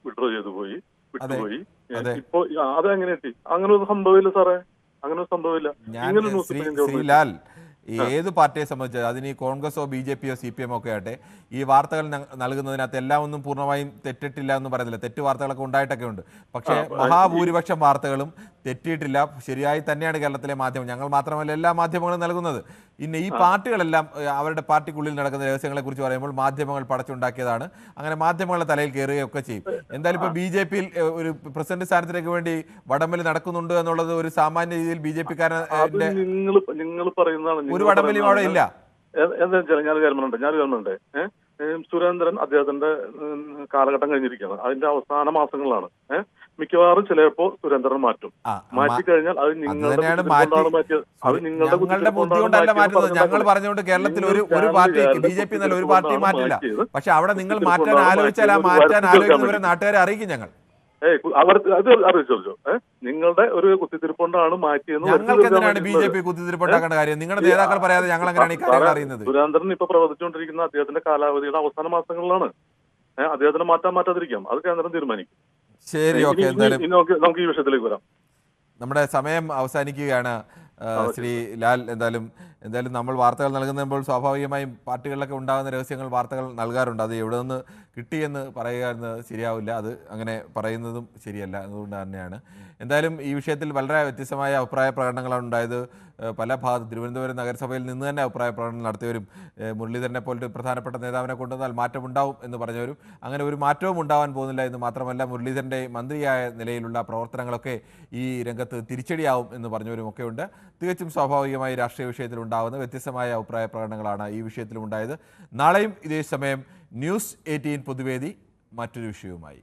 വിഡ്രോ ചെയ്തു പോയി, വിട്ടുപോയി. ഇപ്പൊ അതെങ്ങനെ എത്തി? അങ്ങനെ ഒരു സംഭവമില്ല സാറേ, അങ്ങനെ ഒരു സംഭവമില്ല. ശ്രീലാൽ, ഏത് പാർട്ടിയെ സംബന്ധിച്ച് അതിന് കോൺഗ്രസോ BJPയോ CPM ഒക്കെ ആട്ടെ, ഈ വാർത്തകൾ നൽകുന്നതിനകത്ത് എല്ലാം ഒന്നും പൂർണ്ണമായും തെറ്റിട്ടില്ല എന്ന് പറയുന്നില്ല. തെറ്റ് വാർത്തകളൊക്കെ ഉണ്ടായിട്ടൊക്കെ ഉണ്ട്. പക്ഷേ മഹാഭൂരിപക്ഷം വാർത്തകളും തെറ്റിയിട്ടില്ല. ശരിയായി തന്നെയാണ് കേരളത്തിലെ മാധ്യമം, ഞങ്ങൾ മാത്രമല്ല എല്ലാ മാധ്യമങ്ങളും നൽകുന്നത്. ഇന്ന് ഈ പാർട്ടികളെല്ലാം അവരുടെ പാർട്ടിക്കുള്ളിൽ നടക്കുന്ന രഹസ്യങ്ങളെ കുറിച്ച് പറയുമ്പോൾ മാധ്യമങ്ങൾ പടച്ചുണ്ടാക്കിയതാണ്, അങ്ങനെ മാധ്യമങ്ങളുടെ തലയിൽ കയറുകയൊക്കെ ചെയ്യും. എന്തായാലും ഇപ്പോൾ BJPയിൽ ഒരു പ്രസിഡന്റ് സ്ഥാനത്തിലേക്ക് വേണ്ടി വടംവലി നടക്കുന്നുണ്ട് എന്നുള്ളത് ഒരു സാമാന്യ രീതിയിൽ BJPക്കാരന്റെ നിങ്ങൾ പറയുന്നതാണ്. ഒരു വടംവലിയും അവിടെ ഇല്ല. എന്താ വെച്ചാൽ ഞാനൊരു കാര്യം പറയണ്ടേ സുരേന്ദ്രൻ അദ്ദേഹത്തിന്റെ കാലഘട്ടം കഴിഞ്ഞിരിക്കുകയാണ്. അതിന്റെ അവസാന മാസങ്ങളിലാണ്. മിക്കവാറും ചിലപ്പോ സുരേന്ദ്രൻ മാറ്റും. മാറ്റിക്കഴിഞ്ഞാൽ അത് നിങ്ങളുടെ മാറ്റിയത്. അത് നിങ്ങളുടെ ബുദ്ധി കൊണ്ടല്ല മാറ്റുന്നത്. ഞങ്ങൾ പറഞ്ഞുകൊണ്ട് കേരളത്തിൽ ഒരു പാർട്ടി BJP എന്നല്ല ഒരു പാർട്ടി മാറ്റില്ല. പക്ഷെ അവിടെ നിങ്ങൾ മാറ്റാൻ ആലോചിച്ചാൽ ആ മാറ്റാൻ ആലോചിക്കുന്നവരെ നാട്ടുകാരെ അറിയിക്കും ഞങ്ങൾ. അവർക്ക് അത് അറിയിച്ചോ. നിങ്ങളുടെ ഒരു കുത്തിത്തിരിപ്പൊണ്ടാണ് മാറ്റിയെന്ന്. ഞങ്ങൾക്ക് എന്തിനാണ് BJP കുത്തിത്തിരിപ്പുണ്ടാക്കേണ്ട കാര്യം? നിങ്ങളുടെ നേതാക്കൾ പറയാതെ ഞങ്ങൾ എങ്ങനെയാണ് ഈ കാര്യങ്ങൾ അറിയുന്നത്? സുരേന്ദ്രൻ ഇപ്പൊ പ്രവർത്തിച്ചുകൊണ്ടിരിക്കുന്ന അദ്ദേഹത്തിന്റെ കാലാവധിയുടെ അവസാന മാസങ്ങളിലാണ്. അദ്ദേഹത്തിന് മാറ്റാതിരിക്കാം. അത് കേന്ദ്രം തീരുമാനിക്കും. ശരി, ഓക്കെ. എന്തായാലും നമുക്ക് ഈ വിഷയത്തിലേക്ക് വരാം. നമ്മുടെ സമയം അവസാനിക്കുകയാണ്. ശ്രീ ലാൽ, എന്തായാലും നമ്മൾ വാർത്തകൾ നൽകുമ്പോൾ സ്വാഭാവികമായും പാർട്ടികളിലൊക്കെ ഉണ്ടാകുന്ന രഹസ്യങ്ങൾ വാർത്തകൾ നൽകാറുണ്ട്. അത് എവിടെ നിന്ന് കിട്ടിയെന്ന് പറയുക എന്നത് ശരിയാവില്ല. അത് അങ്ങനെ പറയുന്നതും ശരിയല്ല. അതുകൊണ്ട് തന്നെയാണ് എന്തായാലും ഈ വിഷയത്തിൽ വളരെ വ്യത്യസ്തമായ അഭിപ്രായ പ്രകടനങ്ങളാണ് ഉണ്ടായത്. പല ഭാഗത്ത് തിരുവനന്തപുരം നഗരസഭയിൽ നിന്ന് തന്നെ അഭിപ്രായ പ്രകടനം നടത്തിയവരും മുരളീധരനെ പോലൊരു പ്രധാനപ്പെട്ട നേതാവിനെ കൊണ്ടുവന്നാൽ മാറ്റമുണ്ടാവും എന്ന് പറഞ്ഞവരും അങ്ങനെ ഒരു മാറ്റവും ഉണ്ടാവാൻ പോകുന്നില്ല എന്ന് മാത്രമല്ല മുരളീധരൻ്റെ മന്ത്രിയായ നിലയിലുള്ള പ്രവർത്തനങ്ങളൊക്കെ ഈ രംഗത്ത് തിരിച്ചടിയാവും എന്ന് പറഞ്ഞവരും ഒക്കെ ഉണ്ട്. തികച്ചും സ്വാഭാവികമായി രാഷ്ട്രീയ വിഷയത്തിൽ ഉണ്ടാകുന്ന വ്യത്യസ്തമായ അഭിപ്രായ പ്രകടനങ്ങളാണ് ഈ വിഷയത്തിലും ഉണ്ടായത്. നാളെയും ഇതേ സമയം ന്യൂസ് 18 പൊതുവേദി മറ്റൊരു വിഷയവുമായി.